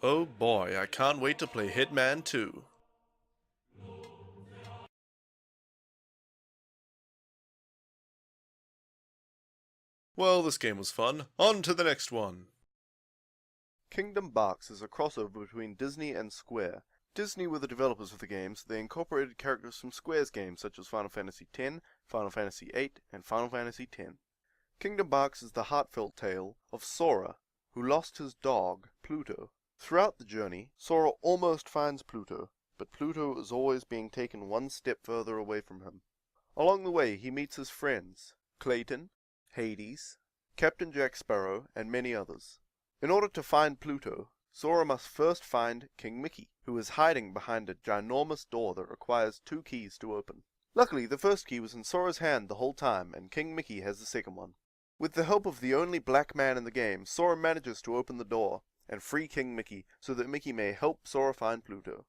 Oh boy, I can't wait to play Hitman 2. Well, this game was fun. On to the next one. Kingdom Barks is a crossover between Disney and Square. Disney were the developers of the games. They incorporated characters from Square's games such as Final Fantasy X, Final Fantasy VIII, and Final Fantasy X. Kingdom Barks is the heartfelt tale of Sora, who lost his dog, Pluto. Throughout the journey, Sora almost finds Pluto, but Pluto is always being taken one step further away from him. Along the way, he meets his friends, Clayton, Hades, Captain Jack Sparrow, and many others. In order to find Pluto, Sora must first find King Mickey, who is hiding behind a ginormous door that requires 2 keys to open. Luckily, the first key was in Sora's hand the whole time, and King Mickey has the second one. With the help of the only black man in the game, Sora manages to open the door and free King Mickey so that Mickey may help Sora find Pluto.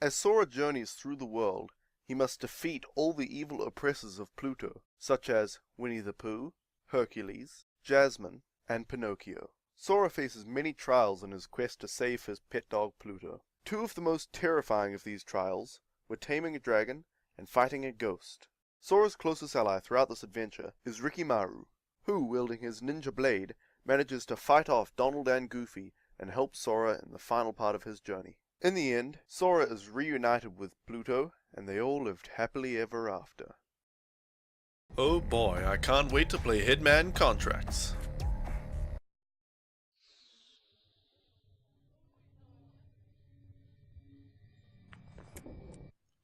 As Sora journeys through the world, he must defeat all the evil oppressors of Pluto, such as Winnie the Pooh, Hercules, Jasmine, and Pinocchio. Sora faces many trials in his quest to save his pet dog Pluto. 2 of the most terrifying of these trials were taming a dragon and fighting a ghost. Sora's closest ally throughout this adventure is Rikimaru, who, wielding his ninja blade, manages to fight off Donald and Goofy and help Sora in the final part of his journey. In the end, Sora is reunited with Pluto, and they all lived happily ever after. Oh boy, I can't wait to play Hitman Contracts.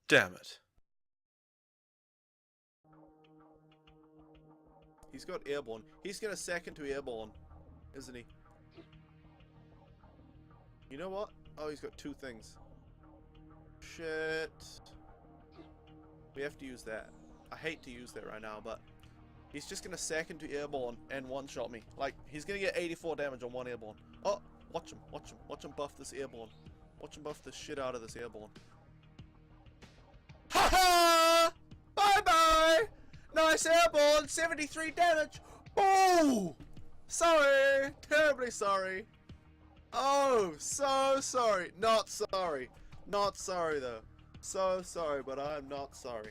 Damn it. He's got airborne. He's gonna second to airborne, isn't he? You know what? Oh, he's got 2 things. Shit. We have to use that. I hate to use that right now, but he's just gonna second to airborne and one-shot me. Like, he's gonna get 84 damage on 1 airborne. Oh, watch him, watch him. Watch him buff this airborne. Watch him buff the shit out of this airborne. Ha ha! Bye bye! Nice airborne, 73 damage! Oh! Sorry! Terribly sorry. Oh, so sorry. Not sorry. Not sorry though. So sorry, but I'm not sorry.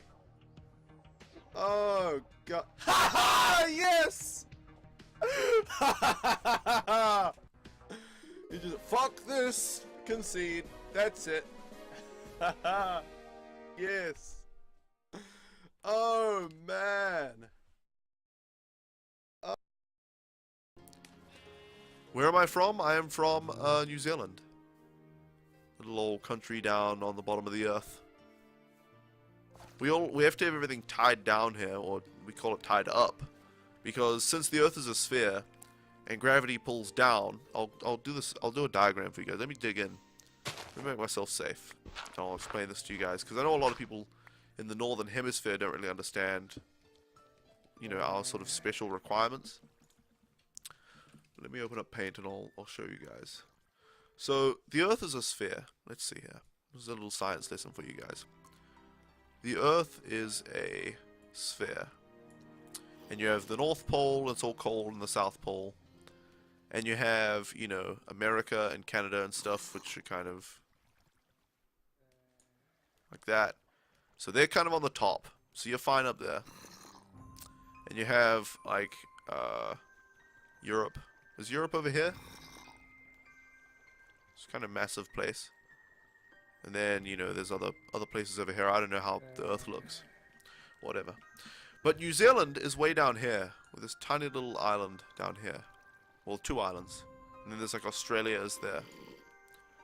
Oh god. Ha ha! Yes! Ha ha ha ha ha! You just fuck this! Concede. That's it. Ha ha! Yes. Oh man. Where am I from? I am from New Zealand. Little old country down on the bottom of the earth. We have to have everything tied down here, or we call it tied up, because since the earth is a sphere and gravity pulls down, I'll do a diagram for you guys. Let me dig in. Let me make myself safe. I'll explain this to you guys, because I know a lot of people in the northern hemisphere don't really understand, you know, our sort of special requirements. Let me open up Paint and I'll show you guys. So, the Earth is a sphere. Let's see here. This is a little science lesson for you guys. The Earth is a sphere. And you have the North Pole, it's all cold, and the South Pole. And you have, you know, America and Canada and stuff, which are kind of like that. So they're kind of on the top. So you're fine up there. And you have, like, Europe. Is Europe over here? It's kind of a massive place. And then, you know, there's other places over here. I don't know how the Earth looks. Whatever. But New Zealand is way down here, with this tiny little island down here. Well, 2 islands. And then there's like Australia is there.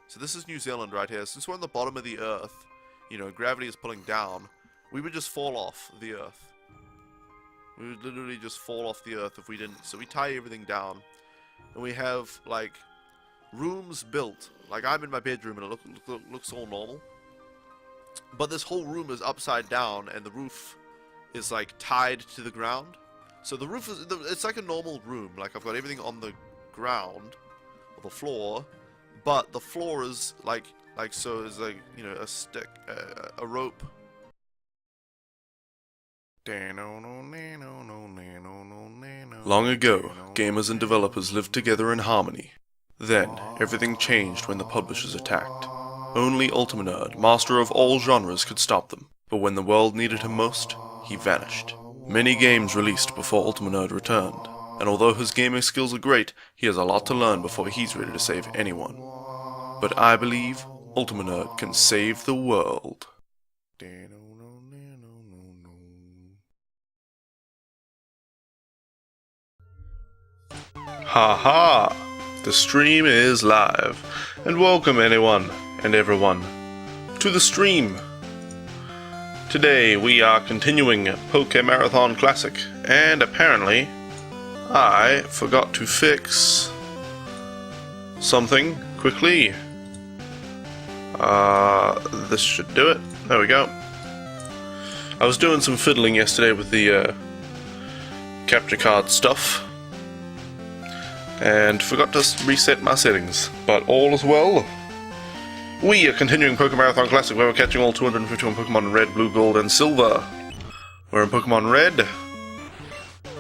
So this is New Zealand right here. Since we're on the bottom of the Earth, you know, gravity is pulling down, we would just fall off the Earth. We would literally just fall off the Earth if we didn't. So we tie everything down. And we have, like, rooms built. Like, I'm in my bedroom and it looks all normal. But this whole room is upside down and the roof is, like, tied to the ground. So the roof is, it's like a normal room. Like, I've got everything on the ground, or the floor. But the floor is, like so is, like, you know, a stick, a rope. Long ago, gamers and developers lived together in harmony. Then, everything changed when the publishers attacked. Only Ultimanerd, master of all genres, could stop them, but when the world needed him most, he vanished. Many games released before Ultimanerd returned, and although his gaming skills are great, he has a lot to learn before he's ready to save anyone. But I believe Ultimanerd can save the world. Haha! The stream is live, and welcome anyone and everyone to the stream. Today we are continuing Pokémarathon Classic, and apparently I forgot to fix something quickly. This should do it. There we go. I was doing some fiddling yesterday with the capture card stuff, and forgot to reset my settings, but all is well. We are continuing Pokémarathon Classic, where we're catching all 251 Pokemon in Red, Blue, Gold, and Silver. We're in Pokemon Red,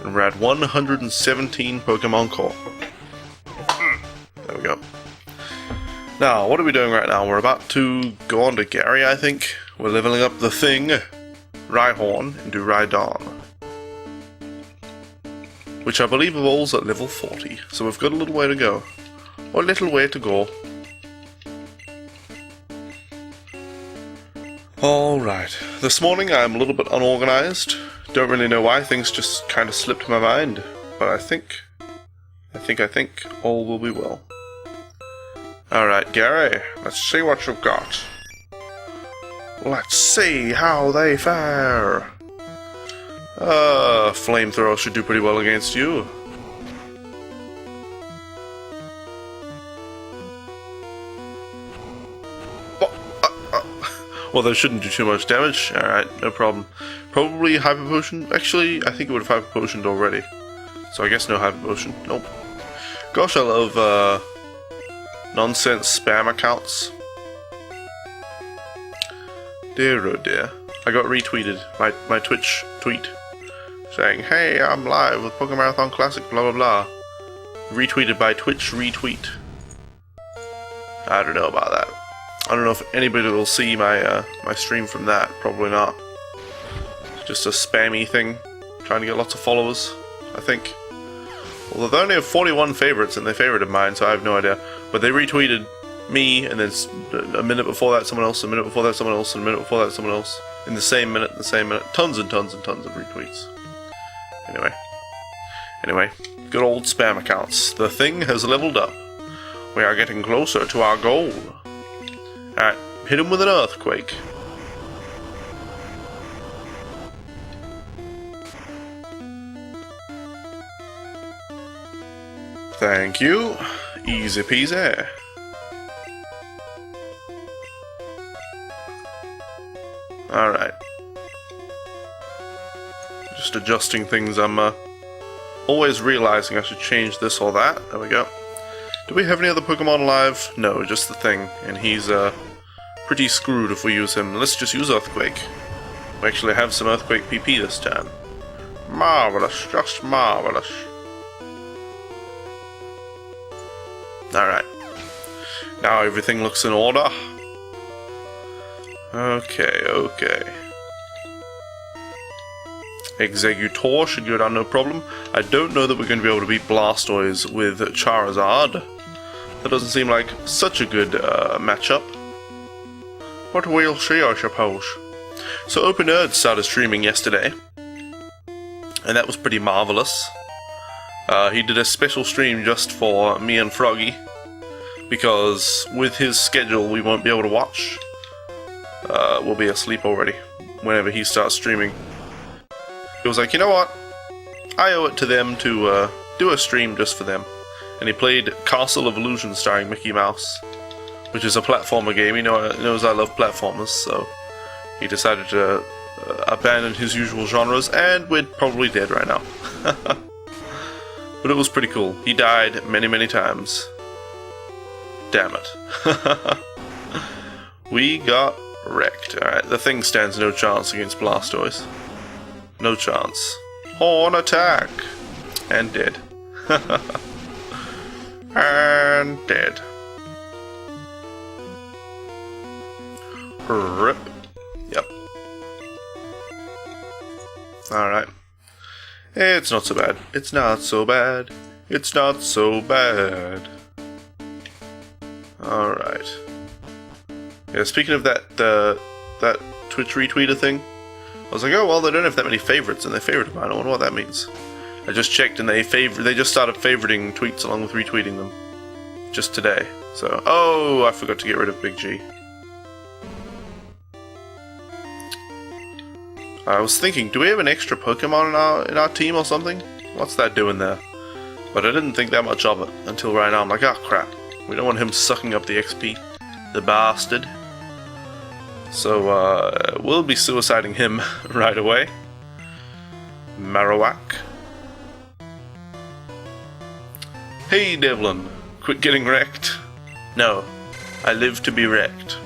and we're at 117 Pokemon Core. There we go. Now, what are we doing right now? We're about to go on to Gary, I think. We're leveling up the Thing, Rhyhorn, into Rhydon, which I believe evolves at level 40, so we've got a little way to go. Or a little way to go. Alright, this morning I'm a little bit unorganized. Don't really know why, things just kind of slipped my mind. But I think all will be well. Alright, Gary, let's see what you've got. Let's see how they fare. Flamethrower should do pretty well against you. Well, they shouldn't do too much damage. Alright, no problem. Probably Hyper Potion. Actually, I think it would have Hyper Potioned already. So I guess no Hyper Potion. Nope. Gosh, I love, nonsense spam accounts. Dear oh dear. I got retweeted, my Twitch tweet, saying, "Hey, I'm live with Pokémarathon Classic, blah blah blah." Retweeted by Twitch retweet. I don't know about that. I don't know if anybody will see my my stream from that. Probably not. Just a spammy thing, trying to get lots of followers, I think. Although they only have 41 favorites, and they're favorite of mine, so I have no idea. But they retweeted me, and then a minute before that someone else, a minute before that someone else, and a minute before that someone else. In the same minute, tons and tons and tons of retweets. Anyway, good old spam accounts. The Thing has leveled up. We are getting closer to our goal. Alright, hit him with an Earthquake. Thank you. Easy peasy. Alright. Just adjusting things. I'm always realizing I should change this or that. There we go. Do we have any other Pokemon alive? No, just the Thing. And he's pretty screwed if we use him. Let's just use Earthquake. We actually have some Earthquake PP this time. Marvelous. Just marvelous. Alright. Now everything looks in order. Okay. Executor should go down no problem. I don't know that we're going to be able to beat Blastoise with Charizard. That doesn't seem like such a good matchup. But we'll see, I suppose. So OpenNerd started streaming yesterday, and that was pretty marvelous. He did a special stream just for me and Froggy, because with his schedule we won't be able to watch. We'll be asleep already whenever he starts streaming. He was like, you know what? I owe it to them to do a stream just for them. And he played Castle of Illusion starring Mickey Mouse, which is a platformer game. He knows I love platformers, so he decided to abandon his usual genres, and we're probably dead right now. But it was pretty cool. He died many, many times. Damn it. We got wrecked. Alright, the Thing stands no chance against Blastoise. No chance. Horn attack! And dead. And and dead. Rip. Yep. Alright. It's not so bad. It's not so bad. It's not so bad. Alright. Yeah, speaking of that that Twitch retweeter thing, I was like, oh well, they don't have that many favorites, and they favorited mine. I wonder what that means. I just checked, and they just started favoriting tweets along with retweeting them just today. So, oh, I forgot to get rid of Big G. I was thinking, do we have an extra Pokemon in our team or something? What's that doing there? But I didn't think that much of it until right now. I'm like, oh crap, we don't want him sucking up the XP, the bastard. So we'll be suiciding him right away. Marowak. Hey Devlin, quit getting wrecked. No, I live to be wrecked.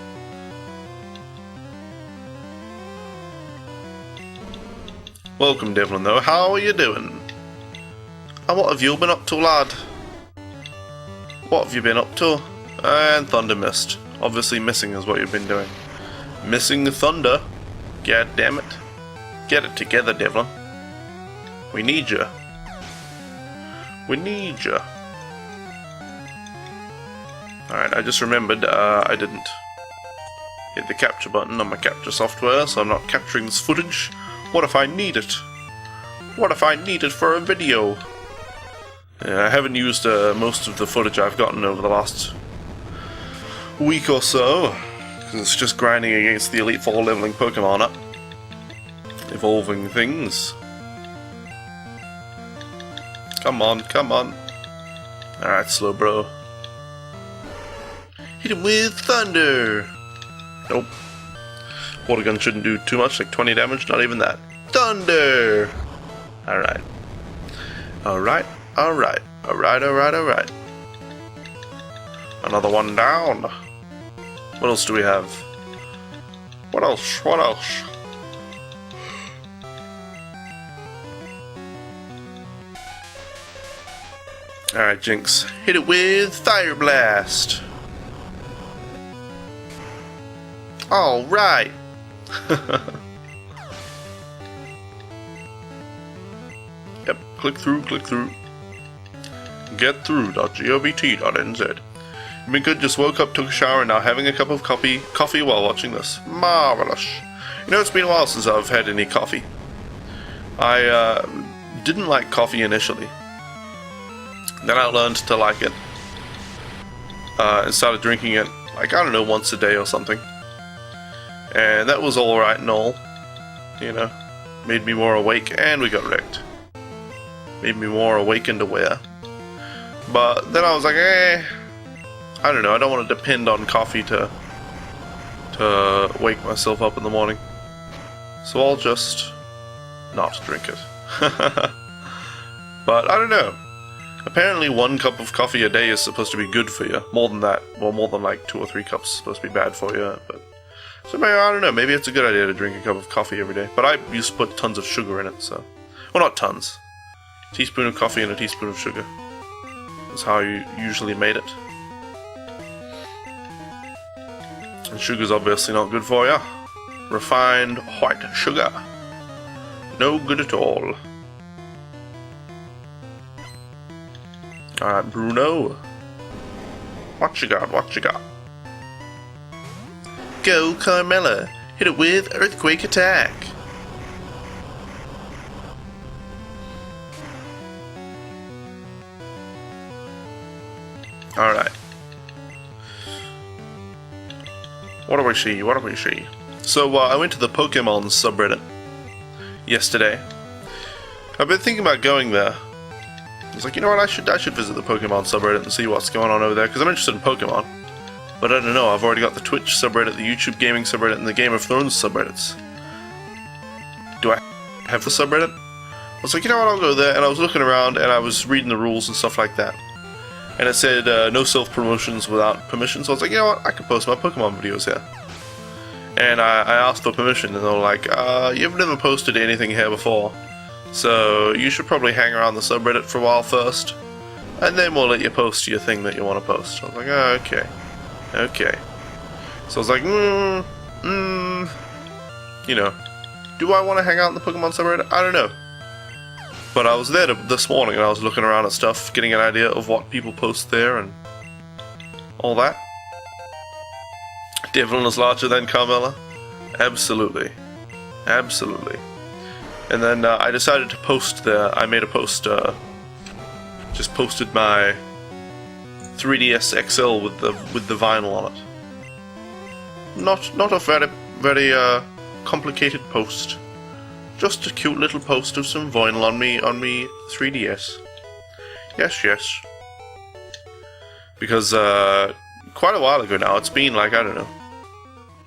Welcome Devlin though, how are you doing? And what have you been up to, lad? What have you been up to? And Thunder missed. Obviously missing is what you've been doing. Missing the Thunder? God damn it. Get it together, Devlin. We need you. We need you. Alright, I just remembered I didn't hit the capture button on my capture software, so I'm not capturing this footage. What if I need it? What if I need it for a video? Yeah, I haven't used most of the footage I've gotten over the last week or so, because it's just grinding against the Elite Four leveling Pokemon up. Evolving things. Come on, come on. Alright, Slowbro. Hit him with Thunder! Nope. Water Gun shouldn't do too much, like 20 damage, not even that. Thunder! Alright. Alright, alright, alright, alright, alright. Another one down. What else do we have? What else? What else? Alright, Jinx. Hit it with Fire Blast! Alright! Yep, click through, click through. Getthrough.govt.nz. You've been good, just woke up, took a shower, and now having a cup of coffee while watching this. Marvelous. You know, it's been a while since I've had any coffee. I didn't like coffee initially. Then I learned to like it. And started drinking it, like, I don't know, once a day or something. And that was alright and all. You know, made me more awake, and we got wrecked. Made me more awake and aware. But then I was like, I don't know, I don't want to depend on coffee to wake myself up in the morning. So I'll just not drink it. But I don't know. Apparently 1 cup of coffee a day is supposed to be good for you. More than that, well, more than like 2 or 3 cups is supposed to be bad for you. But so maybe, I don't know, maybe it's a good idea to drink a cup of coffee every day. But I used to put tons of sugar in it, so... Well, not tons. A teaspoon of coffee and a teaspoon of sugar. That's how you usually made it. And sugar's obviously not good for you. Refined white sugar. No good at all. Alright, Bruno. What you got? What you got? Go, Carmella. Hit it with Earthquake Attack. Alright. What do we see? What do we see? So, I went to the Pokemon subreddit yesterday. I've been thinking about going there. I was like, you know what, I should visit the Pokemon subreddit and see what's going on over there, because I'm interested in Pokemon. But I don't know, I've already got the Twitch subreddit, the YouTube gaming subreddit, and the Game of Thrones subreddits. Do I have the subreddit? I was like, you know what, I'll go there, and I was looking around, and I was reading the rules and stuff like that. And it said, no self-promotions without permission, so I was like, you know what, I can post my Pokemon videos here. And I asked for permission, and they were like, you've never posted anything here before, so you should probably hang around the subreddit for a while first, and then we'll let you post your thing that you want to post. I was like, oh, okay. So I was like, you know, do I want to hang out in the Pokemon subreddit? I don't know. But I was there this morning and I was looking around at stuff, getting an idea of what people post there and all that. Devlin is larger than Carmella? Absolutely. Absolutely. And then I decided to post there. I made a post, just posted my 3DS XL with the vinyl on it. Not a very complicated post. Just a cute little post of some vinyl on me 3DS. Yes. Because quite a while ago now, it's been like, I don't know,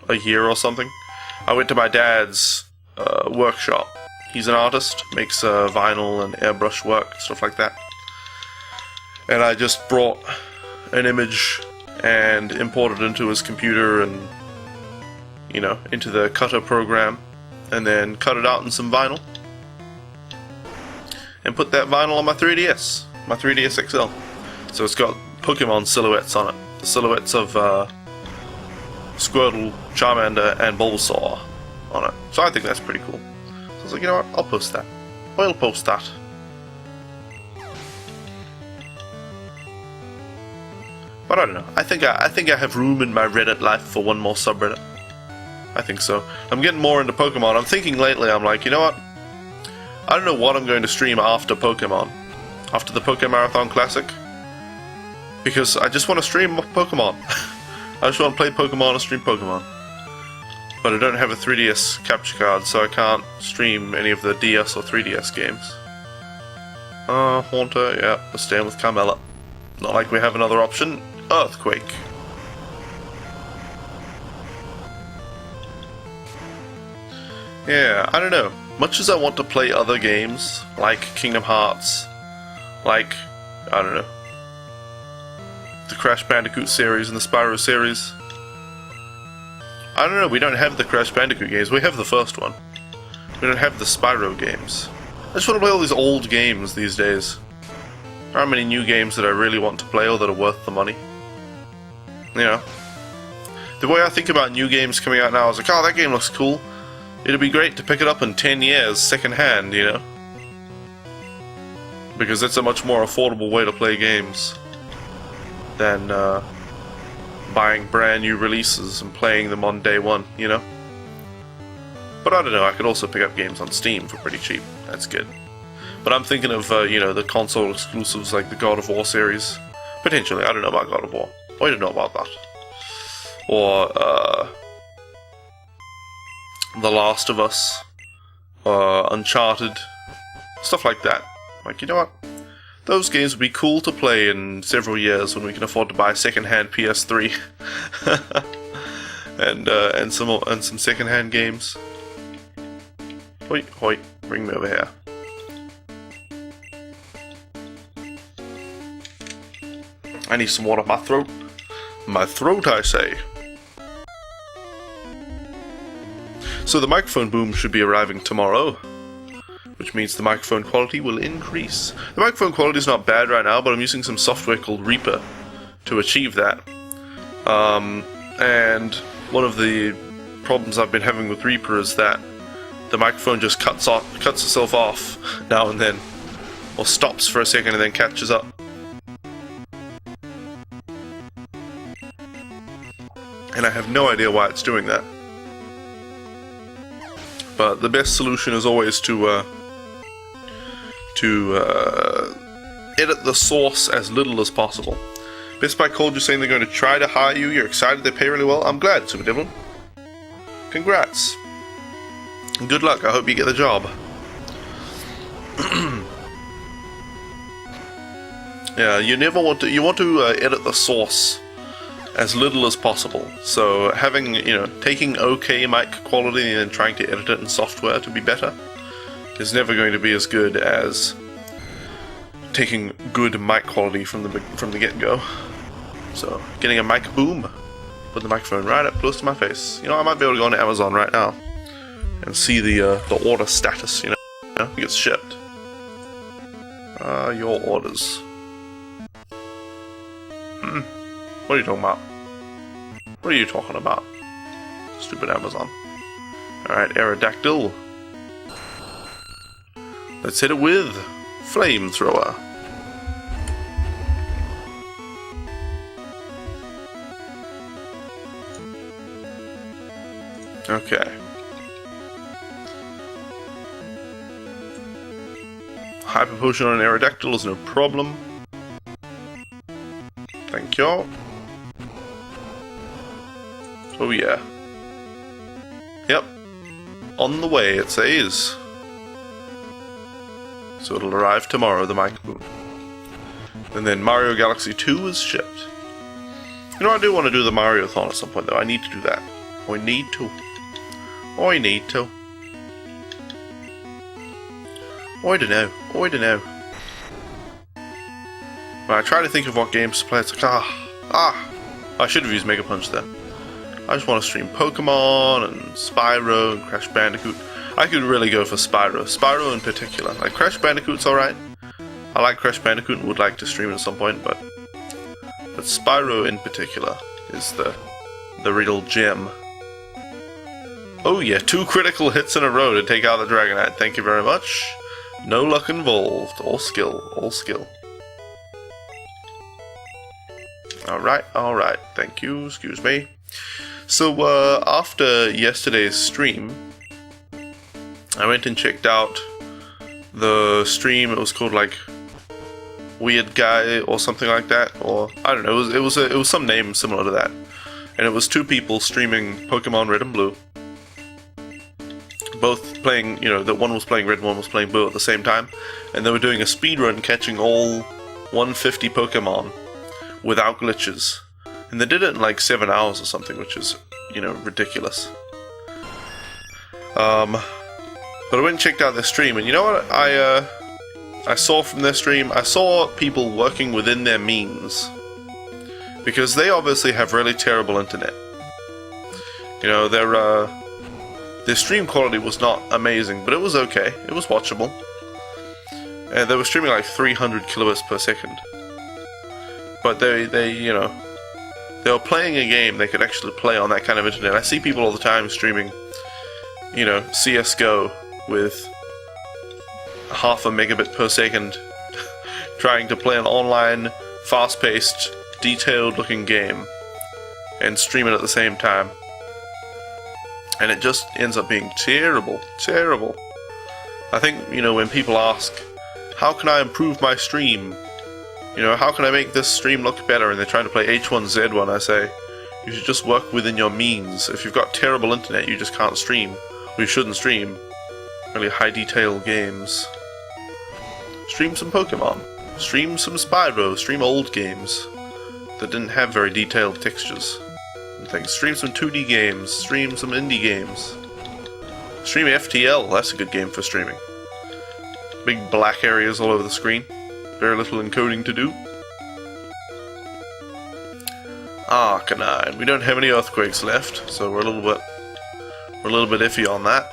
a year or something. I went to my dad's workshop. He's an artist, makes vinyl and airbrush work, stuff like that. And I just brought an image and imported it into his computer and, you know, into the cutter program, and then cut it out in some vinyl. And put that vinyl on my 3DS XL. So it's got Pokemon silhouettes on it. The silhouettes of Squirtle, Charmander, and Bulbasaur on it. So I think that's pretty cool. So I was like, you know what, I'll post that. I'll post that. But I don't know. I think I have room in my Reddit life for one more subreddit. I think so. I'm getting more into Pokemon. I'm thinking lately, I'm like, you know what? I don't know what I'm going to stream after Pokemon. After the Pokémarathon Classic. Because I just want to stream Pokemon. I just want to play Pokemon and stream Pokemon. But I don't have a 3DS capture card, so I can't stream any of the DS or 3DS games. Haunter, yeah, we're staying with Carmella. Not like we have another option. Earthquake. Yeah, I don't know. Much as I want to play other games, like Kingdom Hearts, like, I don't know, the Crash Bandicoot series and the Spyro series. I don't know, we don't have the Crash Bandicoot games, we have the first one. We don't have the Spyro games. I just want to play all these old games these days. There aren't many new games that I really want to play or that are worth the money. You know, the way I think about new games coming out now is like, oh, that game looks cool. It'd be great to pick it up in 10 years, second hand, you know? Because that's a much more affordable way to play games than buying brand new releases and playing them on day one, you know? But I don't know, I could also pick up games on Steam for pretty cheap. That's good. But I'm thinking of, you know, the console exclusives like the God of War series. Potentially, I don't know about God of War. I don't know about that. Or, The Last of Us, Uncharted, stuff like that. Like, you know what? Those games would be cool to play in several years when we can afford to buy a second-hand PS3 and some second-hand games. Hoi, bring me over here. I need some water. My throat, I say. So the microphone boom should be arriving tomorrow, which means the microphone quality will increase. The microphone quality is not bad right now, but I'm using some software called Reaper to achieve that. And one of the problems I've been having with Reaper is that the microphone just cuts itself off now and then, or stops for a second and then catches up. And I have no idea why it's doing that. But the best solution is always to edit the source as little as possible. Best Buy called you saying they're going to try to hire you. You're excited they pay really well. I'm glad, Super Devlin. Congrats. And good luck. I hope you get the job. Yeah, you want to edit the source as little as possible. So having, you know, taking okay mic quality and then trying to edit it in software to be better is never going to be as good as taking good mic quality from the get-go. So getting a mic boom, put the microphone right up close to my face. You know, I might be able to go on Amazon right now and see the order status. You know, it gets shipped. Your orders. What are you talking about? What are you talking about? Stupid Amazon. Alright, Aerodactyl. Let's hit it with Flamethrower. Okay. Hyper Potion on an Aerodactyl is no problem. Thank you. Oh yeah. Yep. On the way, it says. So it'll arrive tomorrow, the Mic Moon. And then Mario Galaxy 2 is shipped. You know, I do want to do the Mario-thon at some point, though. I need to do that. I need to. I need to. I don't know. I don't know. When I try to think of what games to play, it's like, I should have used Mega Punch then. I just want to stream Pokemon and Spyro and Crash Bandicoot. I could really go for Spyro. Spyro in particular. Like, Crash Bandicoot's alright. I like Crash Bandicoot and would like to stream it at some point, but Spyro in particular is the real gem. Oh yeah, 2 critical hits in a row to take out the Dragonite. Thank you very much. No luck involved. All skill. All skill. Alright, alright. Thank you. Excuse me. So, after yesterday's stream, I went and checked out the stream. It was called, like, Weird Guy or something like that. Or, I don't know. It was some name similar to that. And it was 2 people streaming Pokemon Red and Blue. Both playing, you know, that one was playing Red and one was playing Blue at the same time. And they were doing a speedrun catching all 150 Pokemon without glitches. And they did it in like 7 hours or something, which is, you know, ridiculous. But I went and checked out their stream, and you know what I saw from their stream? I saw people working within their means. Because they obviously have really terrible internet. You know, their stream quality was not amazing, but it was okay. It was watchable. And they were streaming like 300 kilobits per second. But they you know, they were playing a game they could actually play on that kind of internet. I see people all the time streaming, you know, CSGO with half a megabit per second trying to play an online, fast-paced, detailed-looking game and stream it at the same time. And it just ends up being terrible, terrible. I think, you know, when people ask, how can I improve my stream? You know, how can I make this stream look better? And they're trying to play H1Z1, I say, you should just work within your means. If you've got terrible internet, you just can't stream. Or you shouldn't stream really high-detail games. Stream some Pokemon. Stream some Spyro. Stream old games that didn't have very detailed textures and things. Stream some 2D games. Stream some indie games. Stream FTL. That's a good game for streaming. Big black areas all over the screen. Very little encoding to do. Arcanine. We don't have any earthquakes left, so we're a little bit iffy on that.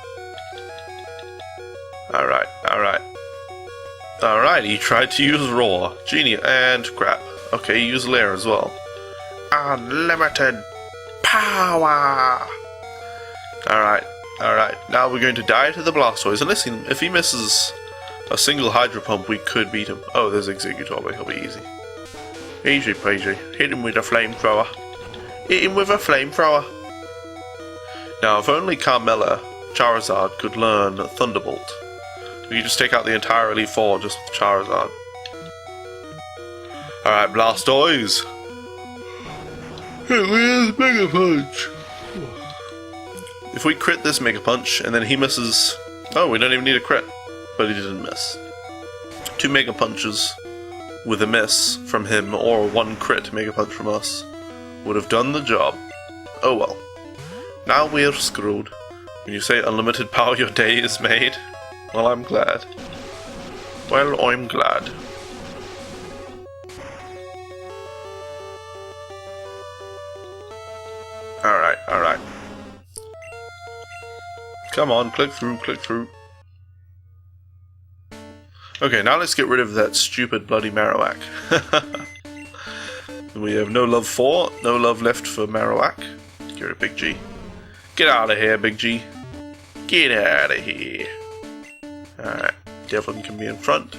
Alright, alright. Alright, he tried to use Roar. Genius. And crap. Okay, he used Lair as well. Unlimited power! Alright, alright. Now we're going to die to the Blastoise. And listen, if he misses a single Hydro Pump, we could beat him. Oh, there's Executor. He'll be easy. Easy peasy. Hit him with a flamethrower. Hit him with a flamethrower. Now, if only Carmella Charizard could learn Thunderbolt, we could just take out the entire Elite Four just with Charizard. Alright, Blastoise. Hit me with Mega Punch. If we crit this Mega Punch and then he misses... Oh, we don't even need a crit. But he didn't miss. 2 Mega Punches with a miss from him, or 1 crit Mega Punch from us, would have done the job. Oh well. Now we're screwed. When you say unlimited power, your day is made. Well, I'm glad. Well, I'm glad. Alright, alright. Come on, click through, click through. Okay, now let's get rid of that stupid bloody Marowak. we have no love for, no love left for Marowak. You're a Big G. Get out of here, Big G. Get out of here. Alright, Devlin can be in front.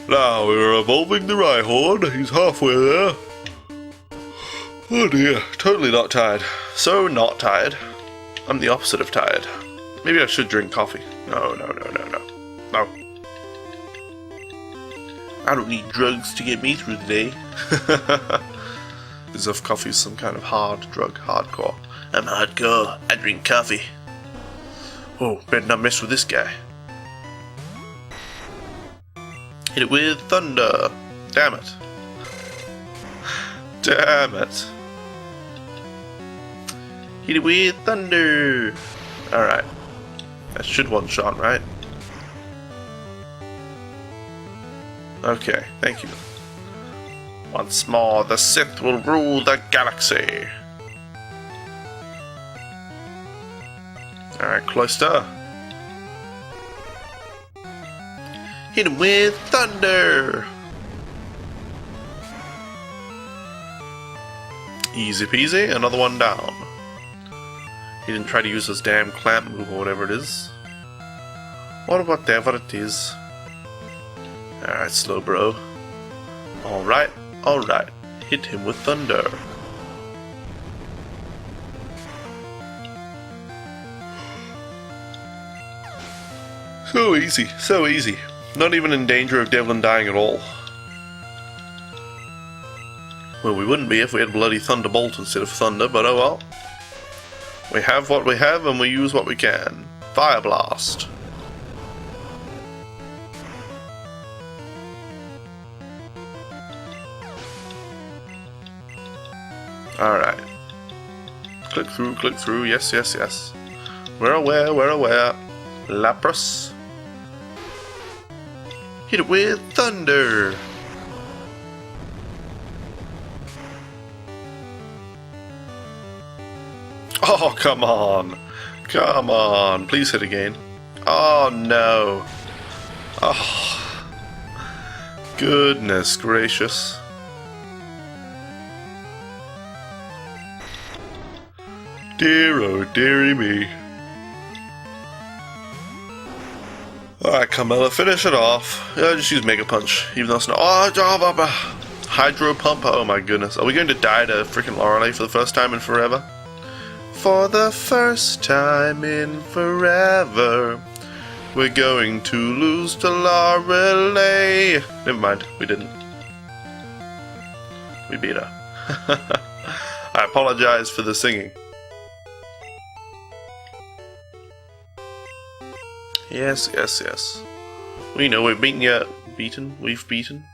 Now we're evolving the Rhyhorn. He's halfway there. Oh dear, totally not tired. So not tired. I'm the opposite of tired. Maybe I should drink coffee. No. No. I don't need drugs to get me through the day. As if coffee's some kind of hard drug, hardcore. I'm hardcore. I drink coffee. Oh, better not mess with this guy. Hit it with thunder. Damn it. Damn it. Hit it with thunder. Alright. That should one-shot, right? Okay, thank you. Once more, the Sith will rule the galaxy. Alright, Cloister. Hit him with thunder. Easy peasy, another one down. He didn't try to use his damn clamp move or whatever it is. Or whatever it is. Alright, slow bro. Alright. Hit him with thunder. So easy. Not even in danger of Devlin dying at all. Well, we wouldn't be if we had bloody Thunderbolt instead of Thunder, but oh well. We have what we have and we use what we can. Fire Blast. Alright. Click through, yes. We're aware. Lapras. Hit it with thunder. Oh, come on. Please hit again. Oh, no. Oh. Goodness gracious. Dear, oh dearie me. Alright, Carmella, finish it off. Just use Mega Punch, even though it's not. Oh, Hydro Pump. Oh my goodness. Are we going to die to freaking Lorelei for the first time in forever? For the first time in forever, we're going to lose to Lorelei. Never mind, we didn't. We beat her. I apologize for the singing. Yes. We know we've beaten you. We've beaten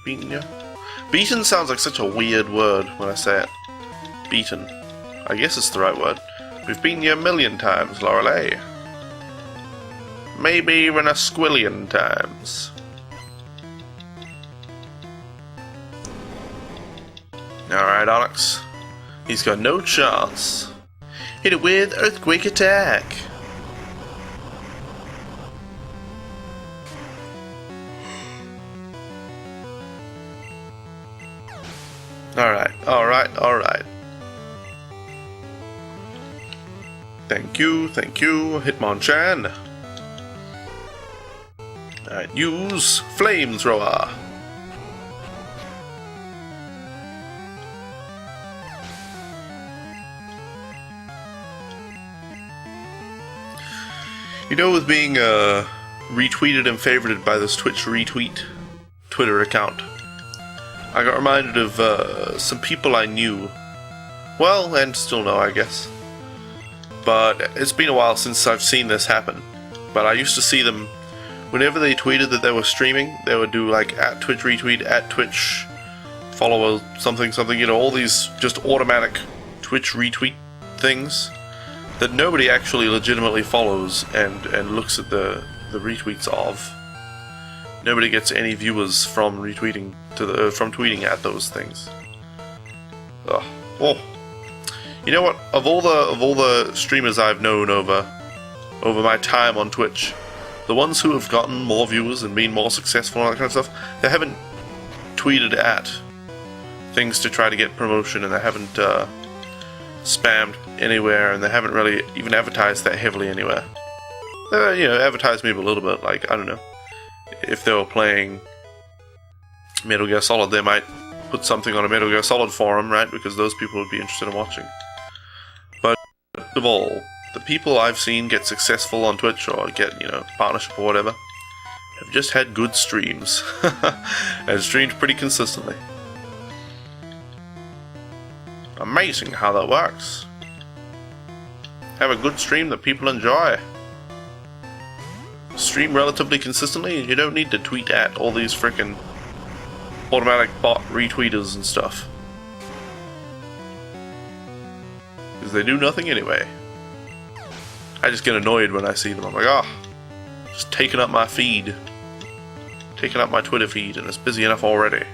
you. Beaten sounds like such a weird word when I say it. Beaten. I guess it's the right word. We've beaten you 1,000,000 times, Lorelei. Maybe even a squillion times. Alright, Onyx. He's got no chance. Hit it with Earthquake Attack. Alright. Thank you, Hitmonchan. Alright, use Flamethrower. You know, with being retweeted and favorited by this Twitch retweet Twitter account, I got reminded of some people I knew. Well, and still know, I guess. But it's been a while since I've seen this happen. But I used to see them, whenever they tweeted that they were streaming, they would do like @Twitch retweet, @Twitch follower something, you know, all these just automatic Twitch retweet things that nobody actually legitimately follows and looks at the retweets of. Nobody gets any viewers from retweeting from tweeting at those things. Ugh. Oh. You know what? Of all the streamers I've known over my time on Twitch, the ones who have gotten more viewers and been more successful and all that kind of stuff, they haven't tweeted at things to try to get promotion, and they haven't spammed anywhere, and they haven't really even advertised that heavily anywhere. You know, advertised maybe a little bit, like, I don't know, if they were playing Metal Gear Solid, they might put something on a Metal Gear Solid forum, right, because those people would be interested in watching. But of all, the people I've seen get successful on Twitch or get, you know, partnership or whatever, have just had good streams, and streamed pretty consistently. Amazing how that works. Have a good stream that people enjoy. Stream relatively consistently, and you don't need to tweet at all these frickin' automatic bot retweeters and stuff. Because they do nothing anyway. I just get annoyed when I see them. I'm like, oh, just taking up my feed. Taking up my Twitter feed, and it's busy enough already.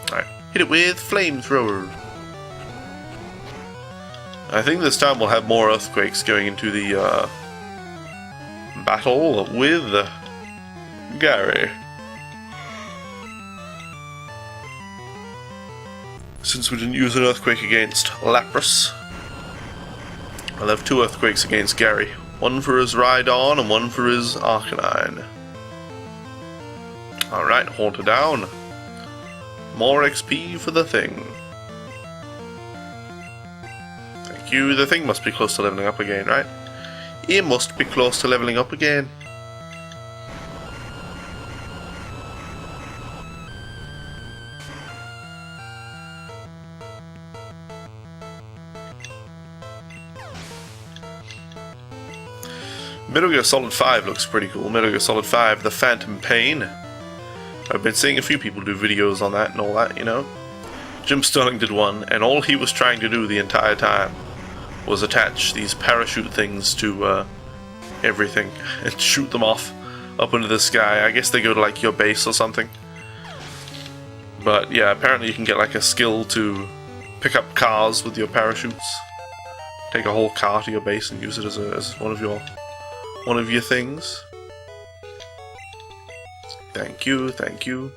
Alright, hit it with flamethrower. I think this time we'll have more earthquakes going into the battle with Gary. Since we didn't use an earthquake against Lapras, I'll have 2 earthquakes against Gary. One for his Rhydon and one for his Arcanine. Alright, Haunted down. More XP for the thing. Thank you. The thing must be close to leveling up again, right? It must be close to leveling up again. Metal Gear Solid 5 looks pretty cool. Metal Gear Solid 5, The Phantom Pain. I've been seeing a few people do videos on that and all that, you know. Jim Sterling did one, and all he was trying to do the entire time was attach these parachute things to everything and shoot them off up into the sky. I guess they go to like your base or something. But yeah, apparently you can get like a skill to pick up cars with your parachutes. Take a whole car to your base and use it as one of your things. Thank you, thank you.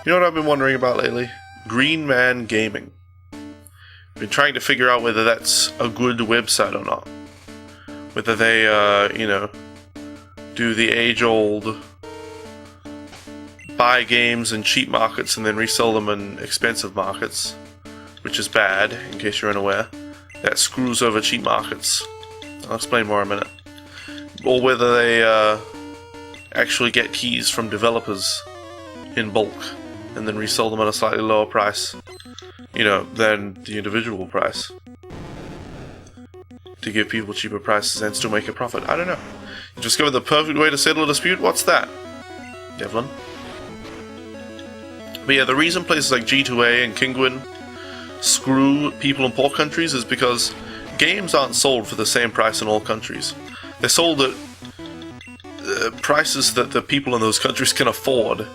You know what I've been wondering about lately? Green Man Gaming. Been trying to figure out whether that's a good website or not. Whether they, you know, do the age-old buy games in cheap markets and then resell them in expensive markets, which is bad, in case you're unaware. That screws over cheap markets. I'll explain more in a minute. Or whether they actually get keys from developers in bulk and then resell them at a slightly lower price, you know, than the individual price, to give people cheaper prices and still make a profit. I don't know. You discovered the perfect way to settle a dispute? What's that, Devlin? But yeah, the reason places like G2A and Kinguin screw people in poor countries is because games aren't sold for the same price in all countries. They're sold at prices that the people in those countries can afford.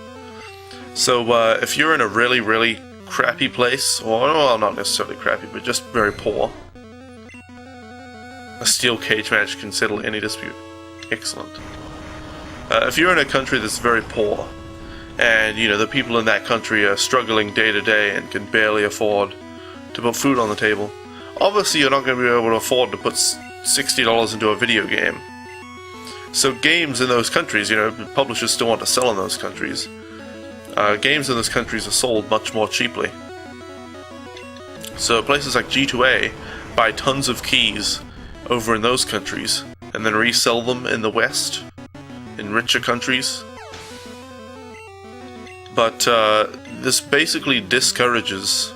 So if you're in a really, really crappy place, or well, not necessarily crappy, but just very poor, a steel cage match can settle any dispute. Excellent. If you're in a country that's very poor, and you know the people in that country are struggling day to day and can barely afford to put food on the table, obviously you're not going to be able to afford to put $60 into a video game. So games in those countries, you know, publishers still want to sell in those countries. Games in those countries are sold much more cheaply. So places like G2A buy tons of keys over in those countries and then resell them in the West, in richer countries. But this basically discourages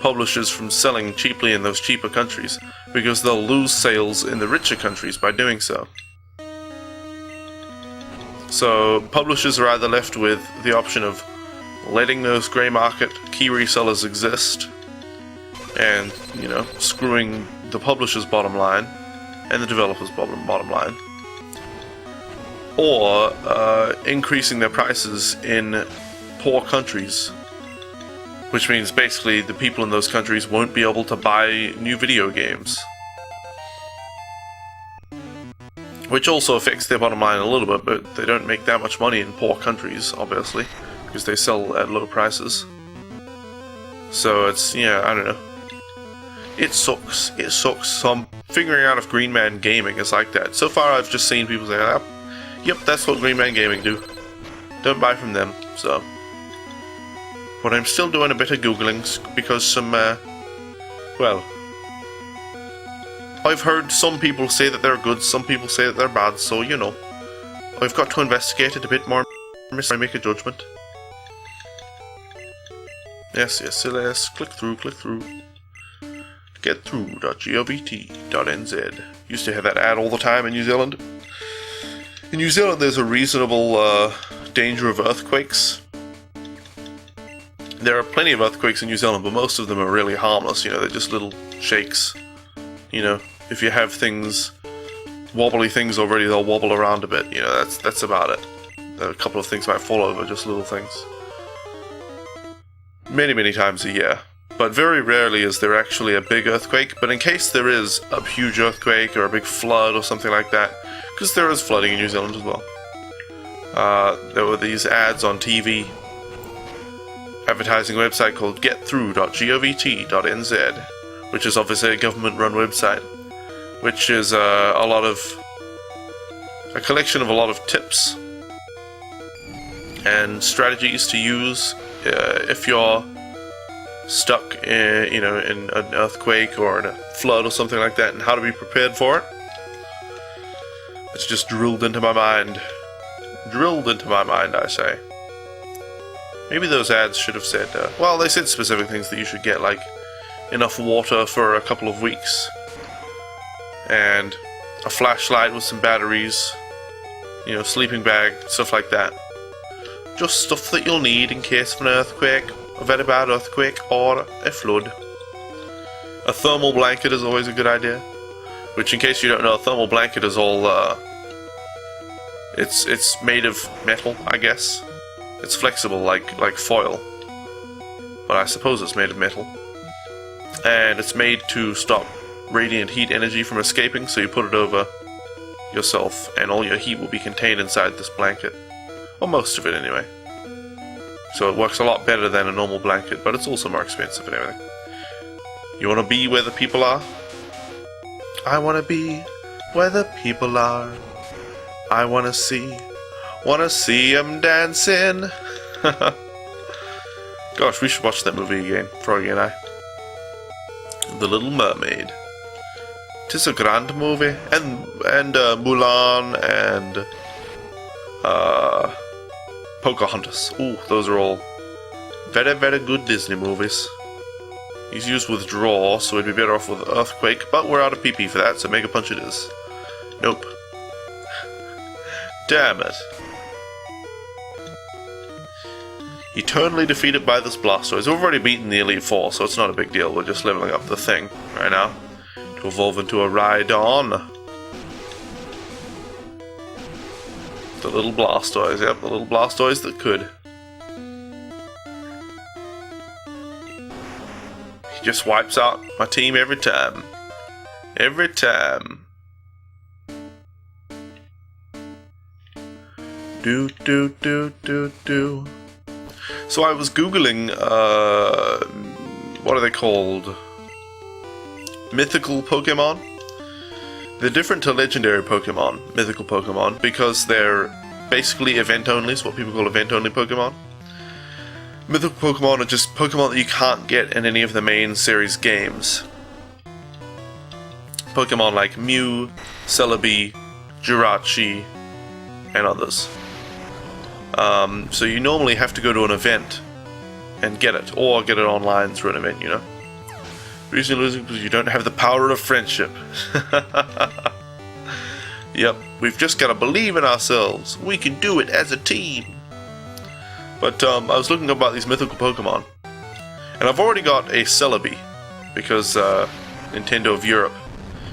publishers from selling cheaply in those cheaper countries, because they'll lose sales in the richer countries by doing so. So publishers are either left with the option of letting those grey market key resellers exist and, you know, screwing the publisher's bottom line and the developer's bottom line, or increasing their prices in poor countries, which means basically the people in those countries won't be able to buy new video games. which also affects their bottom line a little bit, but they don't make that much money in poor countries, obviously, because they sell at low prices. So it's, yeah, I don't know. It sucks. It sucks. So I'm figuring out if Green Man Gaming is like that. So far, I've just seen people say, ah, yep, that's what Green Man Gaming do. Don't buy from them, so. But I'm still doing a bit of Googling, because some, well, I've heard some people say that they're good, some people say that they're bad, so, you know, I've got to investigate it a bit more before I make a judgment. Yes, click through. Getthrough.govt.nz. Used to have that ad all the time in New Zealand. In New Zealand, there's a reasonable danger of earthquakes. There are plenty of earthquakes in New Zealand, but most of them are really harmless. You know, they're just little shakes. You know, if you have things, wobbly things already, they'll wobble around a bit. You know, that's about it. A couple of things might fall over, just little things. Many times a year. But very rarely is there actually a big earthquake. But in case there is a huge earthquake or a big flood or something like that, because there is flooding in New Zealand as well, there were these ads on TV, advertising website called getthrough.govt.nz, which is obviously a government-run website, which is a collection of a lot of tips and strategies to use if you're stuck in, you know, in an earthquake or in a flood or something like that, and how to be prepared for it. It's just drilled into my mind. Drilled into my mind, I say. Maybe those ads should have said, well, they said specific things that you should get, like enough water for a couple of weeks, and a flashlight with some batteries, you know, sleeping bag, stuff like that. Just stuff that you'll need in case of an earthquake, a very bad earthquake, or a flood. A thermal blanket is always a good idea. Which, in case you don't know, a thermal blanket is all, it's made of metal, I guess. It's flexible like foil. But I suppose it's made of metal. And it's made to stop radiant heat energy from escaping, so you put it over yourself, and all your heat will be contained inside this blanket. Or most of it, anyway. So it works a lot better than a normal blanket, but it's also more expensive and everything. You want to be where the people are? I want to be where the people are. I want to see them dancing. Gosh, we should watch that movie again, Froggy and I. The Little Mermaid. 'Tis a grand movie, and Mulan and Pocahontas. Ooh, those are all very good Disney movies. He's used with draw, so we'd be better off with earthquake, but we're out of PP for that, so Mega Punch it is. Nope. Damn it. Eternally defeated by this Blastoise. We've already beaten the Elite Four, so it's not a big deal. We're just leveling up the thing right now to evolve into a Rhydon. The little Blastoise, yep, the little Blastoise that could. He just wipes out my team every time. Every time. Do. So I was googling, what are they called? Mythical Pokemon? They're different to legendary Pokemon, mythical Pokemon, because they're basically event-only, is what people call event-only Pokemon. Mythical Pokemon are just Pokemon that you can't get in any of the main series games. Pokemon like Mew, Celebi, Jirachi, and others. So you normally have to go to an event and get it, or get it online through an event, you know. Reason you're losing because you don't have the power of friendship. Yep, we've just got to believe in ourselves. We can do it as a team. But I was looking about these mythical Pokemon, and I've already got a Celebi because Nintendo of Europe.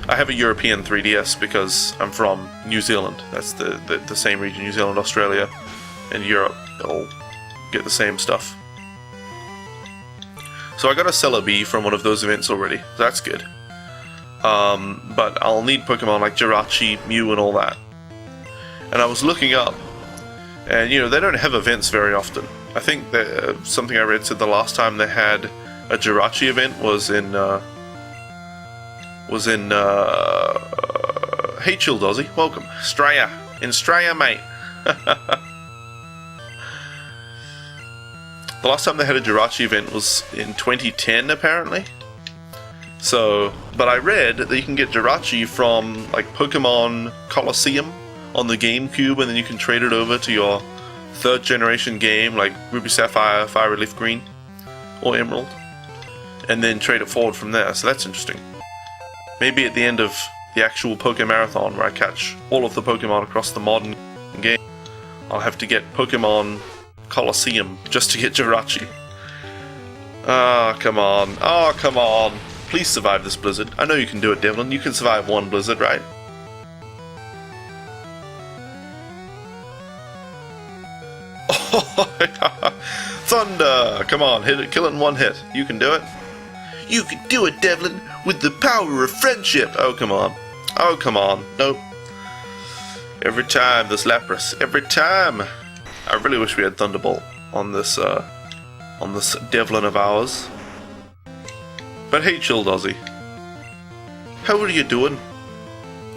I have a European 3DS because I'm from New Zealand. That's the same region, New Zealand, Australia, and Europe. They'll get the same stuff. So I got a Celebi from one of those events already. That's good. But I'll need Pokemon like Jirachi, Mew, and all that. and I was looking up, and you know, they don't have events very often. I think that something I read said the last time they had a Jirachi event was in hey Chill Dozzy, welcome. Straya. In Straya, mate. The last time they had a Jirachi event was in 2010, apparently. So, but I read that you can get Jirachi from like Pokemon Colosseum on the GameCube, and then you can trade it over to your third generation game like Ruby Sapphire, Fire Red Leaf Green, or Emerald, and then trade it forward from there. So that's interesting. Maybe at the end of the actual Pokémarathon, where I catch all of the Pokemon across the modern game, I'll have to get Pokemon Colosseum just to get Jirachi. Ah, come on. Oh, come on. Please survive this blizzard. I know you can do it, Devlin. You can survive one blizzard, right? Thunder! Come on, hit it, kill it in one hit. You can do it. You can do it, Devlin, with the power of friendship. Oh, come on. Oh, come on. Nope. Every time, this Lapras. Every time. I really wish we had Thunderbolt on this Devlin of ours. But hey, Chill Dozzy. How are you doing?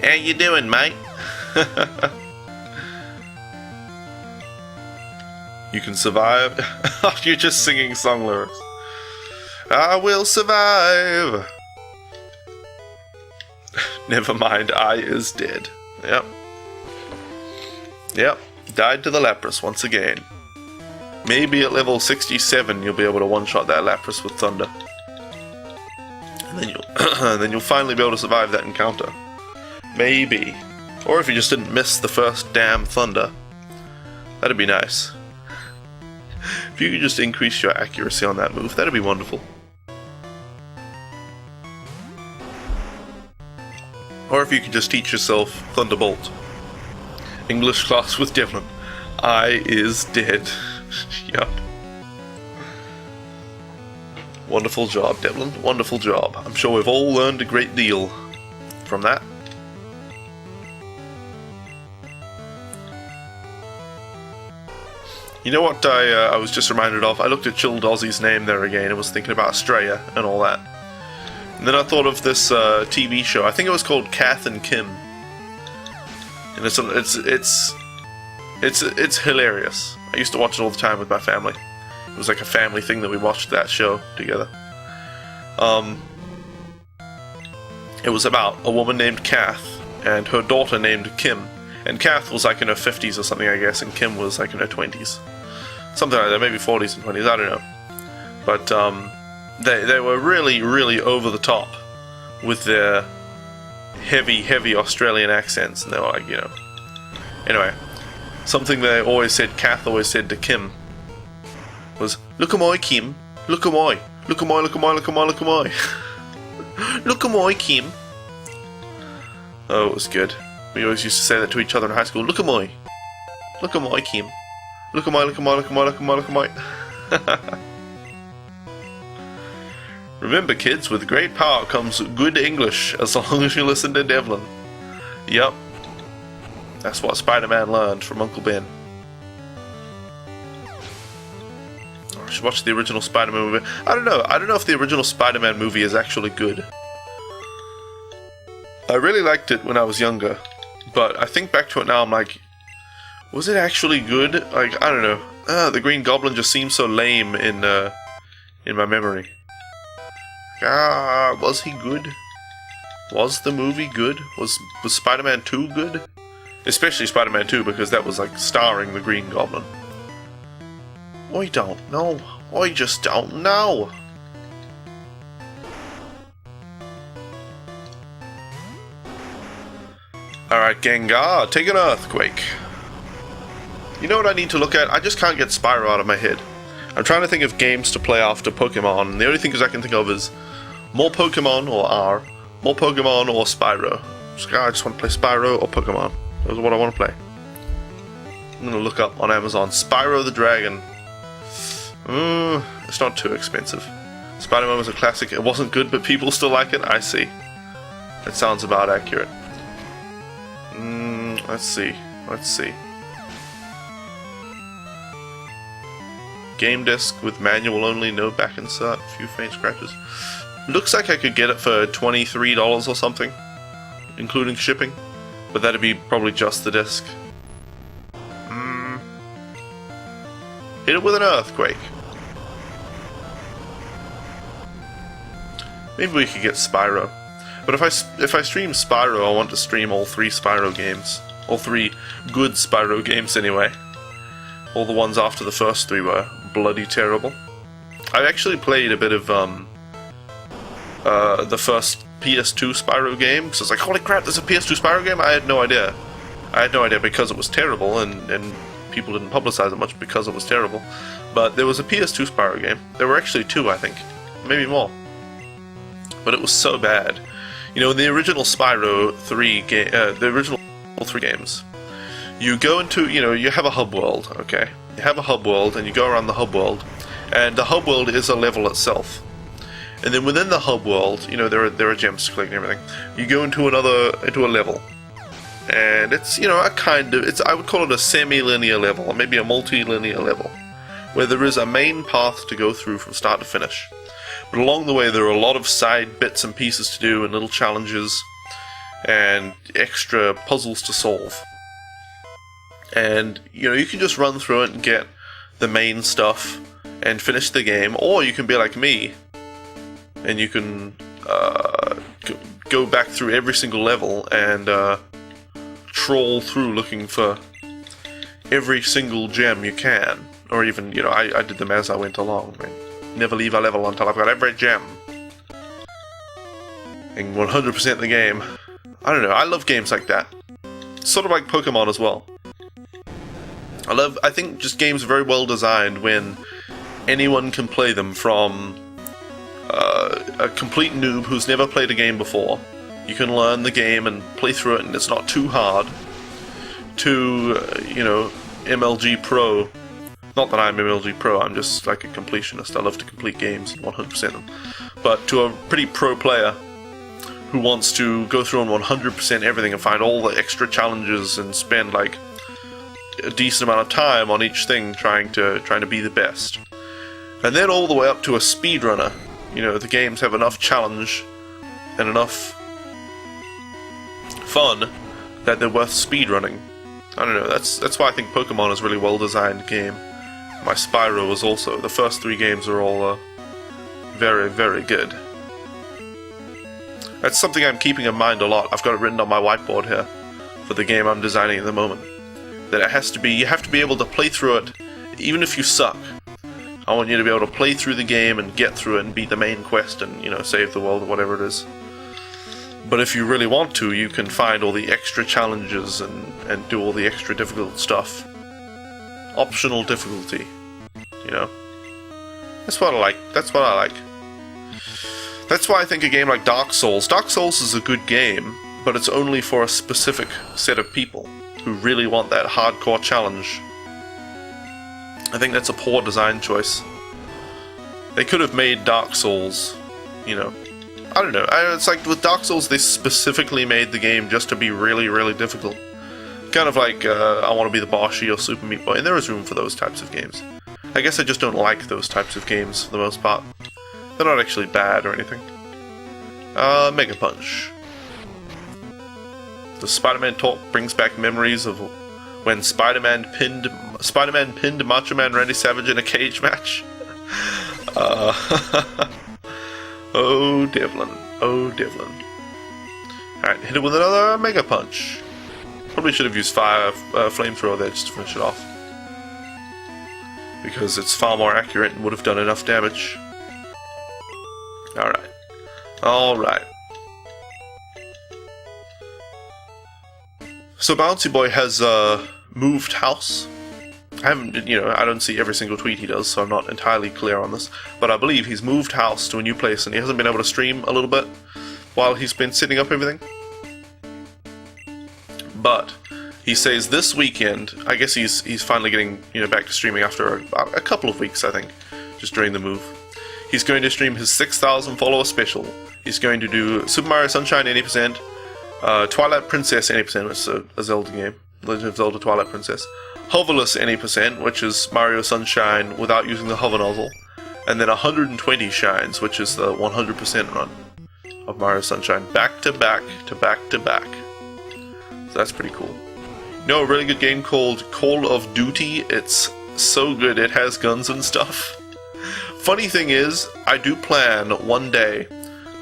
How you doing, mate? You can survive. You're just singing song lyrics. I will survive. Never mind, I is dead. Yep. Yep. Died to the Lapras once again. Maybe at level 67 you'll be able to one-shot that Lapras with Thunder. And then you'll finally be able to survive that encounter. Maybe. Or if you just didn't miss the first damn Thunder. That'd be nice. If you could just increase your accuracy on that move, that'd be wonderful. Or if you could just teach yourself Thunderbolt. English class with Devlin. I is dead. Yup. Wonderful job, Devlin. Wonderful job. I'm sure we've all learned a great deal from that. You know what I was just reminded of? I looked at Chill Dozzy's name there again and was thinking about Australia and all that. And then I thought of this TV show. I think it was called Kath and Kim. And it's hilarious. I used to watch it all the time with my family. It was like a family thing that we watched that show together. It was about a woman named Kath and her daughter named Kim. And Kath was like in her 50s or something, I guess, and Kim was like in her 20s. Something like that, maybe 40s and 20s, I don't know. But they were really, really over the top with their heavy, heavy Australian accents. And they were like, you know... Anyway, something they always said, Kath always said to Kim, was, "Look at my Kim, look at my, look at my, look at my, look at my, look at my." Look at my Kim. Oh, it was good. We always used to say that to each other in high school. Look at my Kim. Look at my, look at my, look at my, look at my, look at my. Remember, kids, with great power comes good English, as long as you listen to Devlin. Yup. That's what Spider-Man learned from Uncle Ben. I should watch the original Spider-Man movie. I don't know if the original Spider-Man movie is actually good. I really liked it when I was younger, but I think back to it now, I'm like, was it actually good? Like, I don't know. The Green Goblin just seems so lame in my memory. Was he good? Was the movie good? Was Spider-Man 2 good? Especially Spider-Man 2, because that was like starring the Green Goblin. I don't know. I just don't know. Alright, Gengar, take an earthquake. You know what I need to look at? I just can't get Spyro out of my head. I'm trying to think of games to play after Pokemon, and the only things I can think of is more Pokemon or R, more Pokemon or Spyro. I just want to play Spyro or Pokemon. Those are what I want to play. I'm going to look up on Amazon Spyro the Dragon. It's not too expensive. Spider-Man was a classic. It wasn't good, but people still like it. I see. That sounds about accurate. Let's see. Let's see. Game disc with manual only, no back insert, few faint scratches. Looks like I could get it for $23 or something, including shipping, but that'd be probably just the disc. Hit it with an earthquake. Maybe we could get Spyro. But if I stream Spyro, I want to stream all 3 Spyro games. All 3 good Spyro games anyway. All the ones after the first 3 were bloody terrible. I actually played a bit of the first PS2 Spyro game, because I was like, holy crap, there's a PS2 Spyro game? I had no idea. I had no idea because it was terrible, and people didn't publicize it much because it was terrible. But there was a PS2 Spyro game. There were actually 2, I think. Maybe more. But it was so bad. You know, in the original Spyro 3 game, the original 3 games, you go into, you know, you have a hub world, okay? You have a hub world, and you go around the hub world, and the hub world is a level itself. And then within the hub world, you know, there are gems to collect and everything. You go into a level, and it's, you know, I would call it a semi-linear level, or maybe a multi-linear level, where there is a main path to go through from start to finish. But along the way, there are a lot of side bits and pieces to do, and little challenges, and extra puzzles to solve. And, you know, you can just run through it and get the main stuff and finish the game, or you can be like me, and you can go back through every single level and troll through looking for every single gem you can. Or even, you know, I did them as I went along, right? Never leave a level until I've got every gem. And 100% the game. I don't know, I love games like that. Sort of like Pokemon as well. I think just games are very well designed when anyone can play them, from a complete noob who's never played a game before. You can learn the game and play through it and it's not too hard, to, you know, MLG Pro. Not that I'm MLG Pro, I'm just like a completionist. I love to complete games, 100% of them. But to a pretty pro player who wants to go through and 100% everything and find all the extra challenges and spend like a decent amount of time on each thing trying to be the best. And then all the way up to a speedrunner. You know, the games have enough challenge and enough fun that they're worth speedrunning. I don't know, that's why I think Pokemon is a really well designed game. My Spyro was also. The first 3 games are all very, very good. That's something I'm keeping in mind a lot. I've got it written on my whiteboard here for the game I'm designing at the moment. That it has to be, you have to be able to play through it, even if you suck. I want you to be able to play through the game and get through it and beat the main quest and, you know, save the world or whatever it is. But if you really want to, you can find all the extra challenges and do all the extra difficult stuff. Optional difficulty, you know? That's what I like. That's what I like. That's why I think a game like Dark Souls is a good game, but it's only for a specific set of people who really want that hardcore challenge. I think that's a poor design choice. They could have made Dark Souls, you know, I don't know. It's like with Dark Souls, they specifically made the game just to be really, really difficult. Kind of like I Want to Be the Boshi or Super Meat Boy, and there is room for those types of games. I guess I just don't like those types of games for the most part. They're not actually bad or anything. Mega Punch. The Spider-Man talk brings back memories of when Spider-Man pinned Macho Man Randy Savage in a cage match. Oh, Devlin. Oh, Devlin. Alright, hit it with another Mega Punch. Probably should have used flamethrower there just to finish it off. Because it's far more accurate and would have done enough damage. Alright. Alright. So Bouncy Boy has moved house. I don't see every single tweet he does, so I'm not entirely clear on this. But I believe he's moved house to a new place and he hasn't been able to stream a little bit while he's been setting up everything. But he says this weekend, I guess he's finally getting back to streaming after a couple of weeks, I think, just during the move. He's going to stream his 6,000 follower special. He's going to do Super Mario Sunshine 80%, Twilight Princess 80%, which is a Zelda game, Legend of Zelda Twilight Princess. Hoverless any percent, which is Mario Sunshine without using the hover nozzle. And then 120 shines, which is the 100% run of Mario Sunshine. Back to back to back to back. So that's pretty cool. You know a really good game called Call of Duty? It's so good, it has guns and stuff. Funny thing is, I do plan one day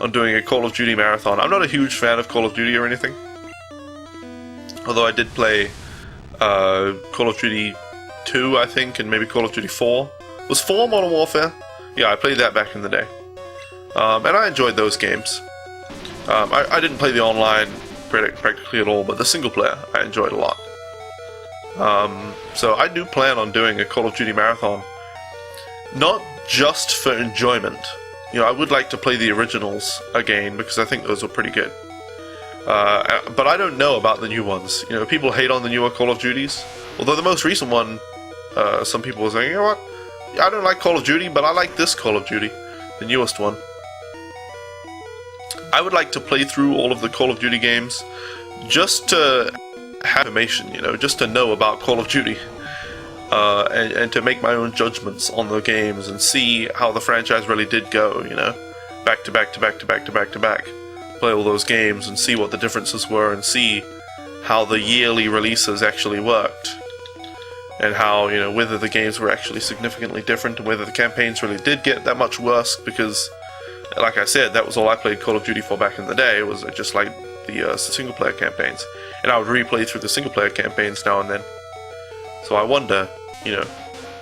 on doing a Call of Duty marathon. I'm not a huge fan of Call of Duty or anything. Although I did play Call of Duty 2, I think, and maybe Call of Duty 4. Was 4 Modern Warfare? Yeah, I played that back in the day. And I enjoyed those games. I didn't play the online practically at all, but the single player I enjoyed a lot. So I do plan on doing a Call of Duty marathon. Not just for enjoyment. You know, I would like to play the originals again, because I think those were pretty good. But I don't know about the new ones. You know, people hate on the newer Call of Duties. Although the most recent one, some people were saying, you know what? I don't like Call of Duty, but I like this Call of Duty. The newest one. I would like to play through all of the Call of Duty games just to have information, you know, just to know about Call of Duty. And to make my own judgments on the games and see how the franchise really did go, you know. Back to back to back to back to back to back. Play all those games and see what the differences were and see how the yearly releases actually worked. And how, you know, whether the games were actually significantly different and whether the campaigns really did get that much worse, because, like I said, that was all I played Call of Duty for back in the day, was just like the single-player campaigns. And I would replay through the single-player campaigns now and then. So I wonder, you know,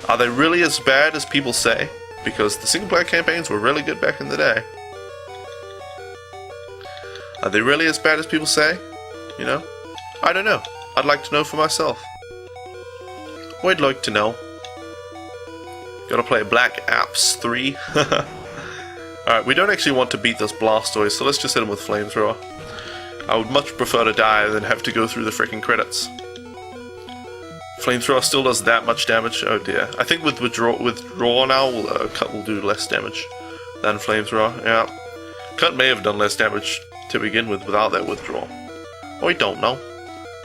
are they really as bad as people say? Because the single-player campaigns were really good back in the day. Are they really as bad as people say? You know? I don't know. I'd like to know for myself. I'd like to know. Gotta play Black Apps 3. Alright, we don't actually want to beat this Blastoise, so let's just hit him with Flamethrower. I would much prefer to die than have to go through the freaking credits. Flamethrower still does that much damage? Oh dear. I think with withdraw now, Cut will do less damage than Flamethrower. Yeah. Cut may have done less damage to begin with without that withdrawal. I don't know.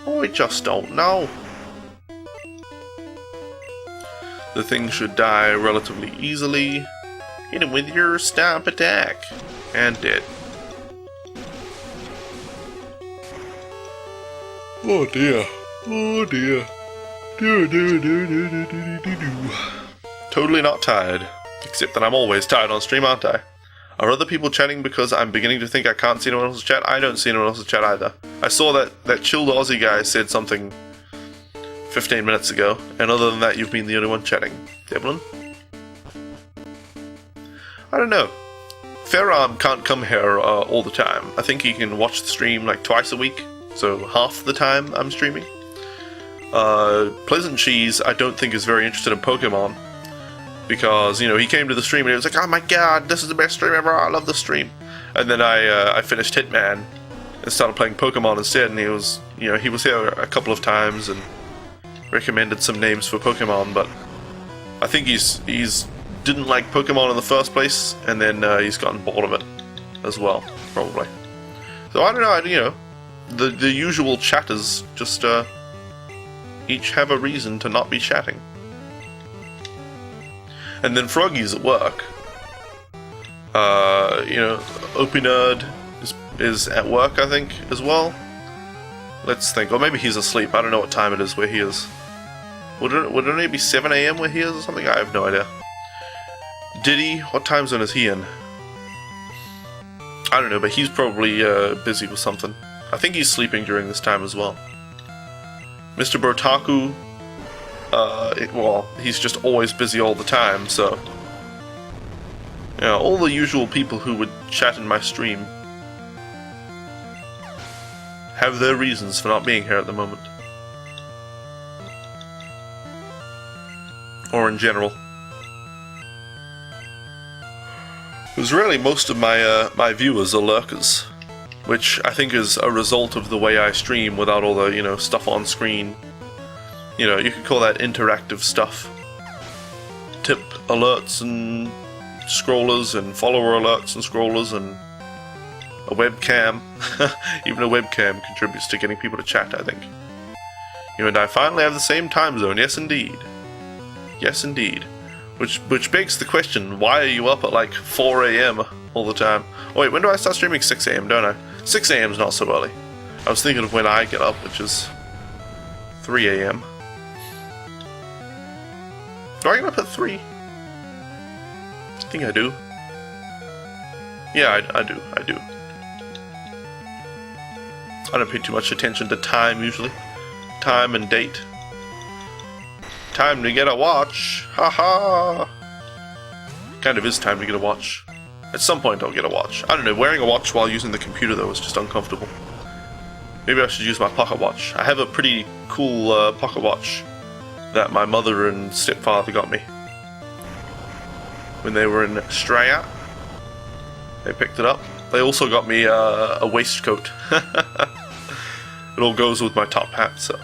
I just don't know. The thing should die relatively easily. Hit him with your stomp attack. And dead. Oh dear. Oh dear. Totally not tired. Except that I'm always tired on stream, aren't I? Are other people chatting because I'm beginning to think I can't see anyone else's chat? I don't see anyone else's chat either. I saw that chilled Aussie guy said something 15 minutes ago, and other than that, you've been the only one chatting. Devlin? I don't know. Fairarm can't come here all the time. I think he can watch the stream like twice a week, so half the time I'm streaming. Pleasant Cheese, I don't think is very interested in Pokemon, because, you know, he came to the stream and he was like, oh my god, this is the best stream ever, I love this stream. And then I finished Hitman and started playing Pokemon instead, and he was, you know, he was here a couple of times and recommended some names for Pokemon, but I think he's didn't like Pokemon in the first place, and then he's gotten bored of it as well, probably. So I don't know, you know, the usual chatters just each have a reason to not be chatting. And then Froggy's at work. You know, Opie Nerd is at work, I think, as well. Let's think. Or maybe he's asleep. I don't know what time it is where he is. Would it only be 7 AM where he is or something? I have no idea. Diddy, what time zone is he in? I don't know, but he's probably busy with something. I think he's sleeping during this time as well. Mr. Brotaku, well, he's just always busy all the time, so... Yeah, all the usual people who would chat in my stream have their reasons for not being here at the moment. Or in general. Because really most of my viewers are lurkers, which I think is a result of the way I stream without all the, you know, stuff on screen. You know, you could call that interactive stuff. Tip alerts and scrollers and follower alerts and scrollers and a webcam. Even a webcam contributes to getting people to chat, I think. You and I finally have the same time zone. Yes, indeed. Yes, indeed. Which begs the question, why are you up at like 4 a.m. all the time? Oh wait, when do I start streaming? 6 a.m., don't I? 6 a.m. is not so early. I was thinking of when I get up, which is 3 a.m. Do I get up at 3? I think I do. Yeah, I do. I don't pay too much attention to time usually. Time and date. Time to get a watch. Haha. Kind of is time to get a watch. At some point I'll get a watch. I don't know, wearing a watch while using the computer though is just uncomfortable. Maybe I should use my pocket watch. I have a pretty cool pocket watch that my mother and stepfather got me when they were in Australia. They picked it up. They also got me a waistcoat. It all goes with my top hat, so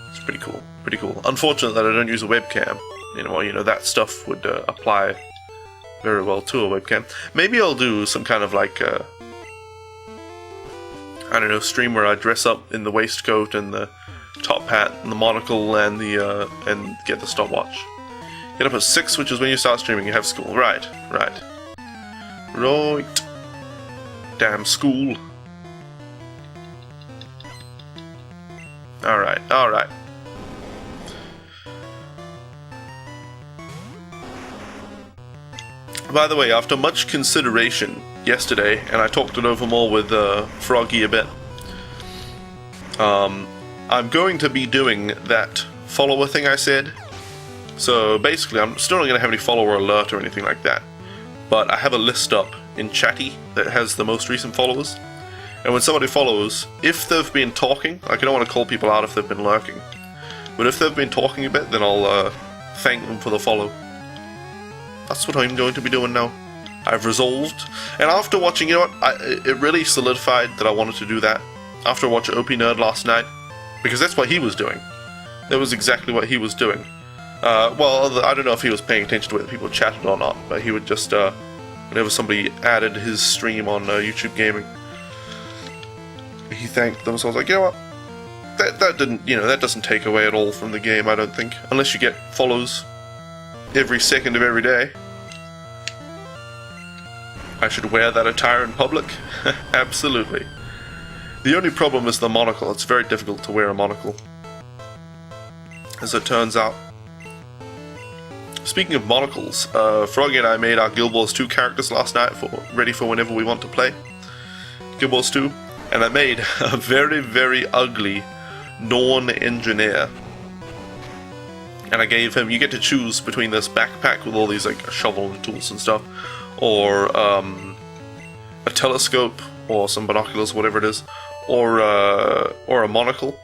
it's pretty cool. Pretty cool. Unfortunate that I don't use a webcam. You know that stuff would apply very well to a webcam. Maybe I'll do some kind of like I don't know, stream where I dress up in the waistcoat and the top hat and the monocle and the and get the stopwatch. Get up at 6, which is when you start streaming. You have school. Right. Damn school. Alright. By the way, after much consideration yesterday, and I talked it over more with Froggy a bit, I'm going to be doing that follower thing I said. So basically, I'm still not going to have any follower alert or anything like that, but I have a list up in Chatty that has the most recent followers. And when somebody follows, if they've been talking, like I don't want to call people out if they've been lurking, but if they've been talking a bit, then I'll thank them for the follow. That's what I'm going to be doing now. I've resolved, and after watching, you know what, it really solidified that I wanted to do that. After watching OP Nerd last night, because that's what he was doing. That was exactly what he was doing. Well, I don't know if he was paying attention to whether people chatted or not, but he would just, whenever somebody added his stream on YouTube Gaming, he thanked them. So I was like, you know what, that didn't, that doesn't take away at all from the game, I don't think, unless you get follows every second of every day. I should wear that attire in public? Absolutely. The only problem is the monocle. It's very difficult to wear a monocle, as it turns out. Speaking of monocles, Froggy and I made our Guild Wars 2 characters last night, ready for whenever we want to play Guild Wars 2, and I made a very, very ugly Norn engineer. And I gave him, you get to choose between this backpack with all these like a shovel and tools and stuff, or a telescope, or some binoculars, whatever it is, or a monocle,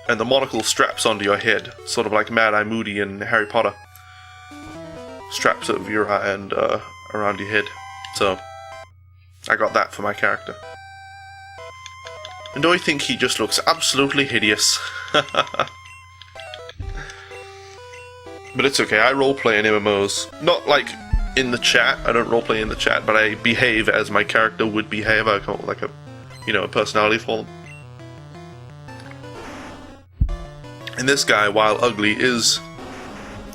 and the monocle straps onto your head, sort of like Mad-Eye Moody in Harry Potter. Straps over your eye and around your head. So I got that for my character. And I think he just looks absolutely hideous. But it's okay, I roleplay in MMOs. Not like in the chat, I don't roleplay in the chat, but I behave as my character would behave. I come up with like a personality for them. And this guy, while ugly, is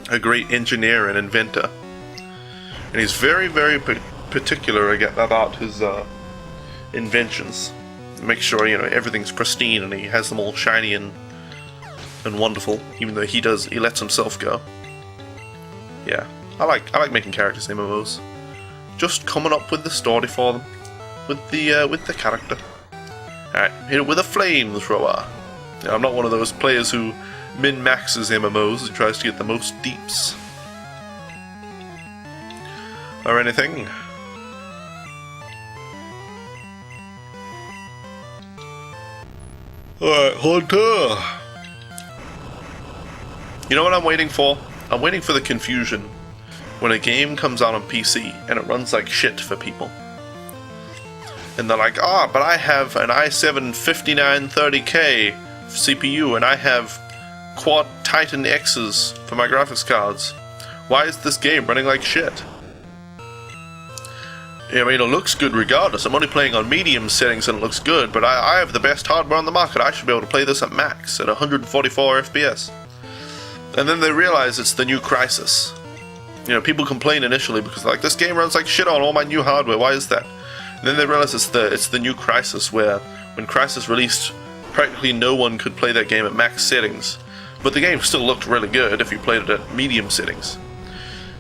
a great engineer and inventor. And he's very, very particular about his inventions. Make sure, everything's pristine and he has them all shiny and wonderful, even though he lets himself go. Yeah, I like making characters in MMOs. Just coming up with the story for them, with the character. Alright, hit it with a flamethrower. Now, I'm not one of those players who min-maxes MMOs and tries to get the most deeps or anything. Alright, Hunter. You know what I'm waiting for? I'm waiting for the confusion when a game comes out on PC and it runs like shit for people. And they're like, but I have an i7 5930K CPU and I have quad Titan X's for my graphics cards. Why is this game running like shit? I mean, it looks good regardless. I'm only playing on medium settings and it looks good, but I have the best hardware on the market. I should be able to play this at max, at 144 FPS. And then they realize it's the new Crysis. You know, people complain initially because like, this game runs like shit on all my new hardware, why is that? And then they realize it's the new Crysis, where when Crysis released, practically no one could play that game at max settings. But the game still looked really good if you played it at medium settings.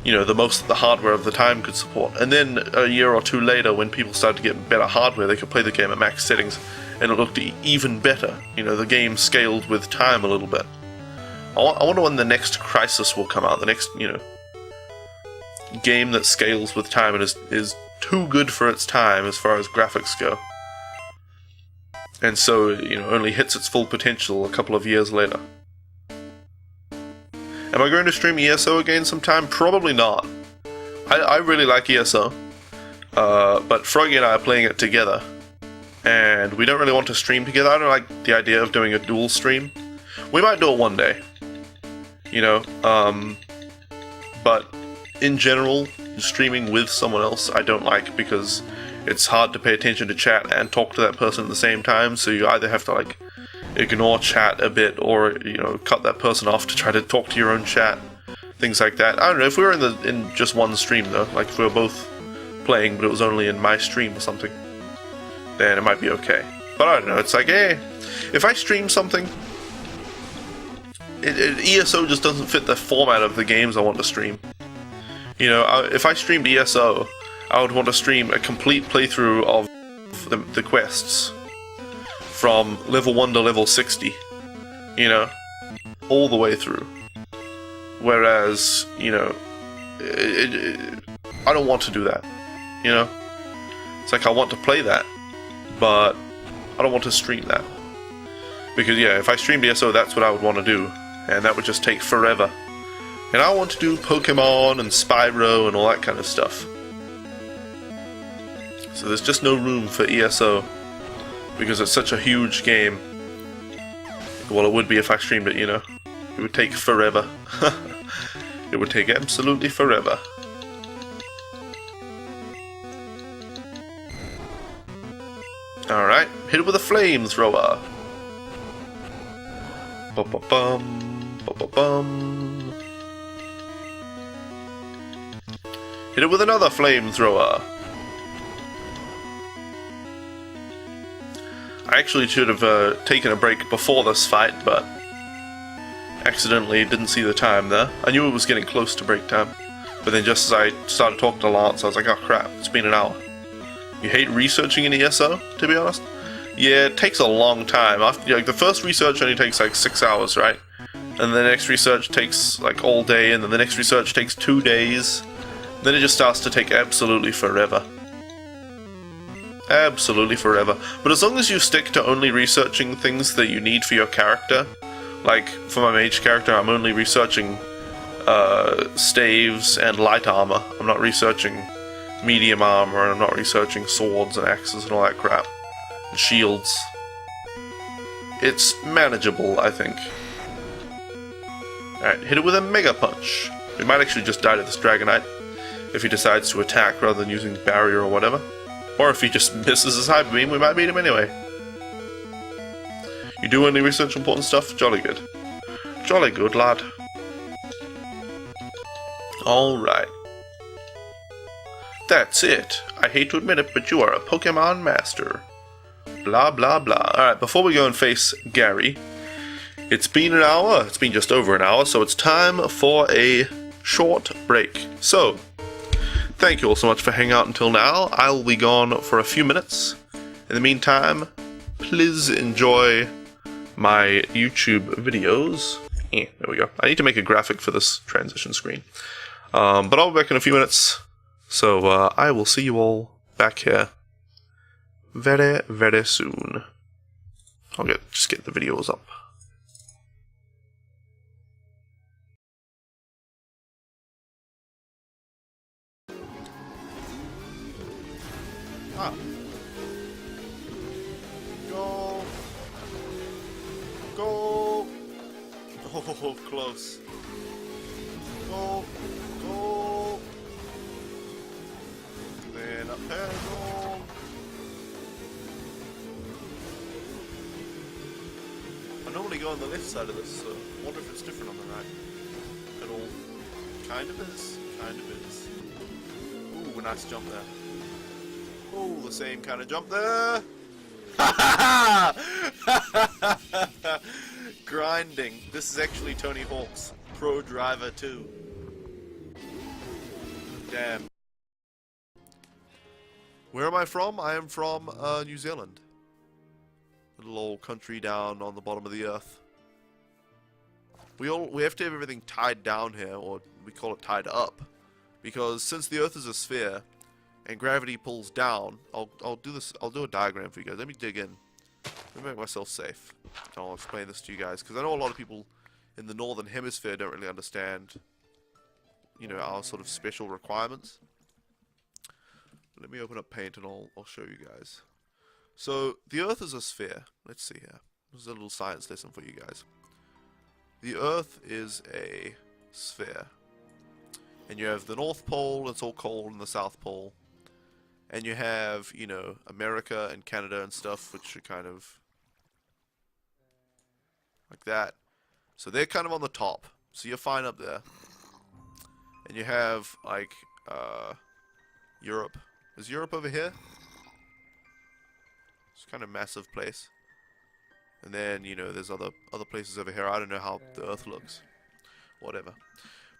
You know, the most the hardware of the time could support. And then a year or two later, when people started to get better hardware, they could play the game at max settings, and it looked even better. You know, the game scaled with time a little bit. I wonder when the next Crysis will come out, the next, you know, game that scales with time and is too good for its time as far as graphics go. And so, you know, only hits its full potential a couple of years later. Am I going to stream ESO again sometime? Probably not. I really like ESO, but Froggy and I are playing it together, and we don't really want to stream together. I don't like the idea of doing a dual stream. We might do it one day, you know, but in general, streaming with someone else I don't like, because it's hard to pay attention to chat and talk to that person at the same time, so you either have to, like, ignore chat a bit, or, you know, cut that person off to try to talk to your own chat, things like that. I don't know, if we were in just one stream though, like if we were both playing but it was only in my stream or something, then it might be okay. But I don't know, it's like, hey, if I stream something, ESO just doesn't fit the format of the games I want to stream. You know, if I streamed ESO, I would want to stream a complete playthrough of the quests from level 1 to level 60, you know, all the way through. Whereas, you know, I don't want to do that, you know? It's like I want to play that, but I don't want to stream that. Because, yeah, if I streamed ESO, that's what I would want to do, and that would just take forever. And I want to do Pokemon and Spyro and all that kind of stuff. So there's just no room for ESO, because it's such a huge game. Well, it would be if I streamed it, you know. It would take forever. It would take absolutely forever. Alright, hit it with a flamethrower. Ba-ba-bum, ba-ba-bum. Hit it with another flamethrower. I actually should have taken a break before this fight, but accidentally didn't see the time there. I knew it was getting close to break time, but then just as I started talking to Lance, I was like, oh crap, it's been an hour. You hate researching in ESO, to be honest? Yeah, it takes a long time. After, like, the first research only takes like 6 hours, right? And the next research takes like all day, and then the next research takes 2 days. Then it just starts to take absolutely forever. Absolutely forever. But as long as you stick to only researching things that you need for your character, like for my mage character, I'm only researching staves and light armor. I'm not researching medium armor, and I'm not researching swords and axes and all that crap. And shields. It's manageable, I think. Alright, hit it with a Mega Punch. We might actually just die to this Dragonite if he decides to attack rather than using barrier or whatever. Or if he just misses his Hyper Beam, we might beat him anyway. You do only research important stuff? Jolly good. Jolly good, lad. Alright. That's it. I hate to admit it, but you are a Pokemon master. Blah, blah, blah. Alright, before we go and face Gary, it's been an hour. It's been just over an hour, so it's time for a short break. So, thank you all so much for hanging out until now. I'll be gone for a few minutes. In the meantime, please enjoy my YouTube videos. There we go. I need to make a graphic for this transition screen. But I'll be back in a few minutes. So I will see you all back here very, very soon. I'll just get the videos up. Ah. Go. Go. Oh, close. Go. Go. Clean up pedal. I normally go on the left side of this, so I wonder if it's different on the right. It all kind of is. Kind of is. Ooh, a nice jump there. Ooh, the same kind of jump there. Grinding. This is actually Tony Hawk's Pro Driver 2. Damn. Where am I from? I am from New Zealand. Little old country down on the bottom of the earth. We have to have everything tied down here, or we call it tied up, because since the earth is a sphere and gravity pulls down, I'll do a diagram for you guys. Let me dig in. Let me make myself safe. And I'll explain this to you guys, because I know a lot of people in the northern hemisphere don't really understand, you know, our sort of special requirements. Let me open up Paint and I'll show you guys. So the Earth is a sphere. Let's see here. This is a little science lesson for you guys. The Earth is a sphere, and you have the North Pole. It's all cold, and the South Pole, and you have, you know, America and Canada and stuff, which are kind of like that. So they're kind of on the top. So you're fine up there. And you have like Europe. Is Europe over here? It's kind of a massive place. And then, you know, there's other places over here. I don't know how the Earth looks. Whatever.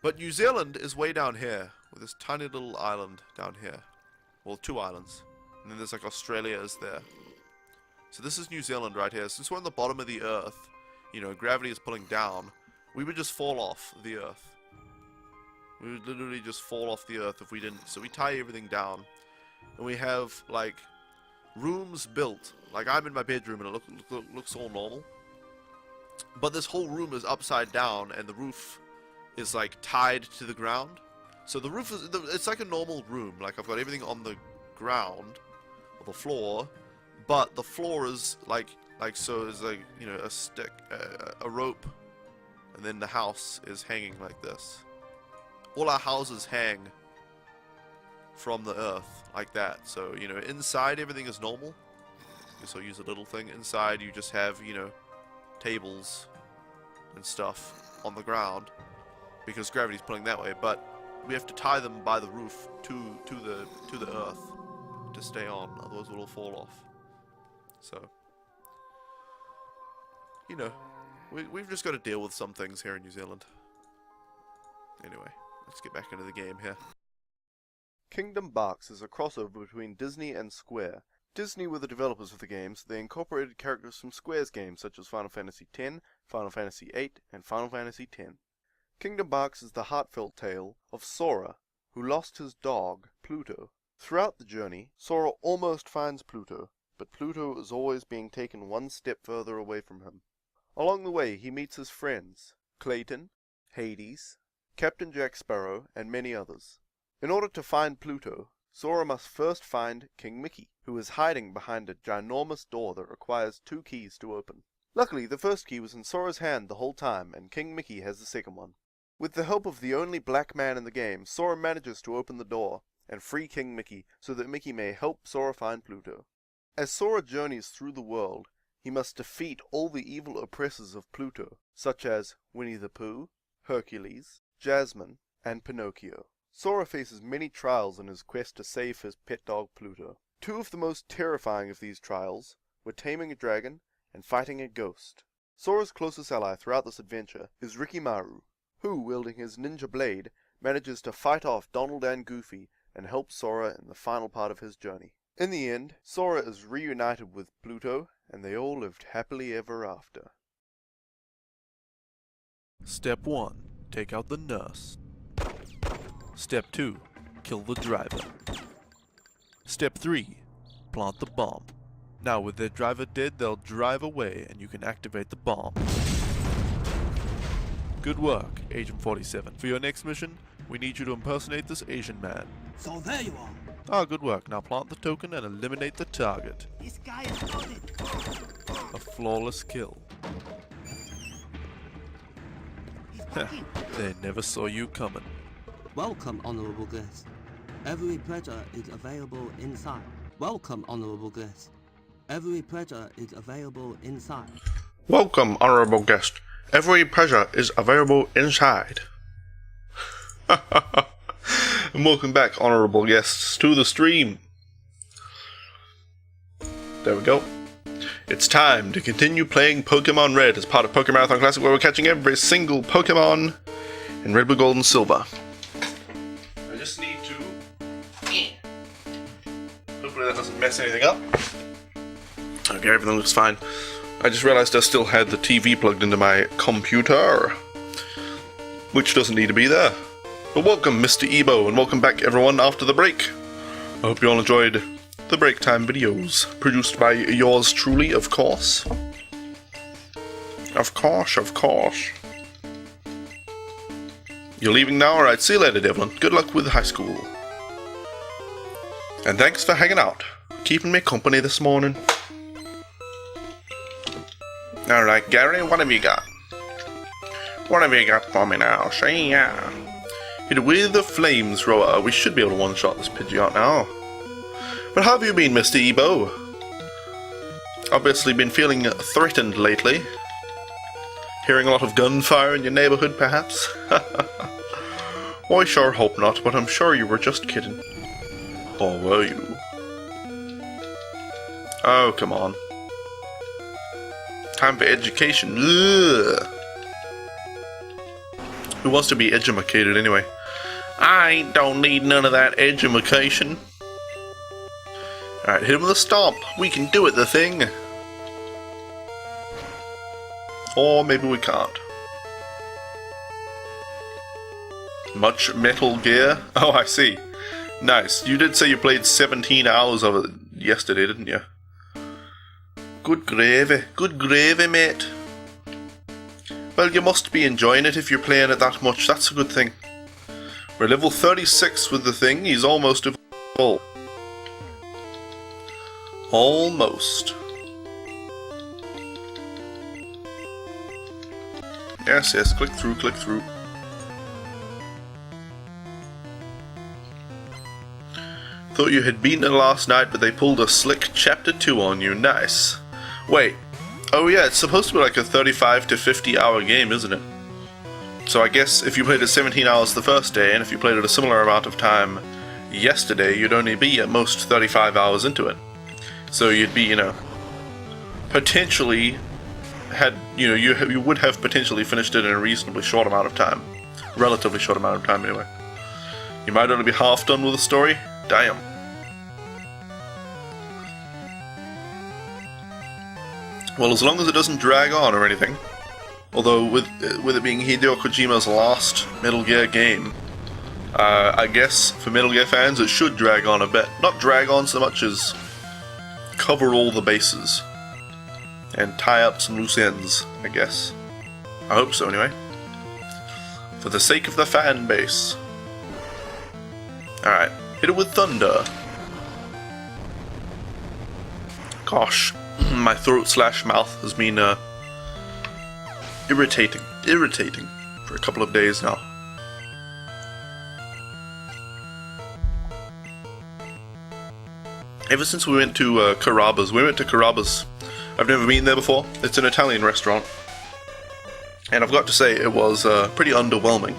But New Zealand is way down here, with this tiny little island down here. Well, 2 islands. And then there's like Australia is there. So this is New Zealand right here. Since we're on the bottom of the Earth, you know, gravity is pulling down, we would just fall off the Earth. We would literally just fall off the Earth if we didn't. So we tie everything down. And we have, like, rooms built. Like, I'm in my bedroom and it looks all normal. But this whole room is upside down and the roof is, like, tied to the ground. So the roof is, it's like a normal room. Like, I've got everything on the ground, or the floor. But the floor is, so it's like, you know, a stick, a rope. And then the house is hanging like this. All our houses hang from the earth like that. So, you know, inside everything is normal. So I'll use a little thing. Inside you just have, you know, tables and stuff on the ground because gravity's pulling that way. But we have to tie them by the roof to the earth to stay on. Otherwise we'll all fall off. So, you know, we've just got to deal with some things here in New Zealand. Anyway, let's get back into the game here. Kingdom Box is a crossover between Disney and Square. Disney were the developers of the games. They incorporated characters from Square's games such as Final Fantasy X, Final Fantasy VIII, and Final Fantasy X. Kingdom Box is the heartfelt tale of Sora, who lost his dog, Pluto. Throughout the journey, Sora almost finds Pluto, but Pluto is always being taken one step further away from him. Along the way, he meets his friends, Clayton, Hades, Captain Jack Sparrow, and many others. In order to find Pluto, Sora must first find King Mickey, who is hiding behind a ginormous door that requires 2 keys to open. Luckily, the first key was in Sora's hand the whole time, and King Mickey has the second one. With the help of the only black man in the game, Sora manages to open the door and free King Mickey so that Mickey may help Sora find Pluto. As Sora journeys through the world, he must defeat all the evil oppressors of Pluto, such as Winnie the Pooh, Hercules, Jasmine, and Pinocchio. Sora faces many trials in his quest to save his pet dog Pluto. 2 of the most terrifying of these trials were taming a dragon and fighting a ghost. Sora's closest ally throughout this adventure is Rikimaru, who, wielding his ninja blade, manages to fight off Donald and Goofy and help Sora in the final part of his journey. In the end, Sora is reunited with Pluto, and they all lived happily ever after. Step 1. Take out the nurse. Step 2. Kill the driver. Step 3. Plant the bomb. Now with their driver dead, they'll drive away and you can activate the bomb. Good work, Agent 47. For your next mission, we need you to impersonate this Asian man. So there you are. Ah, good work. Now plant the token and eliminate the target. This guy is loaded. A flawless kill. He's working. They never saw you coming. Welcome, honorable guest. Every pleasure is available inside. Welcome, honorable guest. Every pleasure is available inside. Welcome, honorable guest. Every pleasure is available inside. And welcome back, honorable guests, to the stream. There we go. It's time to continue playing Pokemon Red as part of Pokémarathon Classic, where we're catching every single Pokemon in Red, Blue, Gold, and Silver. I just need to... Hopefully that doesn't mess anything up. Okay, everything looks fine. I just realized I still had the TV plugged into my computer, which doesn't need to be there. But welcome, Mr. Ebo, and welcome back, everyone, after the break. I hope you all enjoyed the break time videos, produced by yours truly, of course. Of course, of course. You're leaving now? Alright, see you later, Devlin. Good luck with high school. And thanks for hanging out, keeping me company this morning. Alright, Gary, what have you got? What have you got for me now? Say yeah. Hit with the flamethrower. We should be able to one-shot this Pidgeot now. But how have you been, Mr. Ebo? Obviously been feeling threatened lately. Hearing a lot of gunfire in your neighborhood, perhaps? I sure hope not, but I'm sure you were just kidding. Or were you? Oh, come on. Time for education. Ugh. Who wants to be edumacated anyway? I don't need none of that edumacation. Alright, hit him with a stomp. We can do it, the thing. Or maybe we can't. Much Metal Gear? Oh, I see. Nice. You did say you played 17 hours of it yesterday, didn't you? Good gravy, mate. Well, you must be enjoying it if you're playing it that much. That's a good thing. We're level 36 with the thing. He's almost full. Almost. Yes, yes, click through, click through. Thought you had beaten it last night, but they pulled a slick Chapter 2 on you. Nice. Wait. Oh yeah, it's supposed to be like a 35 to 50 hour game, isn't it? So I guess if you played it 17 hours the first day, and if you played it a similar amount of time yesterday, you'd only be at most 35 hours into it. So you'd be, potentially you would have potentially finished it in a reasonably short amount of time. Relatively short amount of time, anyway. You might only be half done with the story. Damn. Well, as long as it doesn't drag on or anything. Although, with it being Hideo Kojima's last Metal Gear game, I guess for Metal Gear fans it should drag on a bit. Not drag on so much as cover all the bases. And tie up some loose ends, I guess. I hope so, anyway. For the sake of the fan base. Alright, hit it with thunder. Gosh, my throat/mouth has been irritating for a couple of days now. Ever since we went to Carrabba's. I've never been there before. It's an Italian restaurant. And I've got to say, it was pretty underwhelming.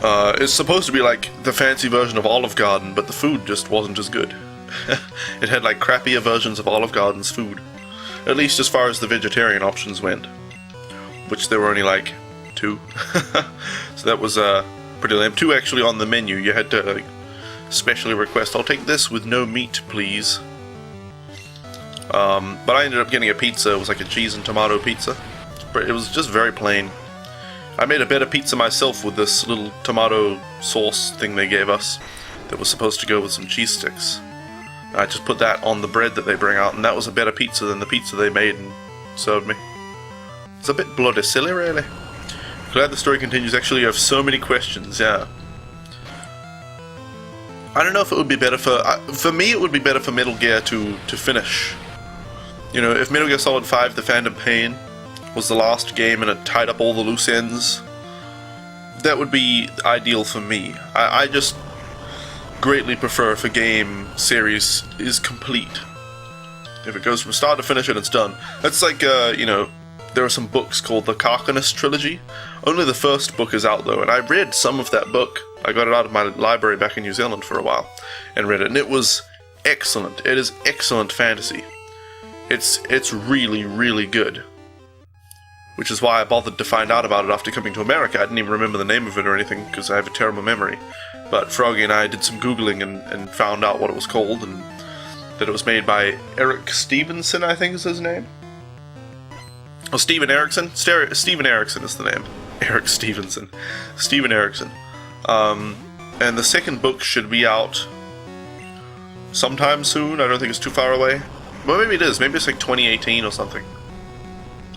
It's supposed to be like the fancy version of Olive Garden, but the food just wasn't as good. It had like crappier versions of Olive Garden's food. At least as far as the vegetarian options went. Which there were only like 2. So that was pretty lame. 2 actually on the menu. You had to specially request, I'll take this with no meat, please. But I ended up getting a pizza. It was like a cheese and tomato pizza. It was just very plain. I made a better pizza myself with this little tomato sauce thing they gave us that was supposed to go with some cheese sticks. I just put that on the bread that they bring out, and that was a better pizza than the pizza they made and served me. It's a bit bloody silly, really. Glad the story continues. Actually, you have so many questions, yeah. I don't know if it would be better for me, it would be better for Metal Gear to finish. You know, if Metal Gear Solid 5, The Phantom Pain, was the last game and it tied up all the loose ends, that would be ideal for me. I just, greatly prefer if a game series is complete. If it goes from start to finish and it's done. That's like, you know, there are some books called the Carcanus Trilogy. Only the first book is out though, and I read some of that book. I got it out of my library back in New Zealand for a while and read it, and it was excellent. It is excellent fantasy. It's really, really good. Which is why I bothered to find out about it after coming to America. I didn't even remember the name of it or anything because I have a terrible memory. But Froggy and I did some Googling and found out what it was called, and that it was made by Eric Stevenson, I think is his name. Oh, Steven Erickson? Steven Erickson is the name. Eric Stevenson. Steven Erickson. And the second book should be out sometime soon. I don't think it's too far away. Well, maybe it is. Maybe it's like 2018 or something.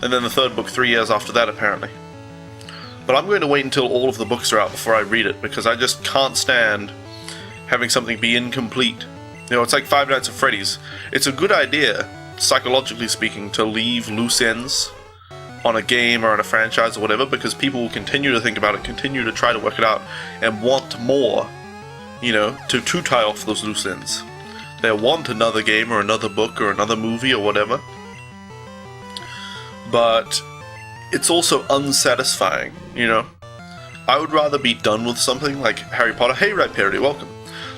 And then the third book 3 years after that, apparently. But I'm going to wait until all of the books are out before I read it, because I just can't stand having something be incomplete. You know, it's like Five Nights at Freddy's. It's a good idea, psychologically speaking, to leave loose ends on a game or on a franchise or whatever, because people will continue to think about it, continue to try to work it out, and want more, you know, to tie off those loose ends. They'll want another game or another book or another movie or whatever. But it's also unsatisfying, you know? I would rather be done with something like Harry Potter. Hey, Red Parody, welcome.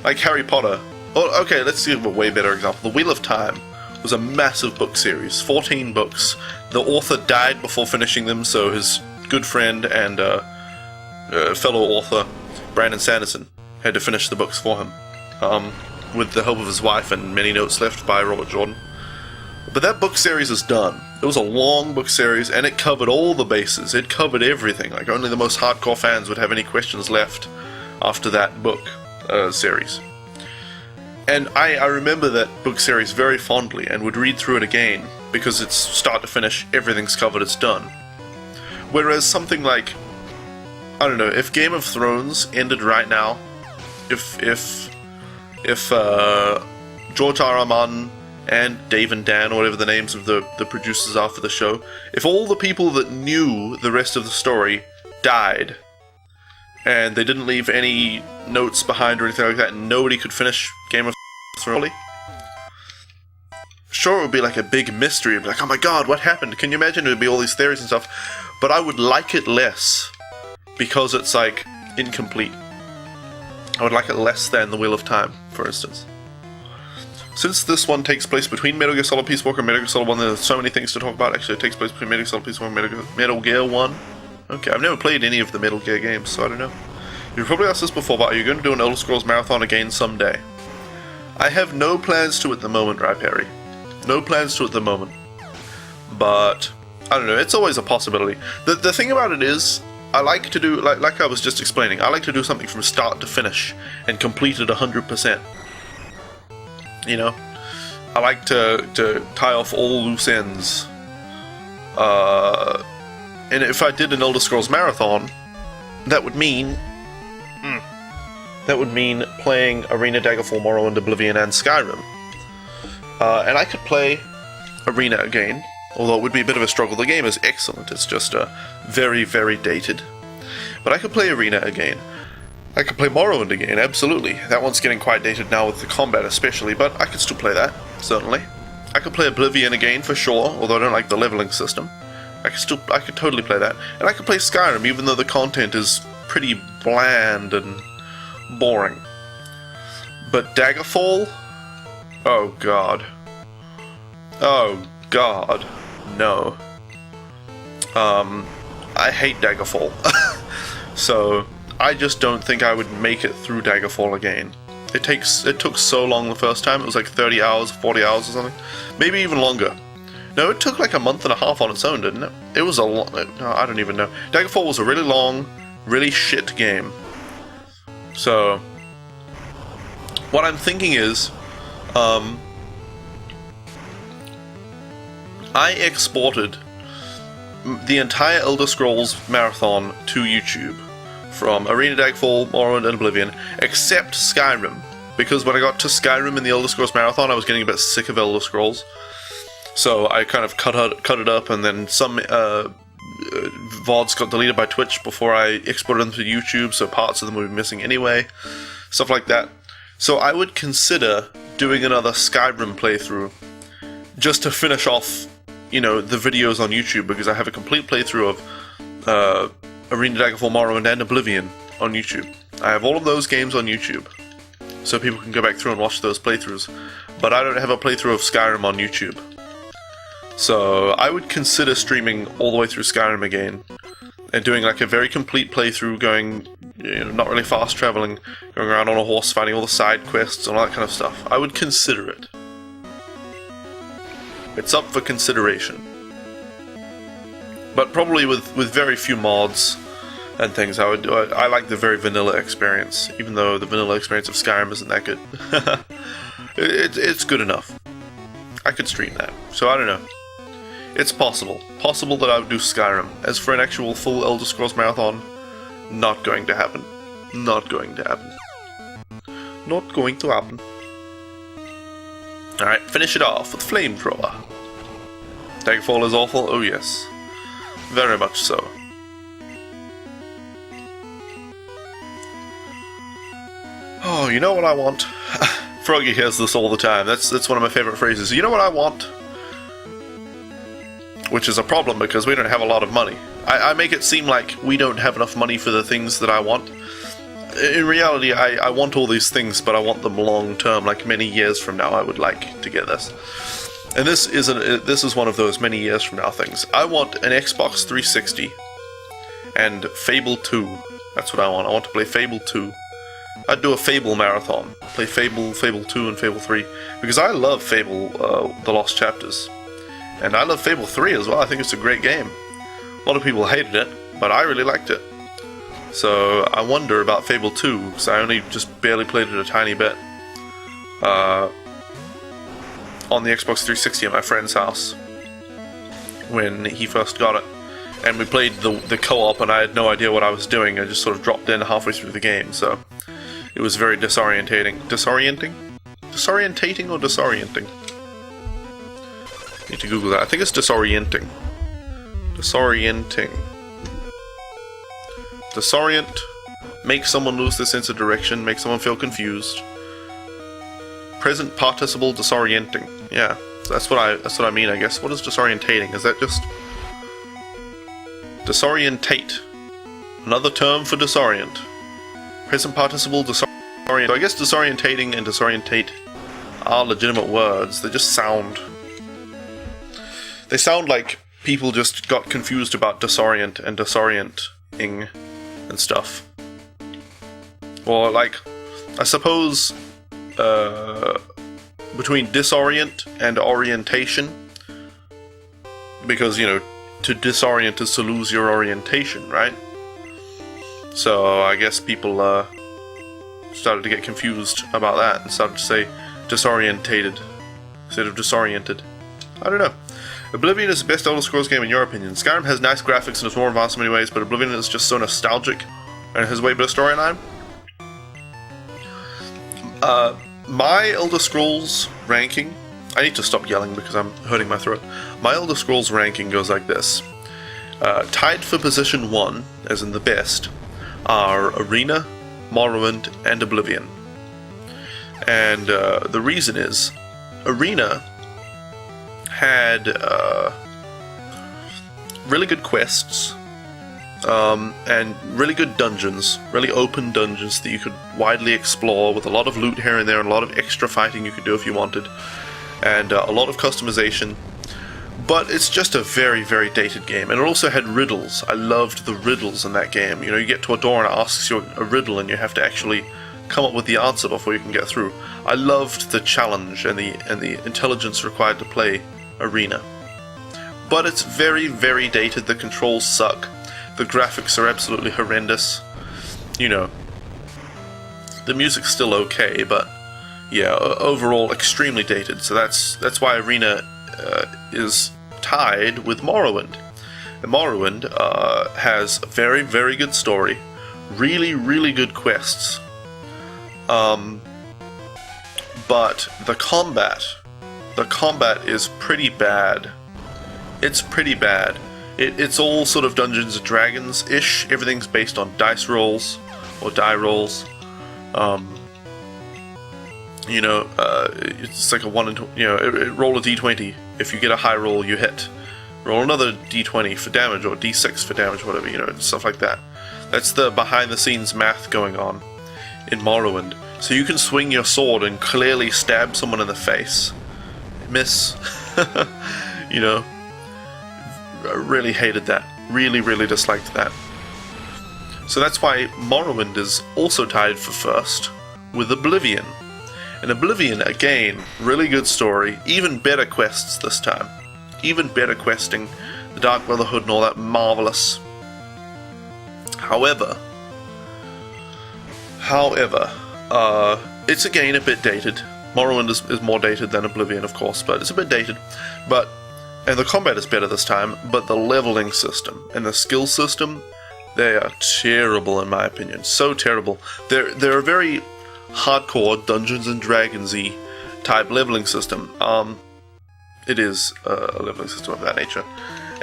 Like Harry Potter. Oh, okay, let's give a way better example. The Wheel of Time was a massive book series, 14 books. The author died before finishing them, so his good friend and fellow author, Brandon Sanderson, had to finish the books for him, with the help of his wife and many notes left by Robert Jordan. But that book series is done. It was a long book series, and it covered all the bases. It covered everything. Like, only the most hardcore fans would have any questions left after that book series. And I remember that book series very fondly, and would read through it again, because it's start to finish, everything's covered, it's done. Whereas something like, I don't know, if Game of Thrones ended right now, if George R. R. Martin and Dave and Dan, or whatever the names of the producers are for the show, if all the people that knew the rest of the story died, and they didn't leave any notes behind or anything like that, and nobody could finish Game of Thrones, sure, it would be like a big mystery. It'd be like, oh my god, what happened? Can you imagine? It would be all these theories and stuff. But I would like it less, because it's like incomplete. I would like it less than The Wheel of Time, for instance. Since this one takes place between Metal Gear Solid Peace Walker and Metal Gear Solid 1, there's so many things to talk about. Actually, it takes place between Metal Gear Solid Peace Walker and Metal Gear 1. Okay, I've never played any of the Metal Gear games, so I don't know. You've probably asked this before, but are you going to do an Elder Scrolls Marathon again someday? I have no plans to at the moment, Perry. No plans to at the moment. But, I don't know, it's always a possibility. The thing about it is, I like to do, like I was just explaining, I like to do something from start to finish and complete it 100%. You know? I like to tie off all loose ends. And if I did an Elder Scrolls Marathon, that would mean playing Arena, Daggerfall, Morrowind, Oblivion, and Skyrim. And I could play Arena again, although it would be a bit of a struggle. The game is excellent, it's just very, very dated. But I could play Arena again. I could play Morrowind again, absolutely. That one's getting quite dated now with the combat especially, but I could still play that, certainly. I could play Oblivion again for sure, although I don't like the leveling system. I could totally play that. And I could play Skyrim, even though the content is pretty bland and boring. But Daggerfall? Oh god. Oh god. No. I hate Daggerfall. So, I just don't think I would make it through Daggerfall again. It took so long the first time. It was like 30 hours, 40 hours or something. Maybe even longer. No, it took like a month and a half on its own, didn't it? It was a long... No, I don't even know. Daggerfall was a really long, really shit game. So, what I'm thinking is, I exported the entire Elder Scrolls Marathon to YouTube, from Arena, Daggerfall, Morrowind, and Oblivion, except Skyrim, because when I got to Skyrim in the Elder Scrolls Marathon, I was getting a bit sick of Elder Scrolls. So I kind of cut it up, and then some VODs got deleted by Twitch before I exported them to YouTube, so parts of them would be missing anyway. Stuff like that. So I would consider doing another Skyrim playthrough just to finish off, you know, the videos on YouTube, because I have a complete playthrough of Arena Daggerfall, Morrowind, and Oblivion on YouTube. I have all of those games on YouTube, so people can go back through and watch those playthroughs. But I don't have a playthrough of Skyrim on YouTube. So I would consider streaming all the way through Skyrim again, and doing like a very complete playthrough, going, you know, not really fast traveling, going around on a horse, finding all the side quests and all that kind of stuff. I would consider it. It's up for consideration. But probably with very few mods and things. I like the very vanilla experience, even though the vanilla experience of Skyrim isn't that good. It's good enough. I could stream that. So I don't know. It's possible. Possible that I would do Skyrim. As for an actual full Elder Scrolls marathon, not going to happen. Not going to happen. Not going to happen. Alright, finish it off with Flamethrower. Daggerfall is awful? Oh yes. Very much so. Oh, you know what I want? Froggy hears this all the time. That's one of my favorite phrases. You know what I want? Which is a problem because we don't have a lot of money. I make it seem like we don't have enough money for the things that I want. In reality, I want all these things, but I want them long term, like many years from now I would like to get this. And this is one of those many years from now things. I want an Xbox 360 and Fable 2. That's what I want. I want to play Fable 2. I'd do a Fable marathon. Play Fable 2, and Fable 3. Because I love Fable, The Lost Chapters. And I love Fable 3 as well. I think it's a great game. A lot of people hated it, but I really liked it. So I wonder about Fable 2, because I only just barely played it a tiny bit. On the Xbox 360 at my friend's house. When he first got it. And we played the co-op, and I had no idea what I was doing. I just sort of dropped in halfway through the game, so... It was very disorientating. Disorienting? Disorientating or disorienting? Need to Google that. I think it's disorienting. Disorienting. Disorient. Make someone lose their sense of direction. Make someone feel confused. Present participle disorienting. Yeah, that's what I mean, I guess. What is disorientating? Is that just... Disorientate. Another term for disorient. Present participle disorient. So I guess disorientating and disorientate are legitimate words. They just sound... They sound like people just got confused about disorient and disorienting and stuff. Or like, I suppose, between disorient and orientation, because, you know, to disorient is to lose your orientation, right? So I guess people started to get confused about that and started to say disorientated instead of disoriented. I don't know. Oblivion is the best Elder Scrolls game in your opinion. Skyrim has nice graphics and is more advanced in many ways, but Oblivion is just so nostalgic and has way better storyline. My Elder Scrolls ranking... I need to stop yelling because I'm hurting my throat. My Elder Scrolls ranking goes like this. Tied for position 1, as in the best, are Arena, Morrowind, and Oblivion. And the reason is, Arena had really good quests, and really good dungeons, really open dungeons that you could widely explore with a lot of loot here and there and a lot of extra fighting you could do if you wanted, and a lot of customization. But it's just a very, very dated game. And it also had riddles. I loved the riddles in that game. You know, you get to a door and it asks you a riddle and you have to actually come up with the answer before you can get through. I loved the challenge and the intelligence required to play Arena. But it's very, very dated. The controls suck. The graphics are absolutely horrendous. You know, the music's still okay, but yeah, overall extremely dated. So that's why Arena is tied with Morrowind. And Morrowind has a very, very good story, really, really good quests, but the combat is pretty bad. It's pretty bad. It's all sort of Dungeons and Dragons-ish. Everything's based on dice rolls, or die rolls. You know, it's like a 1 in, you know, roll a d20. If you get a high roll, you hit. Roll another d20 for damage, or d6 for damage, whatever, you know, stuff like that. That's the behind-the-scenes math going on in Morrowind. So you can swing your sword and clearly stab someone in the face. Miss. You know, I really hated that. Really, really disliked that. So that's why Morrowind is also tied for first with Oblivion. And Oblivion, again, really good story, even better quests this time. Even better questing, the Dark Brotherhood and all that, marvelous. However, it's again a bit dated. Morrowind is more dated than Oblivion, of course, but it's a bit dated. And the combat is better this time, but the leveling system and the skill system, they are terrible in my opinion. So terrible. They're a very hardcore Dungeons and Dragons-y type leveling system. It is a leveling system of that nature.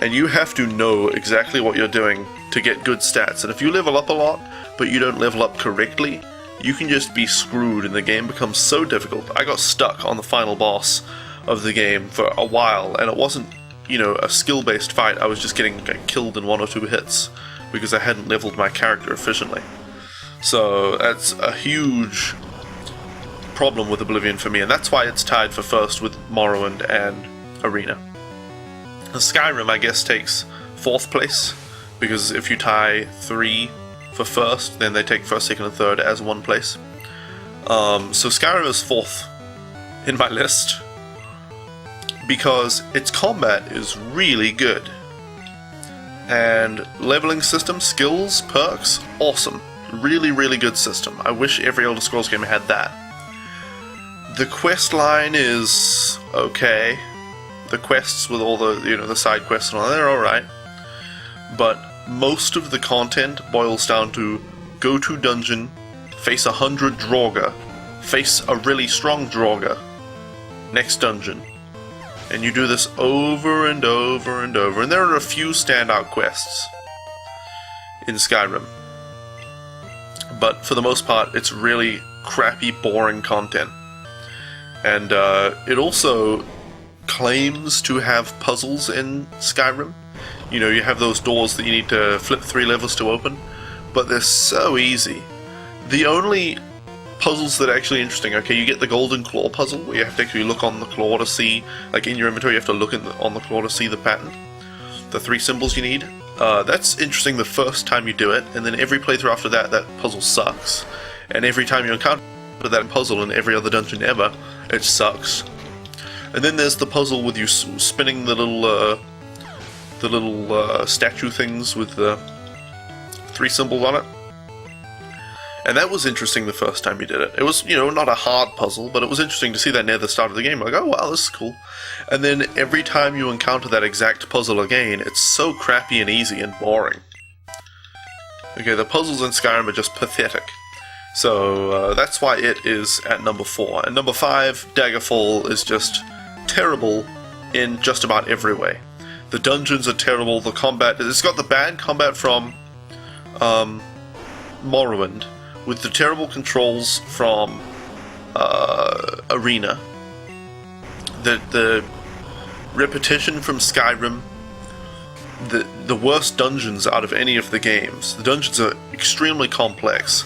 And you have to know exactly what you're doing to get good stats. And if you level up a lot, but you don't level up correctly, you can just be screwed and the game becomes so difficult. I got stuck on the final boss of the game for a while, and it wasn't, you know, a skill-based fight. I was just getting killed in 1 or 2 hits because I hadn't leveled my character efficiently. So that's a huge problem with Oblivion for me, and that's why it's tied for first with Morrowind and Arena. Skyrim, I guess, takes 4th place, because if you tie 3 for first, then they take 1st, 2nd, and 3rd as 1 place. So Skyrim is 4th in my list, because its combat is really good. And leveling system, skills, perks, awesome. Really, really good system. I wish every Elder Scrolls game had that. The quest line is okay. The quests with all the, you know, the side quests and all, they're alright. But most of the content boils down to go to dungeon, face 100 Draugr, face a really strong Draugr, next dungeon. And you do this over and over and over. And there are a few standout quests in Skyrim. But for the most part, it's really crappy, boring content. And it also claims to have puzzles in Skyrim. You know, you have those doors that you need to flip 3 levels to open, but they're so easy. The only puzzles that are actually interesting, okay, you get the Golden Claw puzzle, where you have to actually look on the claw to see, like in your inventory, you have to look on the claw to see the pattern. The 3 symbols you need. That's interesting the first time you do it, and then every playthrough after that, that puzzle sucks. And every time you encounter that puzzle in every other dungeon ever, it sucks. And then there's the puzzle with you spinning the little statue things with the 3 symbols on it. And that was interesting the first time you did it. It was, you know, not a hard puzzle, but it was interesting to see that near the start of the game. Like, oh wow, this is cool. And then every time you encounter that exact puzzle again, it's so crappy and easy and boring. Okay, the puzzles in Skyrim are just pathetic. So that's why it is at number 4. And number 5, Daggerfall, is just terrible in just about every way. The dungeons are terrible, the combat, it's got the bad combat from Morrowind, with the terrible controls from Arena. The repetition from Skyrim, the worst dungeons out of any of the games. The dungeons are extremely complex,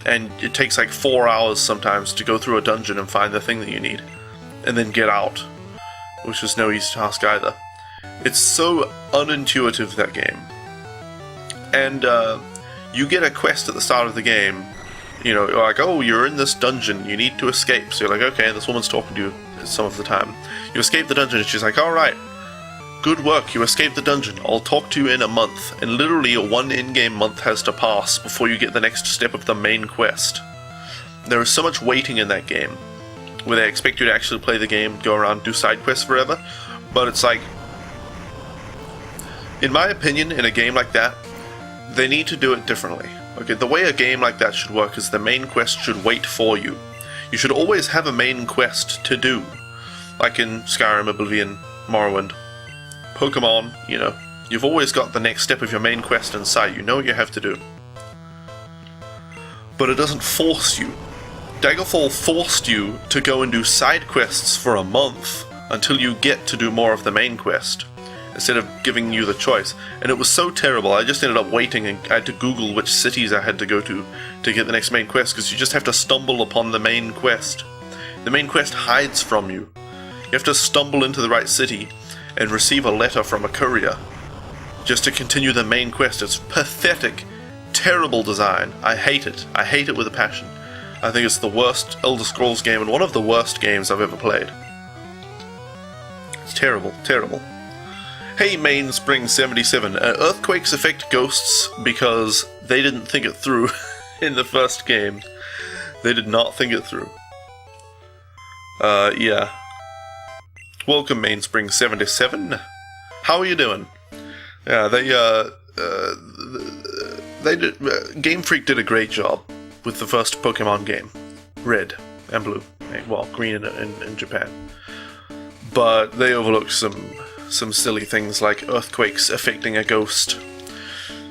and it takes like 4 hours sometimes to go through a dungeon and find the thing that you need, and then get out, which is no easy task either. It's so unintuitive, that game. And you get a quest at the start of the game. You know, you're like, oh, you're in this dungeon, you need to escape. So you're like, okay, this woman's talking to you some of the time. You escape the dungeon, and she's like, alright, good work, you escaped the dungeon. I'll talk to you in a month. And literally 1 in-game month has to pass before you get the next step of the main quest. There is so much waiting in that game, where they expect you to actually play the game, go around, do side quests forever. But it's like, in my opinion, in a game like that, they need to do it differently. Okay, the way a game like that should work is the main quest should wait for you. You should always have a main quest to do. Like in Skyrim, Oblivion, Morrowind, Pokemon, you know. You've always got the next step of your main quest in sight. You know what you have to do. But it doesn't force you Daggerfall forced you to go and do side quests for a month until you get to do more of the main quest, instead of giving you the choice. And it was so terrible, I just ended up waiting, and I had to Google which cities I had to go to get the next main quest, because you just have to stumble upon the main quest. The main quest hides from you. You have to stumble into the right city and receive a letter from a courier just to continue the main quest. It's pathetic, terrible design. I hate it. I hate it with a passion. I think it's the worst Elder Scrolls game and one of the worst games I've ever played. It's terrible, terrible. Hey Mainspring 77, earthquakes affect ghosts because they didn't think it through in the first game. They did not think it through. Yeah. Welcome Mainspring 77. How are you doing? Yeah, Game Freak did a great job with the first Pokemon game. Red and blue. Well, green in Japan. But they overlooked some silly things like earthquakes affecting a ghost,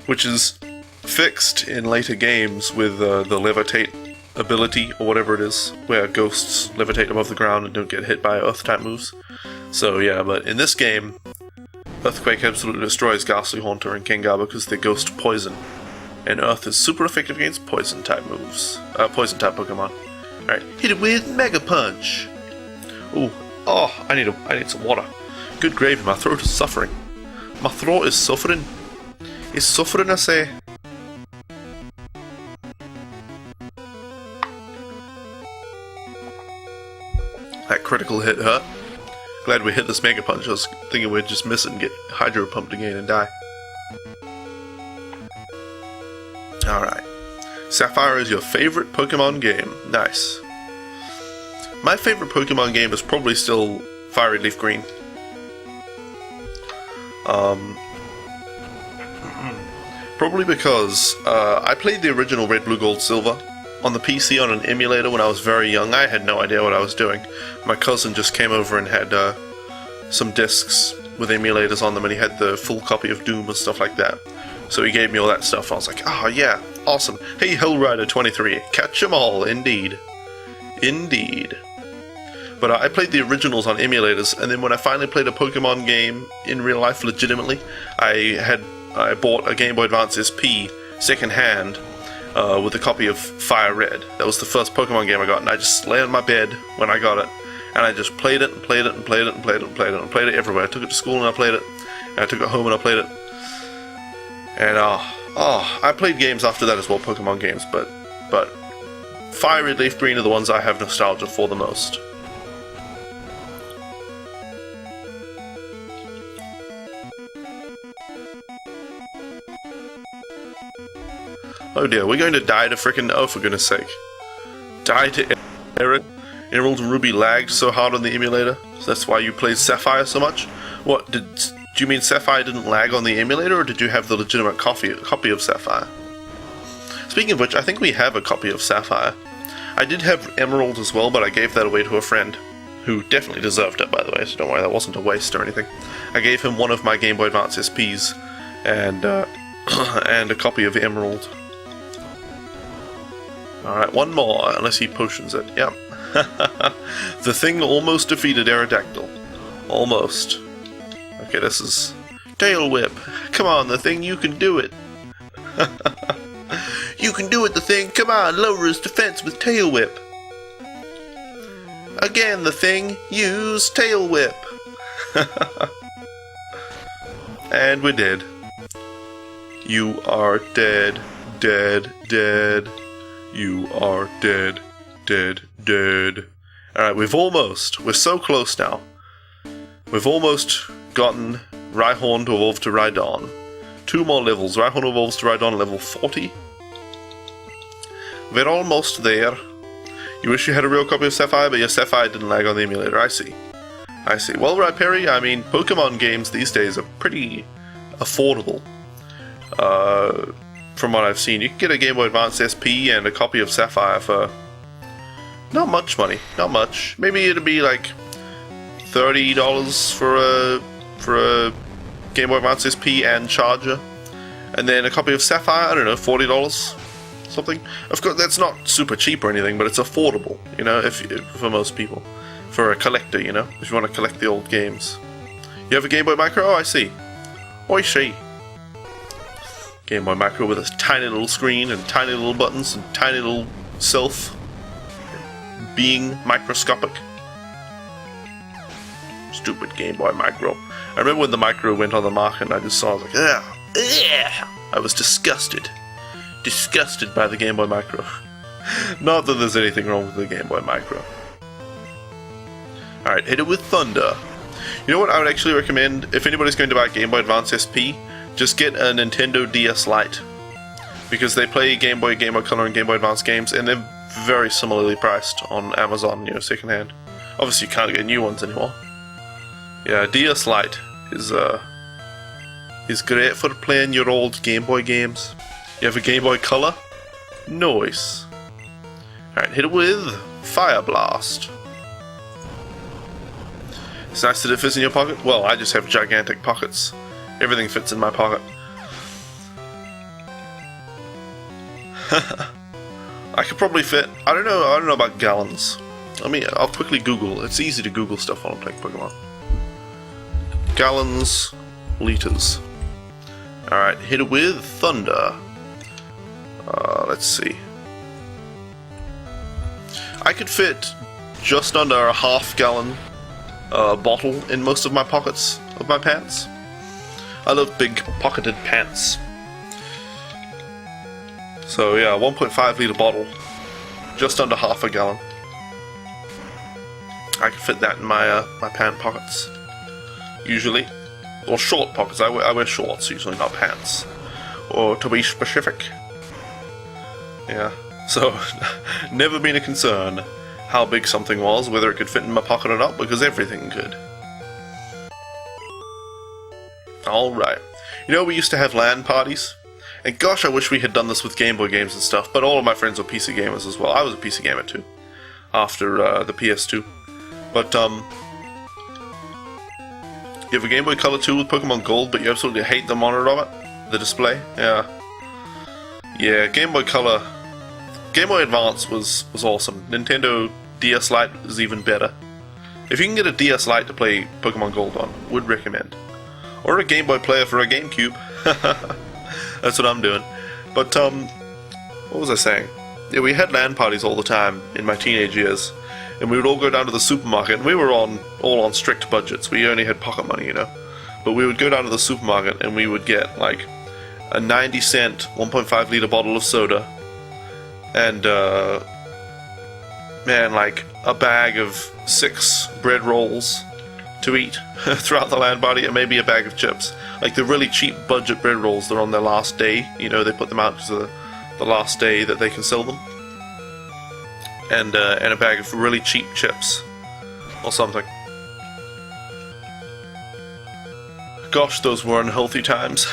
which is fixed in later games with the levitate ability, or whatever it is, where ghosts levitate above the ground and don't get hit by earth-type moves. So yeah, but in this game, Earthquake absolutely destroys Ghastly Haunter and Kengar because they're ghost poison, and Earth is super effective against poison-type moves, poison-type Pokemon. Alright, hit it with Mega Punch! Ooh, oh, I need some water. Good gravy, my throat is suffering. My throat is suffering. It's suffering, I say. That critical hit hurt. Glad we hit this Mega Punch. I was thinking we'd just miss it and get Hydro Pumped again and die. Alright. Sapphire is your favorite Pokemon game. Nice. My favorite Pokemon game is probably still Fiery Leaf Green. Probably because I played the original Red, Blue, Gold, Silver on the PC on an emulator when I was very young. I had no idea what I was doing. My cousin just came over and had some discs with emulators on them, and he had the full copy of Doom and stuff like that. So he gave me all that stuff. I was like, oh yeah, awesome. Hey, Hellrider23, catch 'em all, indeed. Indeed. But I played the originals on emulators, and then when I finally played a Pokemon game in real life legitimately, I bought a Game Boy Advance SP second-hand with a copy of Fire Red. That was the first Pokemon game I got, and I just lay on my bed when I got it, and I just played it and played it and played it and played it and played it and played it everywhere. I took it to school and I played it, and I took it home and I played it. And I played games after that as well, Pokemon games, but Fire Red, Leaf Green are the ones I have nostalgia for the most. Oh dear, we're going to die to frickin', oh for goodness sake. Die to Eric. Emerald and Ruby lagged so hard on the emulator, so that's why you played Sapphire so much? What, do you mean Sapphire didn't lag on the emulator, or did you have the legitimate copy of Sapphire? Speaking of which, I think we have a copy of Sapphire. I did have Emerald as well, but I gave that away to a friend, who definitely deserved it, by the way, so don't worry, that wasn't a waste or anything. I gave him one of my Game Boy Advance SPs, and a copy of Emerald. Alright, one more, unless he potions it. Yep. The thing almost defeated Aerodactyl. Almost. Okay, this is... Tail Whip! Come on, the thing, you can do it! You can do it, the thing! Come on, lower his defense with Tail Whip! Again, the thing, use Tail Whip! And we're dead. You are dead, dead, dead. You are dead, dead, dead. Alright, we're so close now. We've almost gotten Rhyhorn to evolve to Rhydon. 2 more levels. Rhyhorn evolves to Rhydon level 40. We're almost there. You wish you had a real copy of Sapphire, but your Sapphire didn't lag on the emulator. I see. I see. Well, Rhyperi, I mean, Pokemon games these days are pretty affordable. From what I've seen, you can get a Game Boy Advance SP and a copy of Sapphire for not much money. Not much. Maybe it'd be like $30 for a Game Boy Advance SP and charger, and then a copy of Sapphire. I don't know, $40. something. Of course, that's not super cheap or anything, but it's affordable, you know, if for most people. For a collector, you know, if you want to collect the old games. You have a Game Boy Micro? Oh, I see. Oh, I see. Game Boy Micro with a tiny little screen and tiny little buttons and tiny little self being microscopic. Stupid Game Boy Micro. I remember when the Micro went on the market and I just saw it, I was like, ugh, ugh. I was disgusted. Disgusted by the Game Boy Micro. Not that there's anything wrong with the Game Boy Micro. Alright, hit it with Thunder. You know what I would actually recommend? If anybody's going to buy Game Boy Advance SP, just get a Nintendo DS Lite. Because they play Game Boy Color, and Game Boy Advance games, and they're very similarly priced on Amazon, you know, secondhand. Obviously you can't get new ones anymore. Yeah, DS Lite is great for playing your old Game Boy games. You have a Game Boy Color? Nice. Alright, hit it with Fire Blast. It's nice that it fits in your pocket. Well, I just have gigantic pockets. Everything fits in my pocket. I could probably fit. I don't know about gallons. I'll quickly Google. It's easy to Google stuff while I'm playing Pokemon. Gallons, liters. Alright, hit it with Thunder. Let's see. I could fit just under a half-gallon bottle in most of my pockets of my pants. I love big pocketed pants. So yeah, 1.5 litre bottle, just under half a gallon. I can fit that in my my pant pockets, usually. Or short pockets. I wear shorts usually, not pants. Or to be specific. Yeah. So never been a concern how big something was, whether it could fit in my pocket or not, because everything could. Alright. You know, we used to have LAN parties, and gosh, I wish we had done this with Game Boy games and stuff, but all of my friends were PC gamers as well. I was a PC gamer too, after the PS2. But, you have a Game Boy Color 2 with Pokemon Gold, but you absolutely hate the monitor of it? The display? Yeah. Yeah, Game Boy Color... Game Boy Advance was awesome. Nintendo DS Lite is even better. If you can get a DS Lite to play Pokemon Gold on, would recommend. Or a Game Boy player for a GameCube. That's what I'm doing. But, what was I saying? Yeah, we had LAN parties all the time in my teenage years. And we would all go down to the supermarket, and we were all on strict budgets. We only had pocket money, you know. But we would go down to the supermarket, and we would get, like, a 90-cent, 1.5 litre bottle of soda, and, man, like, a bag of 6 bread rolls to eat throughout the LAN party, and maybe a bag of chips. Like the really cheap budget bread rolls that are on their last day, you know, they put them out because of the last day that they can sell them. And a bag of really cheap chips, or something. Gosh, those were unhealthy times.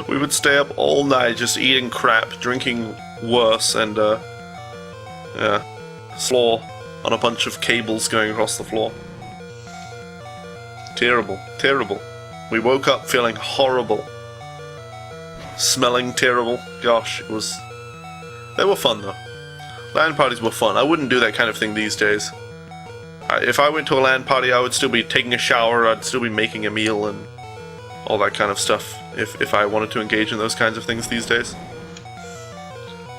We would stay up all night just eating crap, drinking worse, and yeah, floor on a bunch of cables going across the floor. Terrible, terrible. We woke up feeling horrible, smelling terrible. Gosh, it was. They were fun though. LAN parties were fun. I wouldn't do that kind of thing these days. If I went to a LAN party, I would still be taking a shower, I'd still be making a meal, and all that kind of stuff, if I wanted to engage in those kinds of things these days.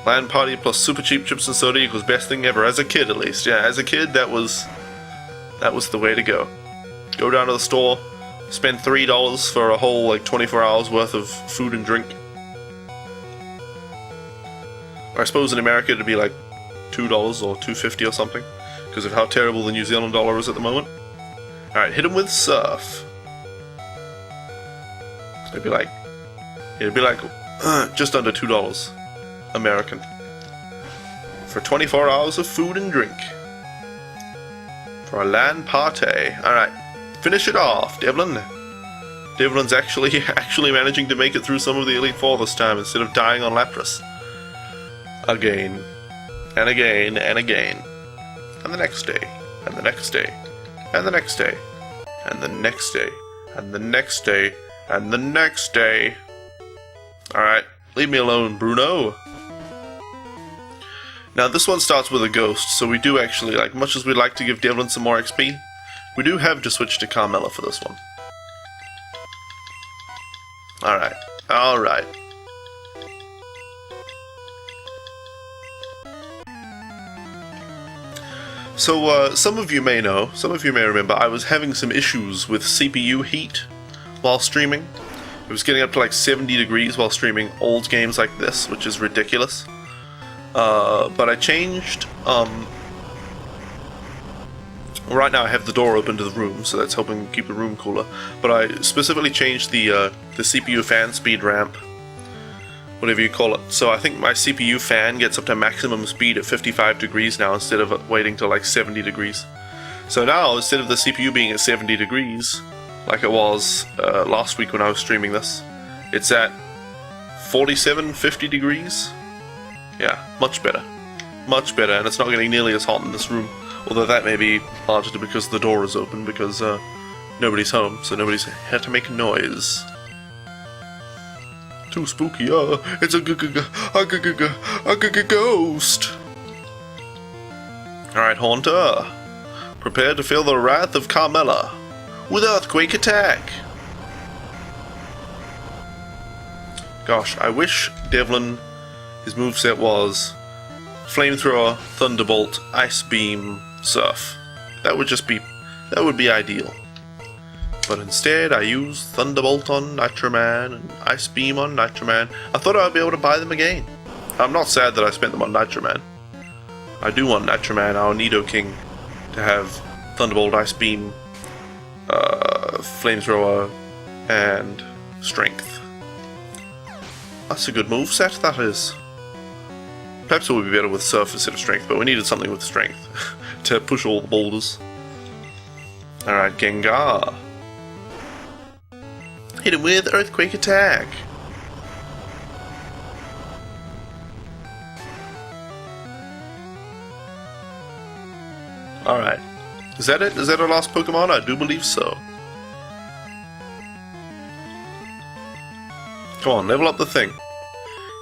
LAN party plus super cheap chips and soda equals best thing ever, as a kid at least. Yeah, as a kid, that was the way to go. Go down to the store, spend $3 for a whole, like, 24 hours worth of food and drink. I suppose in America it'd be like $2 or $2.50 or something, because of how terrible the New Zealand dollar is at the moment. Alright, hit him with Surf. It'd be like just under $2 American for 24 hours of food and drink for a LAN party. Alright, finish it off, Devlin. Devlin's actually managing to make it through some of the Elite Four this time instead of dying on Lapras. Again, and again, and again. And the next day, and the next day, and the next day, and the next day, and the next day, and the next day. Alright, leave me alone, Bruno. Now this one starts with a ghost, so we do actually, like, much as we'd like to give Devlin some more XP, we do have to switch to Carmella for this one. Alright, alright. So, some of you may know, some of you may remember, I was having some issues with CPU heat while streaming. It was getting up to like 70 degrees while streaming old games like this, which is ridiculous. But I changed, right now I have the door open to the room, so that's helping keep the room cooler. But I specifically changed the CPU fan speed ramp, whatever you call it. So I think my CPU fan gets up to maximum speed at 55 degrees now instead of waiting till like 70 degrees. So now, instead of the CPU being at 70 degrees, like it was last week when I was streaming this, it's at 47, 50 degrees. Yeah, much better. Much better, and it's not getting nearly as hot in this room. Although that may be largely because the door is open, because nobody's home, so nobody's had to make noise. Too spooky, it's a ghost! Alright, Haunter. Prepare to feel the wrath of Carmella with Earthquake Attack! Gosh, I wish Devlin, his moveset was Flamethrower, Thunderbolt, Ice Beam, Surf. That would be ideal. But instead, I used Thunderbolt on Nitroman and Ice Beam on Nitroman. I thought I'd be able to buy them again. I'm not sad that I spent them on Nitroman. I do want Nitroman, our Nidoking, to have Thunderbolt, Ice Beam, Flamethrower, and Strength. That's a good moveset, that is. Perhaps it would be better with Surf instead of Strength, but we needed something with Strength to push all the boulders. Alright, Gengar. Hit him with Earthquake Attack. Alright. Is that it? Is that our last Pokemon? I do believe so. Come on, level up the thing.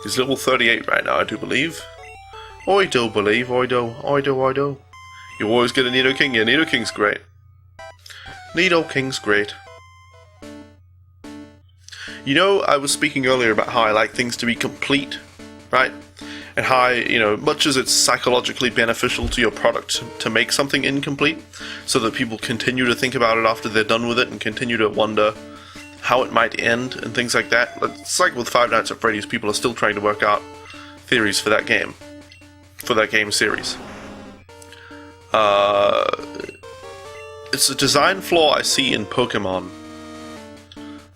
He's level 38 right now, I do believe. I do believe, I do. You always get a Nidoking? Yeah, Nidoking's great. Nidoking's great. You know, I was speaking earlier about how I like things to be complete, right? And how, you know, much as it's psychologically beneficial to your product to make something incomplete, so that people continue to think about it after they're done with it and continue to wonder how it might end and things like that. It's like with Five Nights at Freddy's, people are still trying to work out theories for that game series. It's a design flaw I see in Pokemon,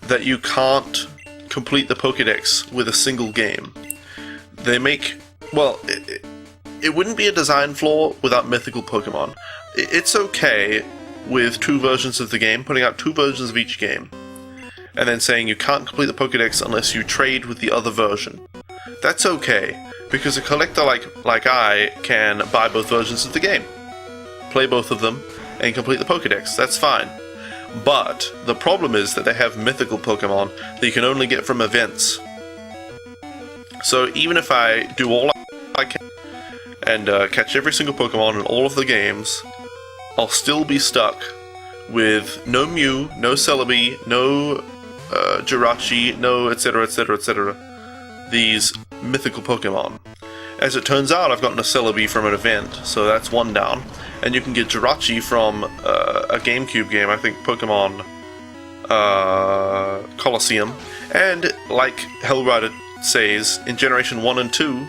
that you can't complete the Pokédex with a single game. They make... well, it wouldn't be a design flaw without mythical Pokemon. It's okay with 2 versions of the game, putting out 2 versions of each game, and then saying you can't complete the Pokédex unless you trade with the other version. That's okay, because a collector like I can buy both versions of the game, play both of them, and complete the Pokédex. That's fine. But the problem is that they have mythical Pokemon that you can only get from events. So even if I do all I can and catch every single Pokemon in all of the games, I'll still be stuck with no Mew, no Celebi, no Jirachi, no etc, etc, etc. These mythical Pokemon. As it turns out, I've gotten a Celebi from an event, so that's 1 down. And you can get Jirachi from a GameCube game, I think Pokemon Colosseum. And like Hellrider says, in Generation 1 and 2,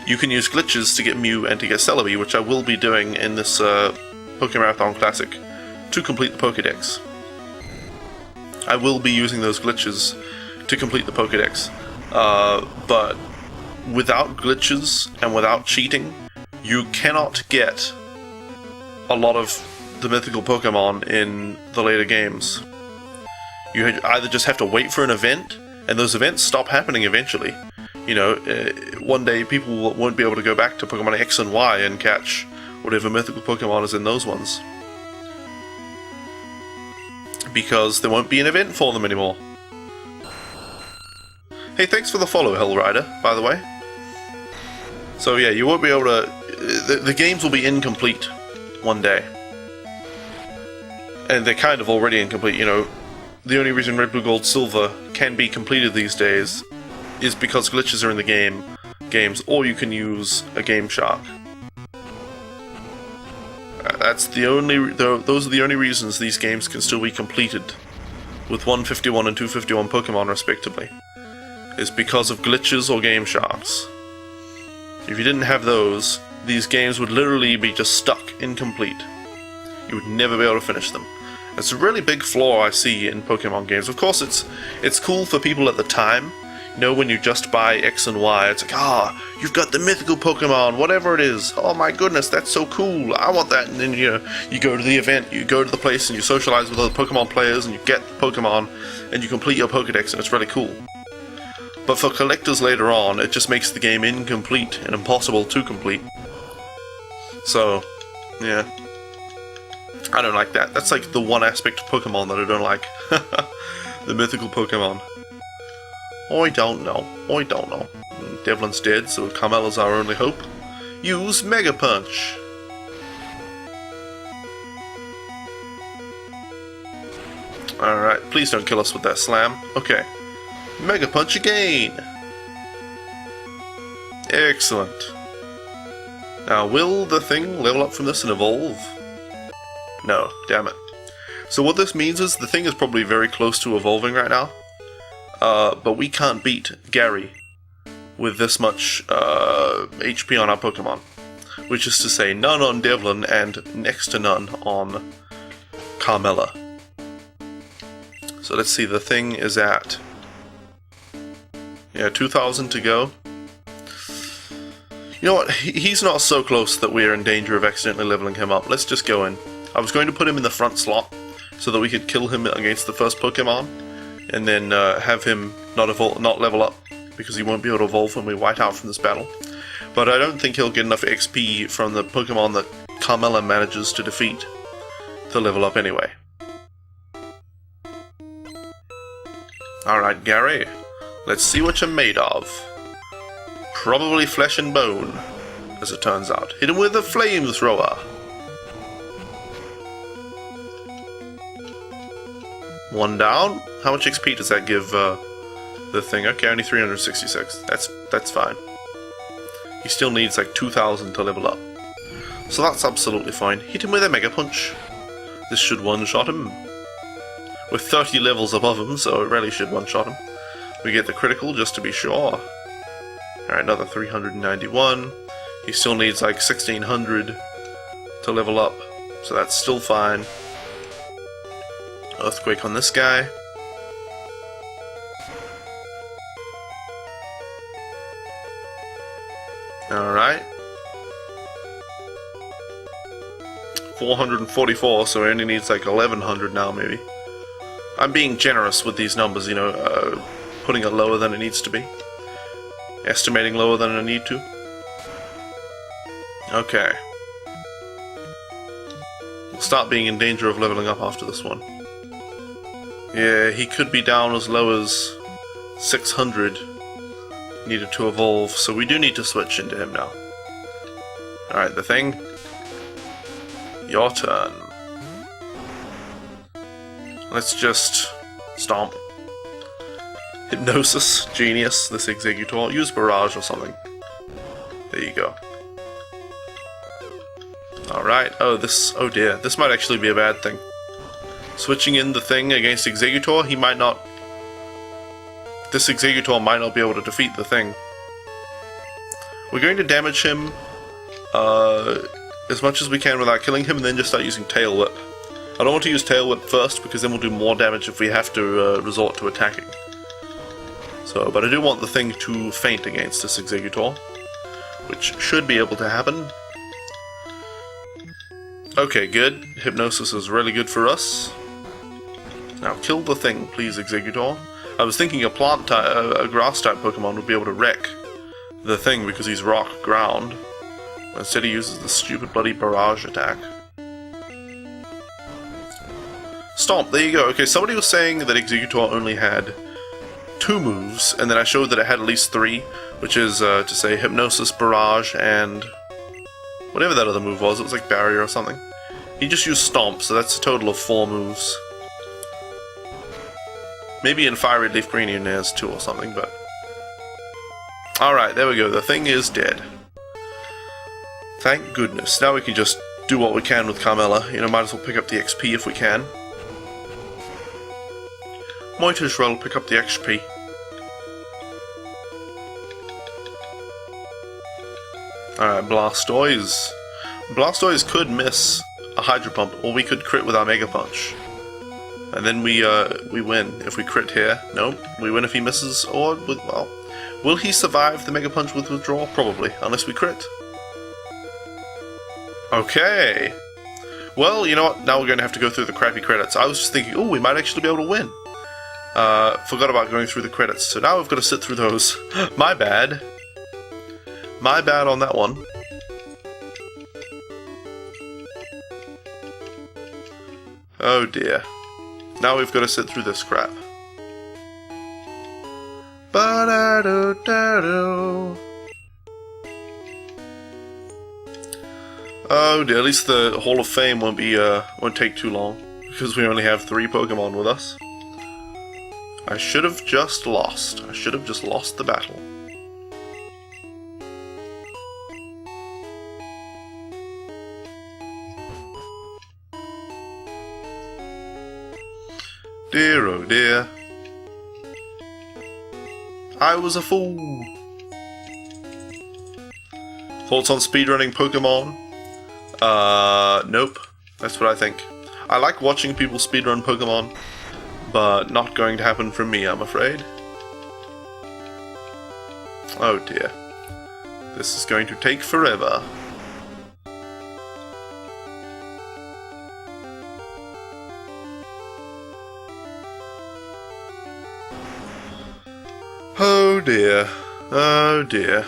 you can use glitches to get Mew and to get Celebi, which I will be doing in this Pokémarathon Classic to complete the Pokédex. I will be using those glitches to complete the Pokédex. But without glitches and without cheating, you cannot get a lot of the mythical Pokemon in the later games. You either just have to wait for an event, and those events stop happening eventually. You know, one day people won't be able to go back to Pokemon X and Y and catch whatever mythical Pokemon is in those ones, because there won't be an event for them anymore. Hey, thanks for the follow, Hellrider, by the way. So yeah, you won't be able to the games will be incomplete one day. And they're kind of already incomplete, you know. The only reason Red, Blue, Gold, Silver can be completed these days is because glitches are in the games, or you can use a Game Shark. Those are the only reasons these games can still be completed with 151 and 251 Pokemon respectively, is because of glitches or Game Sharks. If you didn't have those, these games would literally be just stuck, incomplete. You would never be able to finish them. It's a really big flaw I see in Pokemon games. Of course, it's cool for people at the time. You know, when you just buy X and Y, it's like, you've got the mythical Pokemon, whatever it is. Oh my goodness, that's so cool. I want that. And then, you know, you go to the event, you go to the place, and you socialize with other Pokemon players, and you get Pokemon, and you complete your Pokedex, and it's really cool. But for collectors later on, it just makes the game incomplete and impossible to complete. So, yeah. I don't like that. That's like the one aspect of Pokemon that I don't like. The mythical Pokemon. I don't know. Devlin's dead, so Carmela's our only hope. Use Mega Punch! Alright, please don't kill us with that slam. Okay. Mega Punch again! Excellent. Now, will the thing level up from this and evolve? No, damn it. So what this means is the thing is probably very close to evolving right now. But we can't beat Gary with this much HP on our Pokemon. Which is to say, none on Devlin and next to none on Carmela. So let's see, the thing is at... yeah, 2,000 to go. You know what, he's not so close that we're in danger of accidentally leveling him up. Let's just go in. I was going to put him in the front slot so that we could kill him against the first Pokemon, and then have him not level up, because he won't be able to evolve when we white out from this battle. But I don't think he'll get enough XP from the Pokemon that Carmela manages to defeat to level up anyway. Alright, Gary, let's see what you're made of. Probably flesh and bone, as it turns out. Hit him with a flamethrower. One down. How much XP does that give the thing? Okay, only 366. That's fine. He still needs like 2,000 to level up. So that's absolutely fine. Hit him with a Mega Punch. This should one-shot him. We're 30 levels above him, so it really should one-shot him. We get the critical just to be sure. Alright, another 391. He still needs like 1,600 to level up, so that's still fine. Earthquake on this guy. Alright. 444, so he only needs like 1,100 now, maybe. I'm being generous with these numbers, you know, putting it lower than it needs to be. Estimating lower than I need to. Okay. We'll start being in danger of leveling up after this one. Yeah, he could be down as low as 600 needed to evolve, so we do need to switch into him now. Alright, the thing. Your turn. Let's just stomp. Hypnosis, genius, this Exeggutor. Use Barrage or something. There you go. Alright, oh dear, this might actually be a bad thing. Switching in the thing against Exeggutor, he might not... this Exeggutor might not be able to defeat the thing. We're going to damage him as much as we can without killing him, and then just start using Tail Whip. I don't want to use Tail Whip first, because then we'll do more damage if we have to resort to attacking. So, but I do want the thing to faint against this Exeggutor, which should be able to happen. Okay, good. Hypnosis is really good for us. Now kill the thing, please, Exeggutor. I was thinking a grass-type Pokemon would be able to wreck the thing because he's rock ground. Instead he uses the stupid bloody barrage attack. Stomp, there you go. Okay, somebody was saying that Exeggutor only had 2 moves, and then I showed that it had at least 3, which is to say Hypnosis, Barrage, and Whatever that other move was, it was like barrier or something. He just used stomp, so that's a total of 4 moves. Maybe in Fiery Leaf Green he has 2 or something, but... Alright, there we go. The thing is dead. Thank goodness. Now we can just do what we can with Carmella. You know, might as well pick up the XP if we can. Might as well pick up the XP. Alright, Blastoise. Blastoise could miss a Hydro Pump, or we could crit with our Mega Punch. And then we win. If we crit here, nope. We win if he misses, or, well... Will he survive the Mega Punch with withdrawal? Probably, unless we crit. Okay. Well, you know what? Now we're going to have to go through the crappy credits. I was just thinking, oh, we might actually be able to win. Forgot about going through the credits, so now we've got to sit through those. My bad. My bad on that one. Oh dear. Now we've got to sit through this crap. Ba-da-do-da-do. Oh dear, at least the Hall of Fame won't take too long, because we only have 3 Pokemon with us. I should have just lost. I should have just lost the battle. Dear oh dear. I was a fool. Thoughts on speedrunning Pokemon? Nope. That's what I think. I like watching people speedrun Pokemon, but not going to happen for me, I'm afraid. Oh dear. This is going to take forever. Oh dear. Oh dear.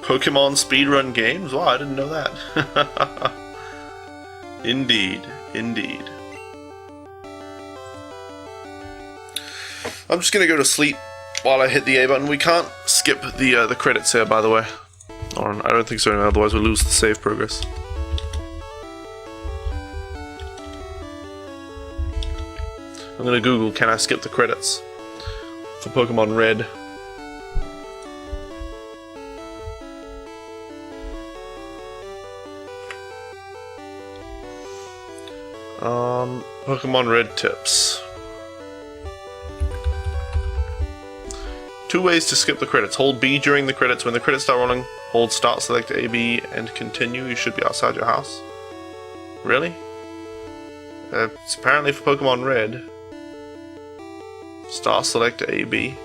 Pokemon speedrun games? Wow, I didn't know that. Indeed. Indeed. I'm just gonna go to sleep while I hit the A button. We can't skip the credits here, by the way. Or, I don't think so, otherwise we'll lose the save progress. I'm gonna Google, can I skip the credits for Pokemon Red? Pokemon Red tips. 2 ways to skip the credits. Hold B during the credits. When the credits start rolling, hold start, select A, B, and continue. You should be outside your house. Really? It's apparently for Pokemon Red. Star select A, B.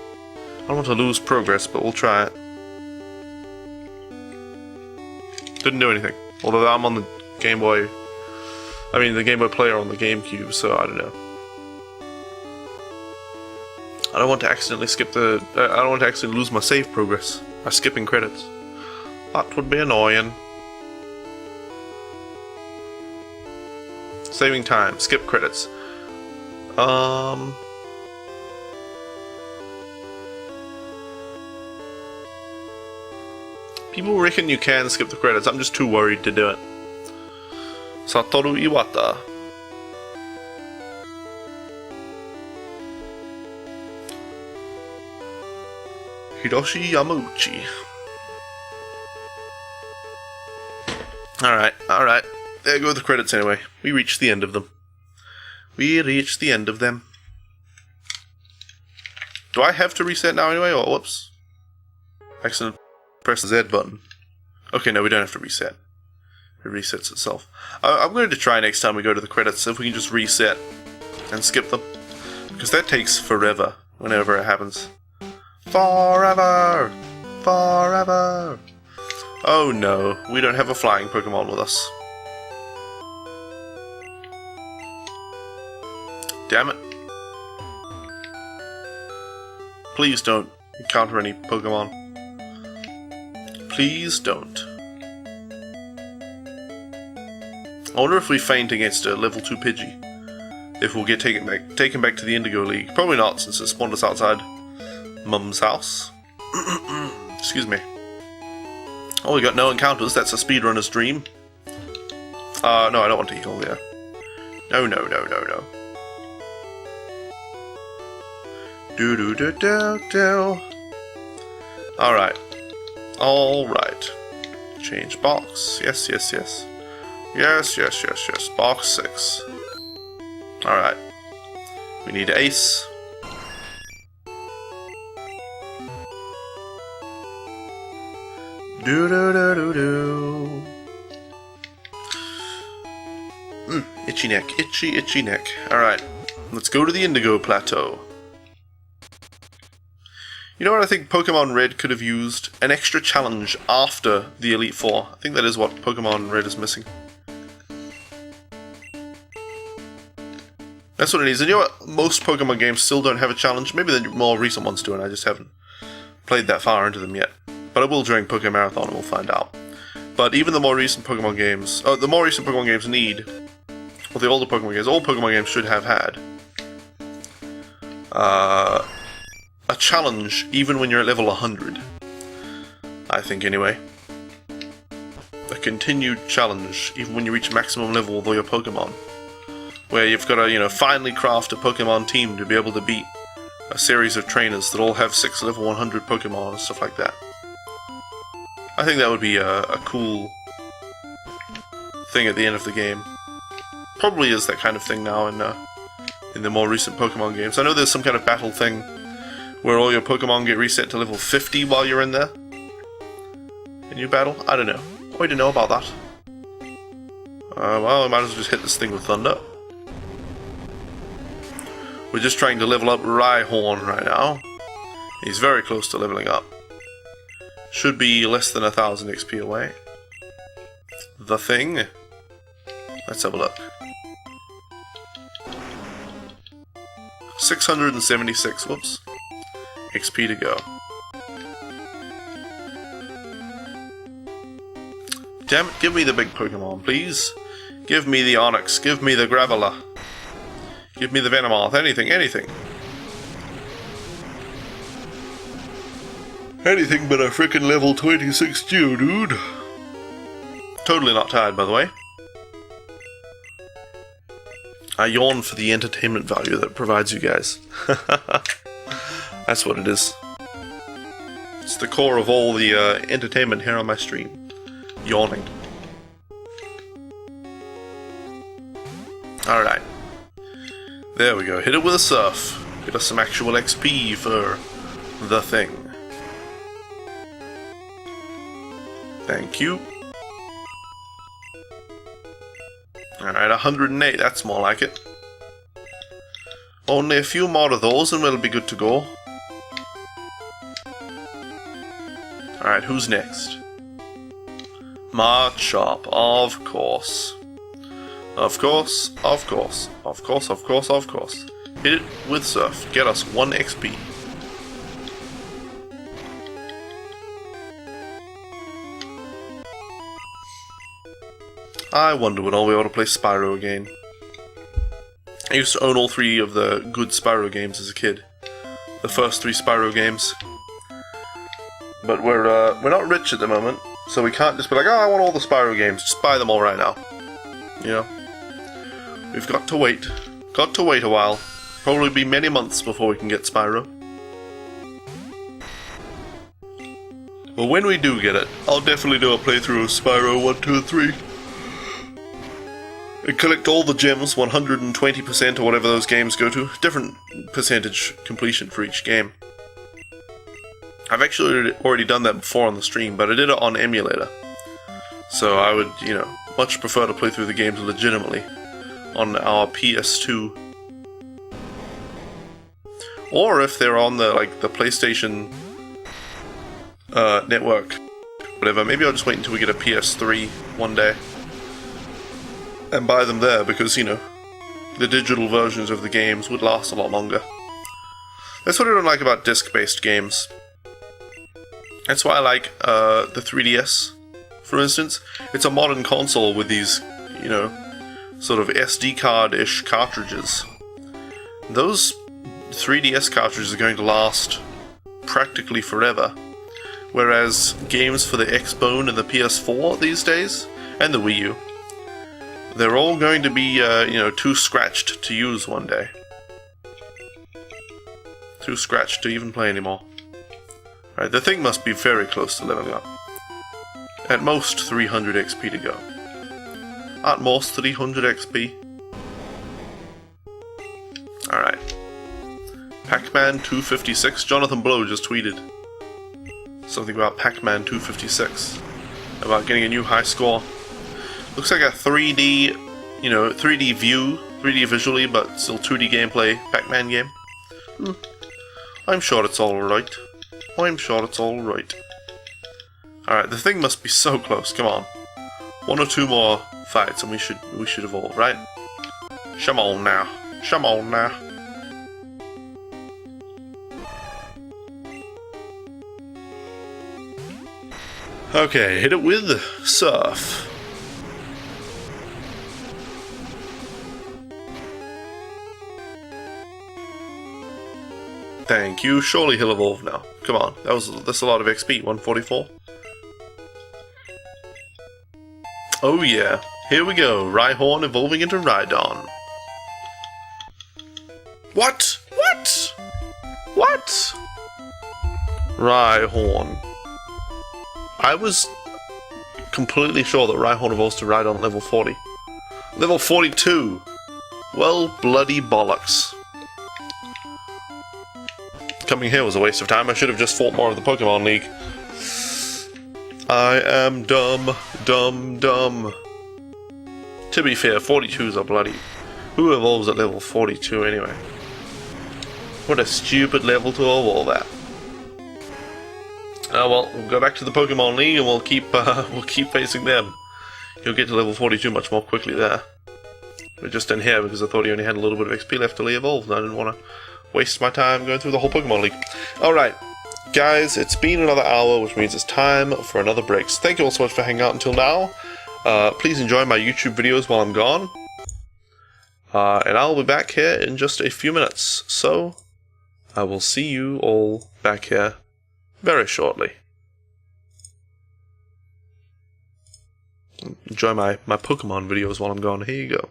I don't want to lose progress, but we'll try it. Didn't do anything. Although I'm on the Game Boy. I mean, the Game Boy Player on the GameCube, so I don't know. I don't want to accidentally skip the. I don't want to accidentally lose my save progress by skipping credits. That would be annoying. Saving time. Skip credits. People reckon you can skip the credits. I'm just too worried to do it. Satoru Iwata. Hiroshi Yamauchi. Alright. There go the credits anyway. We reached the end of them. We reached the end of them. Do I have to reset now anyway? Or whoops. Excellent. Press the Z button. Okay, no, we don't have to reset. It resets itself. I'm going to try next time we go to the credits if we can just reset and skip them. Because that takes forever whenever it happens. Forever! Forever! Oh no, we don't have a flying Pokemon with us. Damn it. Please don't encounter any Pokemon. Please don't. I wonder if we faint against a level 2 Pidgey. If we'll get taken back to the Indigo League. Probably not, since it spawned us outside Mum's house. Excuse me. Oh, we got no encounters. That's a speedrunner's dream. No, I don't want to heal there. No. Do. Alright. Change box. Yes. Yes. Box 6. Alright. We need ace. Do. Itchy neck. Itchy neck. Alright. Let's go to the Indigo Plateau. You know what I think Pokemon Red could have used? An extra challenge after the Elite Four. I think that is what Pokemon Red is missing. That's what it needs. And you know what? Most Pokemon games still don't have a challenge. Maybe the more recent ones do, and I just haven't played that far into them yet. But I will during Pokémarathon, and we'll find out. But even the more recent Pokemon games... the more recent Pokemon games need... Well, the older Pokemon games... All Pokemon games should have had... a challenge, even when you're at level 100. I think, anyway. A continued challenge, even when you reach maximum level with all your Pokemon. Where you've got to, finally craft a Pokemon team to be able to beat a series of trainers that all have 6 level 100 Pokemon and stuff like that. I think that would be a cool thing at the end of the game. Probably is that kind of thing now in the more recent Pokemon games. I know there's some kind of battle thing where all your Pokemon get reset to level 50 while you're in there. And you battle? I don't know. Way to know about that. Well, I might as well just hit this thing with Thunder. We're just trying to level up Rhyhorn right now. He's very close to leveling up. Should be less than 1,000 XP away. The thing. Let's have a look. 676, whoops. XP to go. Damn it, give me the big Pokemon, please. Give me the Onix, give me the Graveler. Give me the Venomoth, anything. Anything but a frickin' level 26 Geodude. Totally not tired, by the way. I yawn for the entertainment value that provides you guys. That's what it is. It's the core of all the entertainment here on my stream. Yawning. Alright. There we go. Hit it with a surf. Get us some actual XP for the thing. Thank you. Alright, 108. That's more like it. Only a few more of those and we'll be good to go. Alright, who's next? Machop, of course. Of course. Hit it with Surf. Get us 1 XP. I wonder when I'll be able to play Spyro again. I used to own all 3 of the good Spyro games as a kid. The first 3 Spyro games. But we're not rich at the moment, so we can't just be like, oh, I want all the Spyro games. Just buy them all right now. You know? We've got to wait. Got to wait a while. Probably be many months before we can get Spyro. But when we do get it, I'll definitely do a playthrough of Spyro 1, 2, and 3. And collect all the gems, 120% or whatever those games go to. Different percentage completion for each game. I've actually already done that before on the stream, but I did it on emulator. So I would, much prefer to play through the games legitimately on our PS2. Or if they're on the PlayStation network, whatever, maybe I'll just wait until we get a PS3 one day and buy them there, because, the digital versions of the games would last a lot longer. That's what I don't like about disc-based games. That's why I like the 3DS, for instance. It's a modern console with these, sort of SD card-ish cartridges. Those 3DS cartridges are going to last practically forever. Whereas games for the Xbone and the PS4 these days, and the Wii U, they're all going to be, you know, too scratched to use one day. Too scratched to even play anymore. Alright, the thing must be very close to leveling up. At most 300 XP to go. At most 300 XP. Alright. Pac-Man 256. Jonathan Blow just tweeted something about Pac-Man 256. About getting a new high score. Looks like a 3D, you know, 3D view, 3D visually, but still 2D gameplay Pac-Man game. I'm sure it's alright. I'm sure it's alright. Alright, the thing must be so close, come on. One or two more fights and we should evolve, right? Come on now. Come on now. Okay, hit it with Surf. Thank you. Surely he'll evolve now. Come on, that's a lot of XP. 144. Oh yeah, here we go. Rhyhorn evolving into Rhydon. What? What? What? Rhyhorn. I was completely sure that Rhyhorn evolves to Rhydon at level 40. Level 42. Well, bloody bollocks. Coming here was a waste of time. I should have just fought more of the Pokemon League. I am dumb, dumb, dumb. To be fair, 42s are bloody... Who evolves at level 42 anyway? What a stupid level to evolve at. Oh well, we'll go back to the Pokemon League and we'll keep facing them. You'll get to level 42 much more quickly there. But just in here because I thought he only had a little bit of XP left till he evolved and I didn't want to waste my time going through the whole Pokemon League. Alright, guys, it's been another hour, which means it's time for another break. So thank you all so much for hanging out until now. Please enjoy my YouTube videos while I'm gone. And I'll be back here in just a few minutes. So, I will see you all back here very shortly. Enjoy my Pokemon videos while I'm gone. Here you go.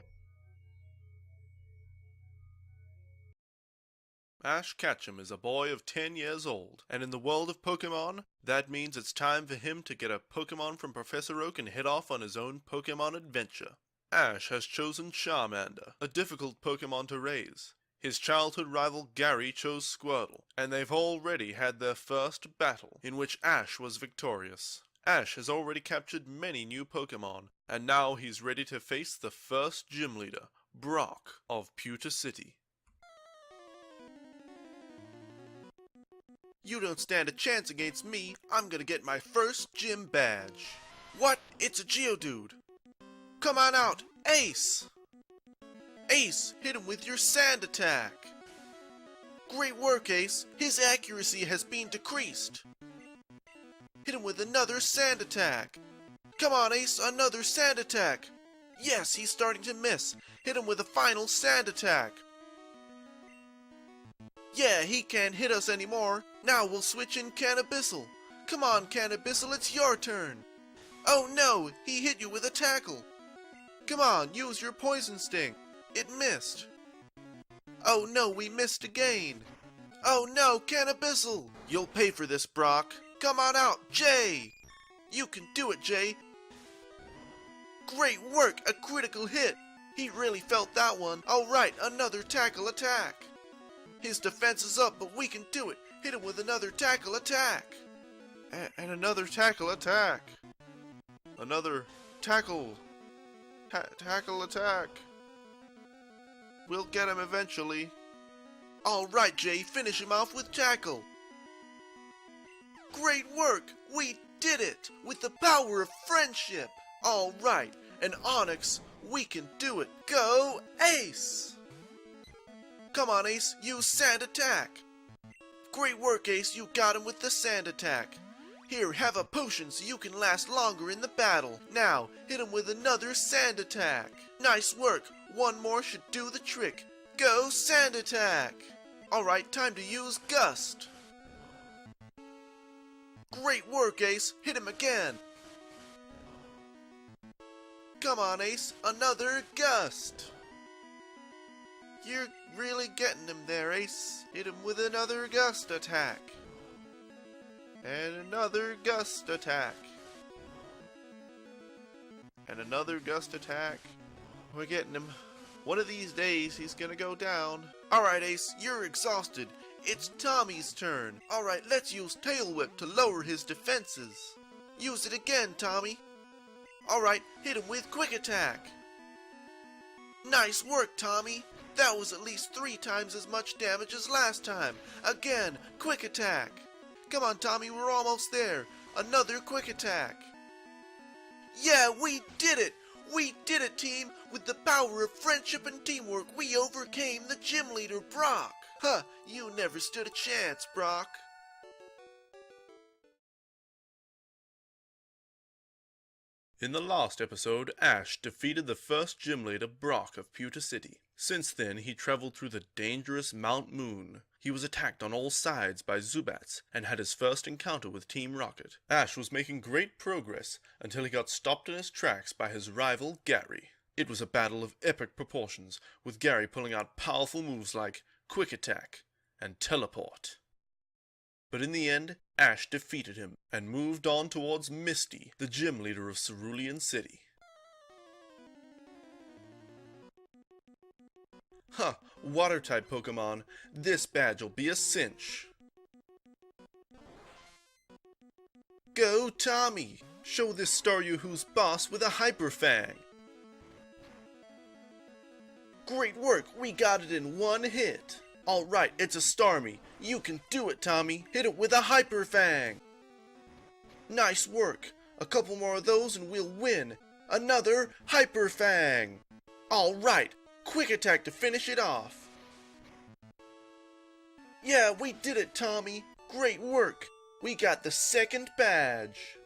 Ash Ketchum is a boy of 10 years old, and in the world of Pokemon, that means it's time for him to get a Pokemon from Professor Oak and head off on his own Pokemon adventure. Ash has chosen Charmander, a difficult Pokemon to raise. His childhood rival Gary chose Squirtle, and they've already had their first battle, in which Ash was victorious. Ash has already captured many new Pokemon, and now he's ready to face the first gym leader, Brock of Pewter City. You don't stand a chance against me. I'm gonna get my first gym badge. What? It's a Geodude. Come on out, Ace! Ace, hit him with your sand attack. Great work, Ace. His accuracy has been decreased. Hit him with another sand attack. Come on, Ace, another sand attack. Yes, he's starting to miss. Hit him with a final sand attack. Yeah, he can't hit us anymore. Now we'll switch in Cannabissel. Come on, Cannabissel, it's your turn. Oh no, he hit you with a tackle. Come on, use your Poison Sting. It missed. Oh no, we missed again. Oh no, Cannabissel. You'll pay for this, Brock. Come on out, Jay. You can do it, Jay. Great work, a critical hit. He really felt that one. Alright, another tackle attack. His defense is up, but we can do it. Hit him with another tackle attack. And another tackle attack. Another tackle. Tackle attack. We'll get him eventually. Alright, Jay, finish him off with tackle. Great work! We did it! With the power of friendship! Alright, and Onyx, we can do it. Go, Ace! Come on, Ace, use sand attack. Great work, Ace, you got him with the sand attack. Here, have a potion so you can last longer in the battle. Now, hit him with another sand attack. Nice work. One more should do the trick. Go sand attack. Alright, time to use Gust. Great work, Ace! Hit him again! Come on, Ace! Another gust! You're really getting him there, Ace. Hit him with another gust attack. And another gust attack. And another gust attack. We're getting him. One of these days, he's gonna go down. Alright, Ace, you're exhausted. It's Tommy's turn. Alright, let's use Tail Whip to lower his defenses. Use it again, Tommy. Alright, hit him with Quick Attack. Nice work, Tommy. That was at least 3 times as much damage as last time. Again, Quick Attack. Come on, Tommy, we're almost there. Another Quick Attack. Yeah, we did it! We did it, team! With the power of friendship and teamwork, we overcame the gym leader, Brock! Huh, you never stood a chance, Brock. In the last episode, Ash defeated the first gym leader, Brock of Pewter City. Since then, he traveled through the dangerous Mount Moon. He was attacked on all sides by Zubats and had his first encounter with Team Rocket. Ash was making great progress until he got stopped in his tracks by his rival, Gary. It was a battle of epic proportions, with Gary pulling out powerful moves like Quick Attack and Teleport. But in the end, Ash defeated him and moved on towards Misty, the gym leader of Cerulean City. Huh, Water-type Pokemon, this badge'll be a cinch. Go, Tommy! Show this Staryu who's boss with a Hyper Fang! Great work, we got it in one hit! Alright, it's a Starmie. You can do it, Tommy. Hit it with a Hyper Fang. Nice work. A couple more of those and we'll win. Another Hyper Fang. Alright, Quick Attack to finish it off. Yeah, we did it, Tommy. Great work. We got the second badge.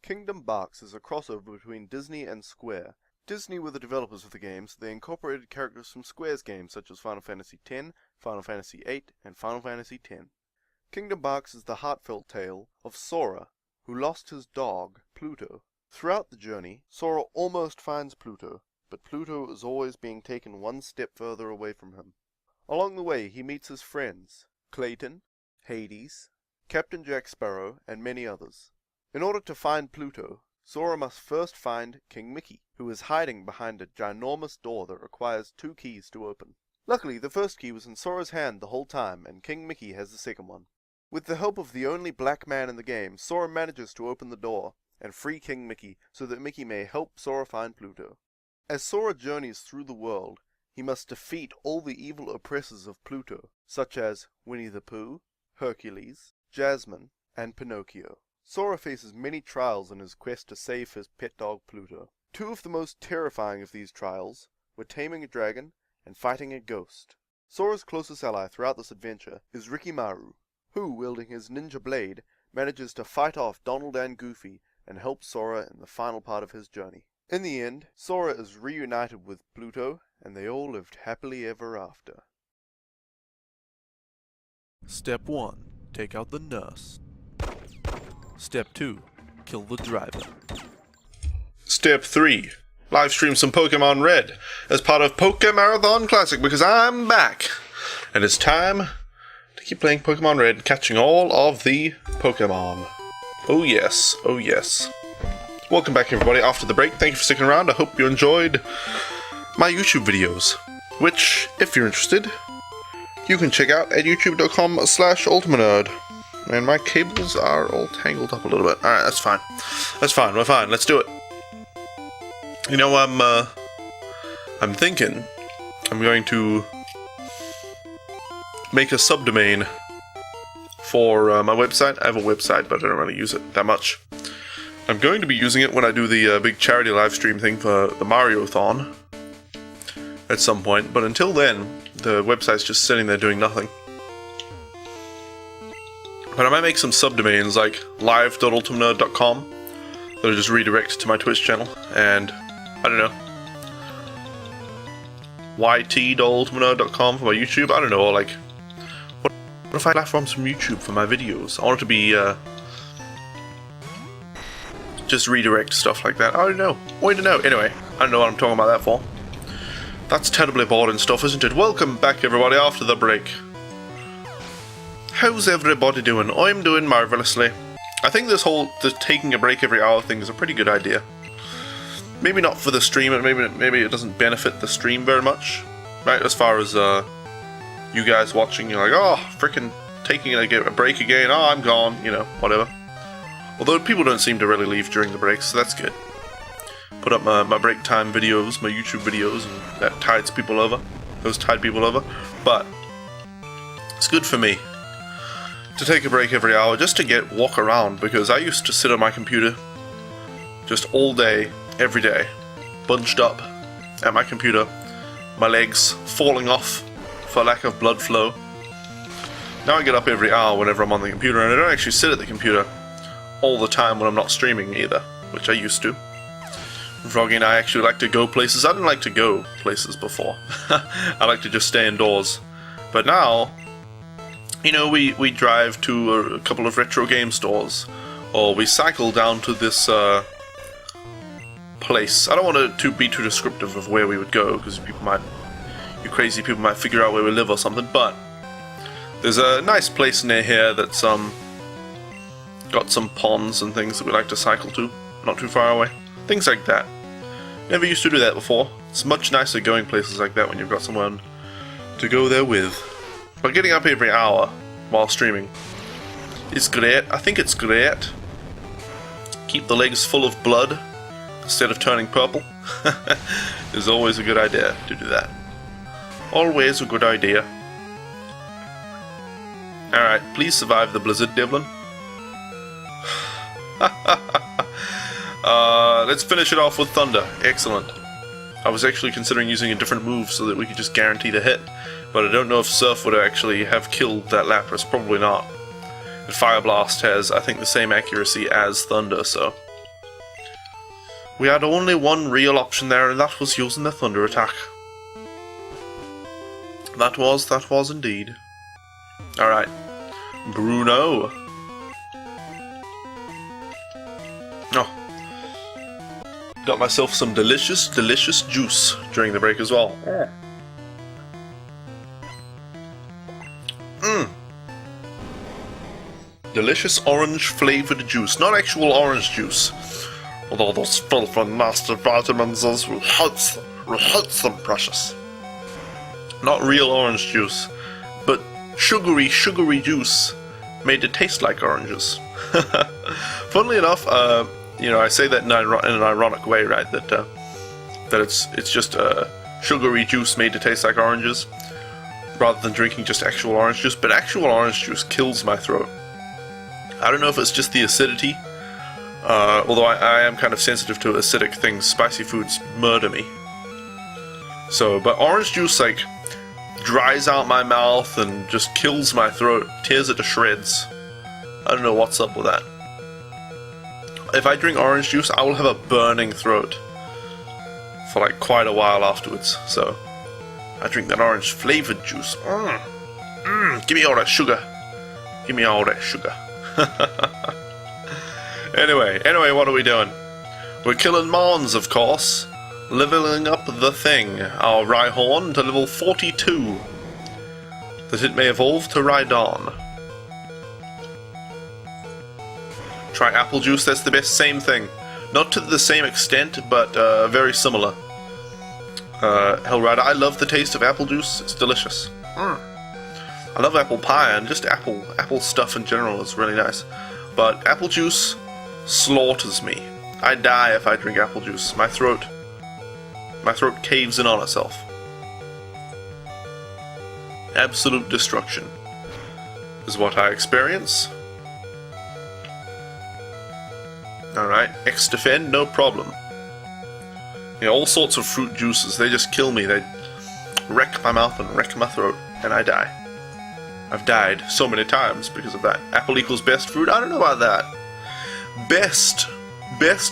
Kingdom Box is a crossover between Disney and Square. Disney were the developers of the games. They incorporated characters from Square's games such as Final Fantasy X, Final Fantasy VIII, and Final Fantasy X. Kingdom Box is the heartfelt tale of Sora, who lost his dog, Pluto. Throughout the journey, Sora almost finds Pluto, but Pluto is always being taken one step further away from him. Along the way, he meets his friends, Clayton, Hades, Captain Jack Sparrow, and many others. In order to find Pluto, Sora must first find King Mickey, who is hiding behind a ginormous door that requires 2 keys to open. Luckily, the first key was in Sora's hand the whole time, and King Mickey has the second one. With the help of the only black man in the game, Sora manages to open the door and free King Mickey so that Mickey may help Sora find Pluto. As Sora journeys through the world, he must defeat all the evil oppressors of Pluto, such as Winnie the Pooh, Hercules, Jasmine, and Pinocchio. Sora faces many trials in his quest to save his pet dog Pluto. 2 of the most terrifying of these trials were taming a dragon and fighting a ghost. Sora's closest ally throughout this adventure is Rikimaru, who, wielding his ninja blade, manages to fight off Donald and Goofy and help Sora in the final part of his journey. In the end, Sora is reunited with Pluto, and they all lived happily ever after. Step 1. Take out the nurse. Step 2. Kill the driver. Step 3. Livestream some Pokemon Red as part of Pokémarathon Classic because I'm back. And it's time to keep playing Pokemon Red, catching all of the Pokemon. Oh yes, oh yes. Welcome back everybody after the break. Thank you for sticking around. I hope you enjoyed my YouTube videos, which, if you're interested, you can check out at youtube.com/ultimanerd. And my cables are all tangled up a little bit. Alright, that's fine. That's fine, we're fine. Let's do it. You know, I'm thinking I'm going to make a subdomain for my website. I have a website, but I don't really use it that much. I'm going to be using it when I do the big charity live stream thing for the Mario-thon at some point, but until then, the website's just sitting there doing nothing. But I might make some subdomains like live.ultimanerd.com that'll just redirect to my Twitch channel, and I don't know, yt.ultimanerd.com for my YouTube, I don't know, or like, What if I platforms from YouTube for my videos? I want it to be, just redirect stuff like that. I don't know. I don't know. Anyway, I don't know what I'm talking about that for. That's terribly boring stuff, isn't it? Welcome back, everybody, after the break. How's everybody doing? I'm doing marvellously. I think this whole taking a break every hour thing is a pretty good idea. Maybe not for the stream, and maybe it doesn't benefit the stream very much, right? As far as you guys watching, you're like, oh, freaking taking a break again. Oh, I'm gone. You know, whatever. Although people don't seem to really leave during the breaks, so that's good. Put up my break time videos, my YouTube videos, and that tides people over. Those tide people over. But it's good for me to take a break every hour just to walk around, because I used to sit on my computer just all day, every day, bunched up at my computer, my legs falling off for lack of blood flow. Now I get up every hour whenever I'm on the computer, and I don't actually sit at the computer all the time when I'm not streaming either, which I used to. Froggy and I actually like to go places. I didn't like to go places before. I like to just stay indoors. But now, you know, we drive to a couple of retro game stores, or we cycle down to this place. I don't want it to be too descriptive of where we would go, because you crazy people might figure out where we live or something, but there's a nice place near here that's got some ponds and things that we like to cycle to, not too far away. Things like that. Never used to do that before. It's much nicer going places like that when you've got someone to go there with. But getting up every hour while streaming is great. I think it's great. Keep the legs full of blood instead of turning purple. Is always a good idea to do that. Always a good idea. Alright, please survive the blizzard, Devlin. Let's finish it off with Thunder. Excellent. I was actually considering using a different move so that we could just guarantee the hit, but I don't know if Surf would actually have killed that Lapras. Probably not. And Fire Blast has, I think, the same accuracy as Thunder, so we had only one real option there, and that was using the Thunder attack. That was indeed. Alright. Bruno. Oh. Got myself some delicious juice during the break as well. Delicious orange flavored juice. Not actual orange juice. Although those filthy nasty vitamins will hurt them precious. Not real orange juice, but sugary juice made to taste like oranges. Funnily enough, you know, I say that in an ironic way, right? That it's just sugary juice made to taste like oranges, rather than drinking just actual orange juice. But actual orange juice kills my throat. I don't know if it's just the acidity, although I am kind of sensitive to acidic things. Spicy foods murder me. So, but orange juice, like, dries out my mouth and just kills my throat, tears it to shreds. I don't know what's up with that. If I drink orange juice, I will have a burning throat for like quite a while afterwards. So I drink that orange flavored juice. Give me all that sugar. Give me all that sugar. Anyway, what are we doing? We're killing Mons, of course. Leveling up the thing, our Rhyhorn, to level 42. That it may evolve to Rhydon. Try apple juice, that's the best, same thing. Not to the same extent, but very similar. Hellrider, I love the taste of apple juice, it's delicious. I love apple pie, and just apple stuff in general is really nice. But apple juice slaughters me. I die if I drink apple juice. My throat caves in on itself. Absolute destruction is what I experience. Alright, X-Defend, no problem. You know, all sorts of fruit juices, they just kill me. They wreck my mouth and wreck my throat, and I die. I've died so many times because of that. Apple equals best fruit? I don't know about that. Best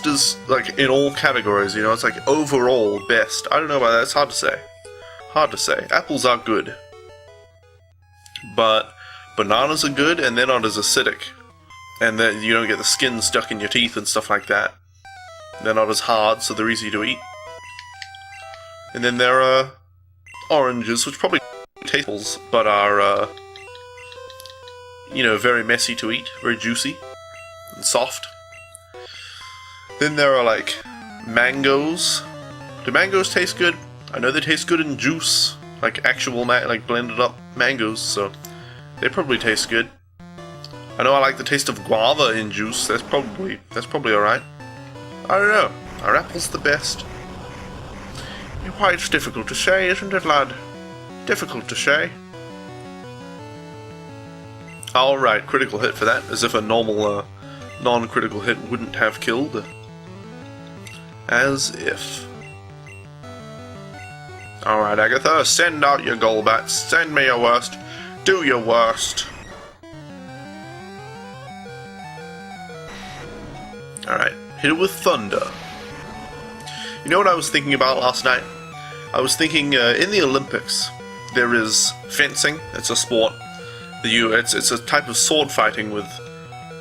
is, like, in all categories, you know, it's like overall best. I don't know about that, it's hard to say. Hard to say. Apples are good. But Bananas are good, and they're not as acidic. And then you don't get the skin stuck in your teeth and stuff like that. They're not as hard, so they're easy to eat. And then there are oranges, which probably taste, but are, you know, very messy to eat, very juicy and soft. Then there are, like, mangoes. Do mangoes taste good? I know they taste good in juice, like actual, like blended up mangoes, so they probably taste good. I know I like the taste of guava in juice. That's probably alright. I don't know. Are apples the best? Why, it's difficult to say, isn't it, lad? Difficult to say. Alright, critical hit for that, as if a normal, non-critical hit wouldn't have killed. As if. Alright, Agatha, send out your Golbats. Send me your worst. Do your worst. Alright, hit it with thunder. You know what I was thinking about last night? I was thinking, in the Olympics, there is fencing. It's a sport. It's a type of sword fighting with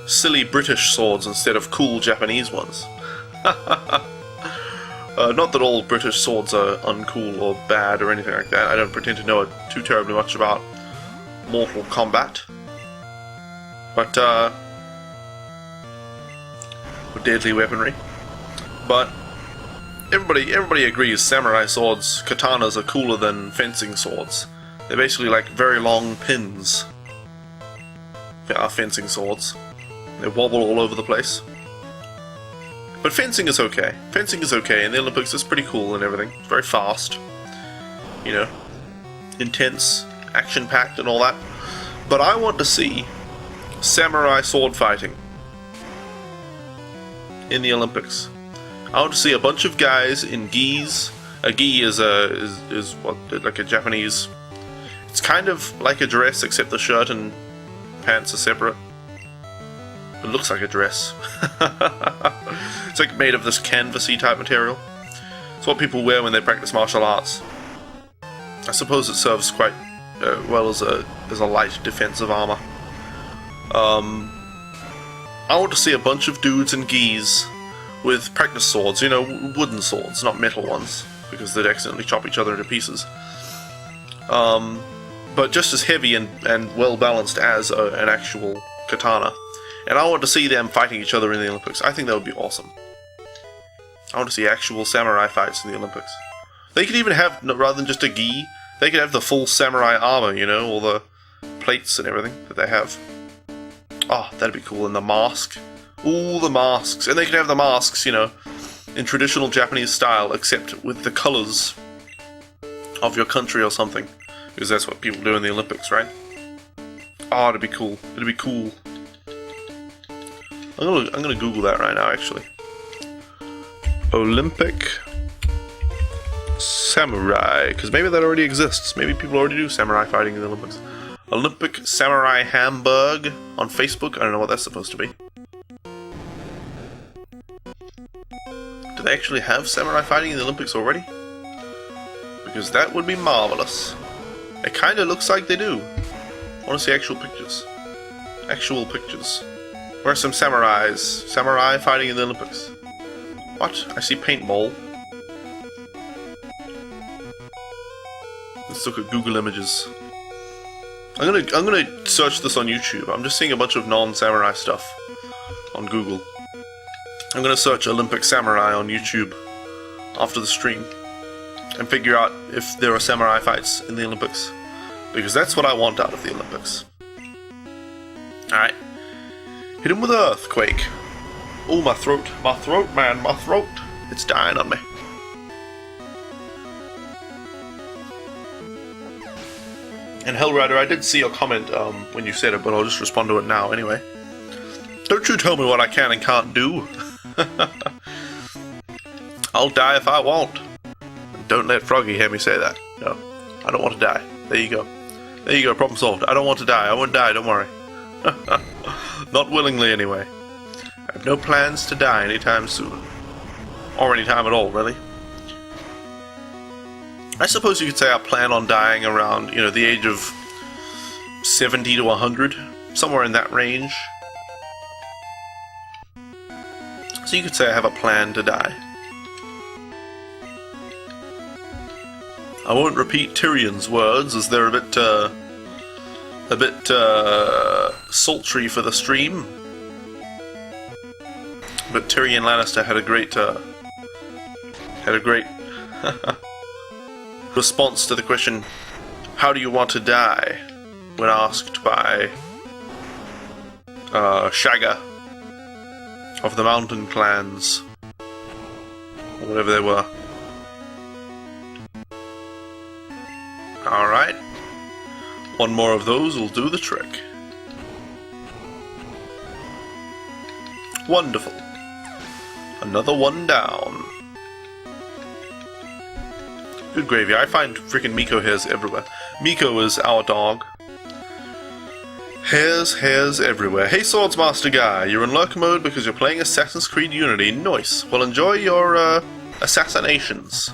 silly British swords instead of cool Japanese ones. Not that all British swords are uncool or bad or anything like that. I don't pretend to know too terribly much about Mortal Kombat. But, or deadly weaponry. But everybody agrees samurai swords, katanas, are cooler than fencing swords. They're basically like very long pins. They are fencing swords. They wobble all over the place. But fencing is okay. Fencing is okay, and the Olympics is pretty cool and everything. It's very fast. You know, intense, action-packed and all that. But I want to see samurai sword fighting in the Olympics. I want to see a bunch of guys in gis. A gi is what, like a Japanese. It's kind of like a dress, except the shirt and pants are separate. It looks like a dress. It's like made of this canvasy type material. It's what people wear when they practice martial arts. I suppose it serves quite well as a light defensive armor. I want to see a bunch of dudes in gis with practice swords, you know, wooden swords, not metal ones, because they'd accidentally chop each other into pieces. But just as heavy and well balanced as an actual katana. And I want to see them fighting each other in the Olympics. I think that would be awesome. I want to see actual samurai fights in the Olympics. They could even have, rather than just a gi, they could have the full samurai armor, you know, all the plates and everything that they have. Oh, that'd be cool. And the mask. Ooh, the masks. And they could have the masks, you know, in traditional Japanese style, except with the colors of your country or something. Because that's what people do in the Olympics, right? Oh, it'd be cool. It'd be cool. I'm gonna Google that right now, actually. Olympic samurai, because maybe that already exists. Maybe people already do samurai fighting in the Olympics. Olympic Samurai Hamburg on Facebook. I don't know what that's supposed to be. Do they actually have samurai fighting in the Olympics already? Because that would be marvelous. It kind of looks like they do. I want to see actual pictures. Actual pictures. Where are some samurais? Samurai fighting in the Olympics. What? I see paintball. Let's look at Google Images. I'm gonna search this on YouTube. I'm just seeing a bunch of non-samurai stuff on Google. I'm gonna search Olympic Samurai on YouTube after the stream and figure out if there are samurai fights in the Olympics. Because that's what I want out of the Olympics. Alright. Hit him with Earthquake. Oh, my throat, man, my throat. It's dying on me. And Hellrider, I did see your comment when you said it, but I'll just respond to it now anyway. Don't you tell me what I can and can't do. I'll die if I want. Don't let Froggy hear me say that. No, I don't want to die. There you go. There you go, problem solved. I don't want to die. I won't die, don't worry. Not willingly, anyway. I have no plans to die anytime soon. Or anytime at all, really. I suppose you could say I plan on dying around, you know, the age of 70 to 100, somewhere in that range. So you could say I have a plan to die. I won't repeat Tyrion's words, as they're a bit sultry for the stream. But Tyrion Lannister had a great response to the question, "How do you want to die?" when asked by Shagga of the Mountain Clans, or whatever they were. Alright. One more of those will do the trick. Wonderful. Another one down. Good gravy. I find freaking Miko hairs everywhere. Miko is our dog. Hairs everywhere. Hey Swordsmaster guy, you're in lurk mode because you're playing Assassin's Creed Unity. Nice. Well, enjoy your assassinations.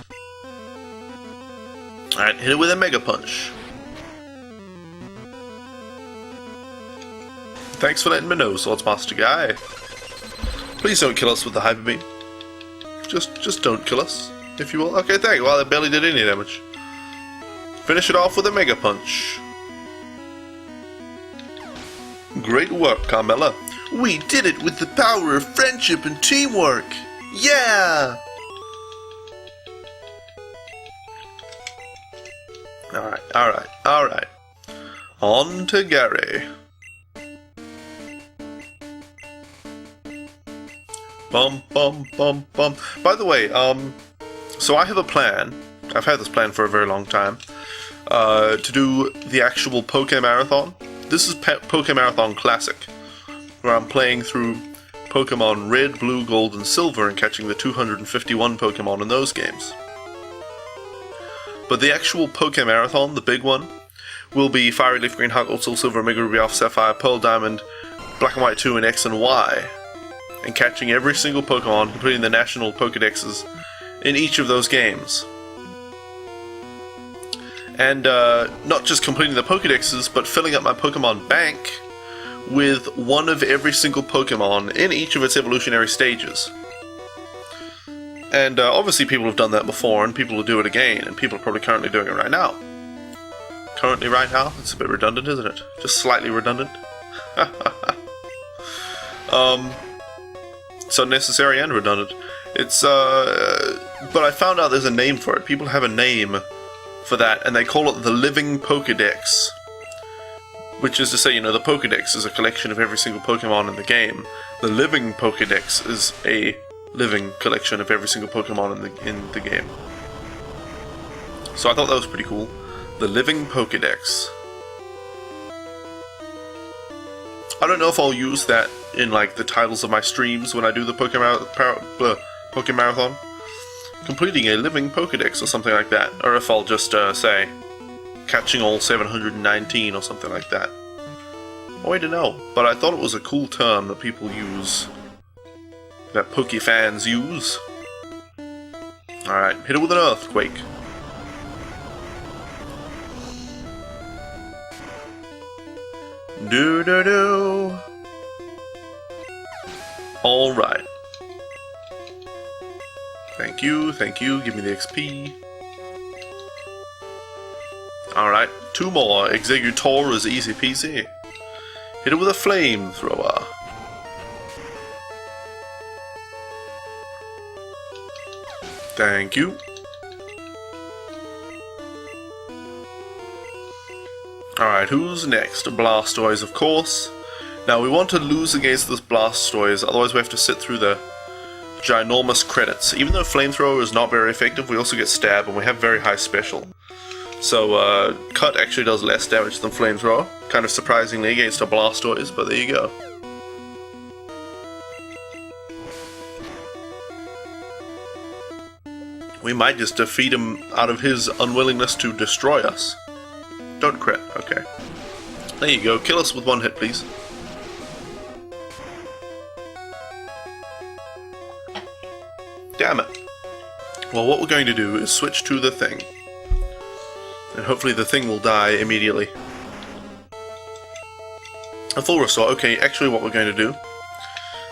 Alright, hit it with a Mega Punch. Thanks for letting me know, Swordsmaster guy. Please don't kill us with the Hyper Beam. Just don't kill us, if you will. Okay, thank you. Well, it barely did any damage. Finish it off with a Mega Punch. Great work, Carmella. We did it with the power of friendship and teamwork. Yeah! Alright. On to Gary. Bum. By the way, so I have a plan. I've had this plan for a very long time. To do the actual Pokémarathon. This is Pokémarathon Classic, where I'm playing through Pokemon Red, Blue, Gold, and Silver and catching the 251 Pokemon in those games. But the actual Pokémarathon, the big one, will be Fiery Leaf, Green Heart, Gold, Soul, Silver, Mega Ruby, Alpha, Sapphire, Pearl, Diamond, Black and White 2, and X and Y, and catching every single Pokemon, completing the national Pokédexes in each of those games. And not just completing the Pokédexes, but filling up my Pokemon bank with one of every single Pokemon in each of its evolutionary stages. And obviously people have done that before, and people will do it again, and people are probably currently doing it right now. Currently right now? It's a bit redundant, isn't it? Just slightly redundant. It's unnecessary and redundant. It's, but I found out there's a name for it. People have a name for that, and they call it the Living Pokédex. Which is to say, you know, the Pokédex is a collection of every single Pokemon in the game. The Living Pokédex is a living collection of every single Pokemon in the game. So I thought that was pretty cool. The Living Pokédex. I don't know if I'll use that in like the titles of my streams when I do the Pokémarathon. Completing a living Pokédex or something like that. Or if I'll just say catching all 719 or something like that. No way to know. But I thought it was a cool term that people use. That Poké fans use. Alright, hit it with an Earthquake. Do. Alright. Thank you, give me the XP. Alright, two more. Executor is easy peasy. Hit it with a flamethrower. Thank you. Alright, who's next? Blastoise, of course. Now, we want to lose against this Blastoise, otherwise we have to sit through the ginormous credits. Even though Flamethrower is not very effective, we also get Stab, and we have very high special. So, Cut actually does less damage than Flamethrower, kind of surprisingly against a Blastoise, but there you go. We might just defeat him out of his unwillingness to destroy us. Don't crit, okay. There you go, kill us with one hit, please. Damn it. Well, what we're going to do is switch to the thing. And hopefully the thing will die immediately. A full restore. Okay, actually what we're going to do.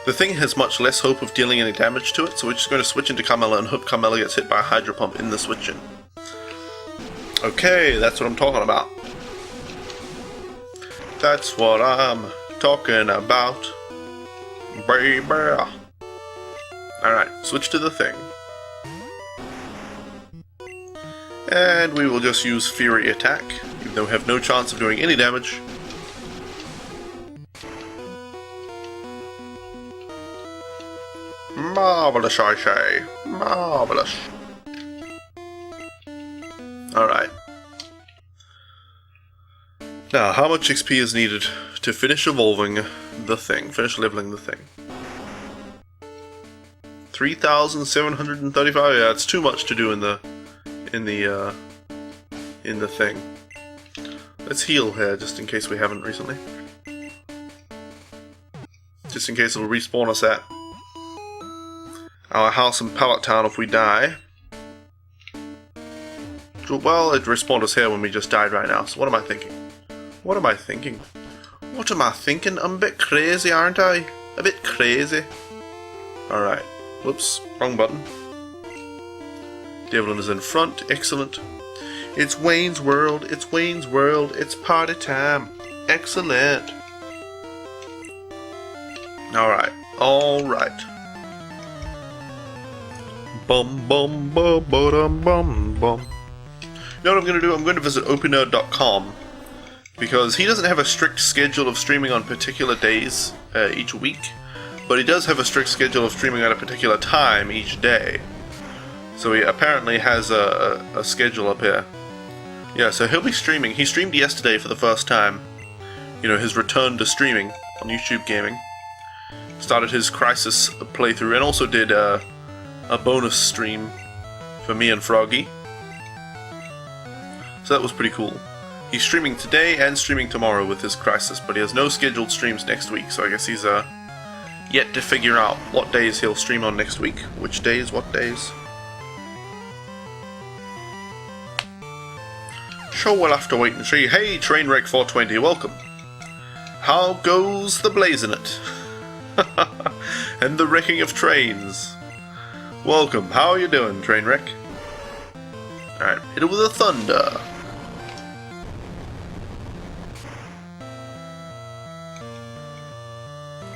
The thing has much less hope of dealing any damage to it, so we're just going to switch into Carmella and hope Carmella gets hit by a Hydro Pump in the switch-in. Okay, that's what I'm talking about. That's what I'm talking about. Baby. Alright, switch to the thing. And we will just use Fury Attack, even though we have no chance of doing any damage. Marvelous, I say. Marvelous. Alright. Now, how much XP is needed to finish evolving the thing? Finish leveling the thing. 3,735. Yeah, it's too much to do in the thing. Let's heal here, just in case we haven't recently. Just in case it'll respawn us at our house in Pallet Town if we die. Well, it respawned us here when we just died right now, so what am I thinking? What am I thinking? What am I thinking? I'm a bit crazy, aren't I? A bit crazy. Alright. Whoops. Wrong button. Devlin is in front. Excellent. It's Wayne's World. It's Wayne's World. It's party time. Excellent. Alright. Alright. Bum bum bum bum bum bum. You know what I'm going to do? I'm going to visit opennerd.com because he doesn't have a strict schedule of streaming on particular days each week, but he does have a strict schedule of streaming at a particular time each day. So he apparently has a schedule up here. Yeah, so he'll be streaming. He streamed yesterday for the first time. You know, his return to streaming on YouTube Gaming. Started his Crisis playthrough and also did a bonus stream for me and Froggy. So that was pretty cool. He's streaming today and streaming tomorrow with his Crisis, but he has no scheduled streams next week, so I guess he's yet to figure out what days he'll stream on next week. Which days, what days. Sure, we'll have to wait and see. Hey, Trainwreck420, welcome. How goes the blazing it? And the wrecking of trains. Welcome, how are you doing, Trainwreck? Alright, hit it with a thunder.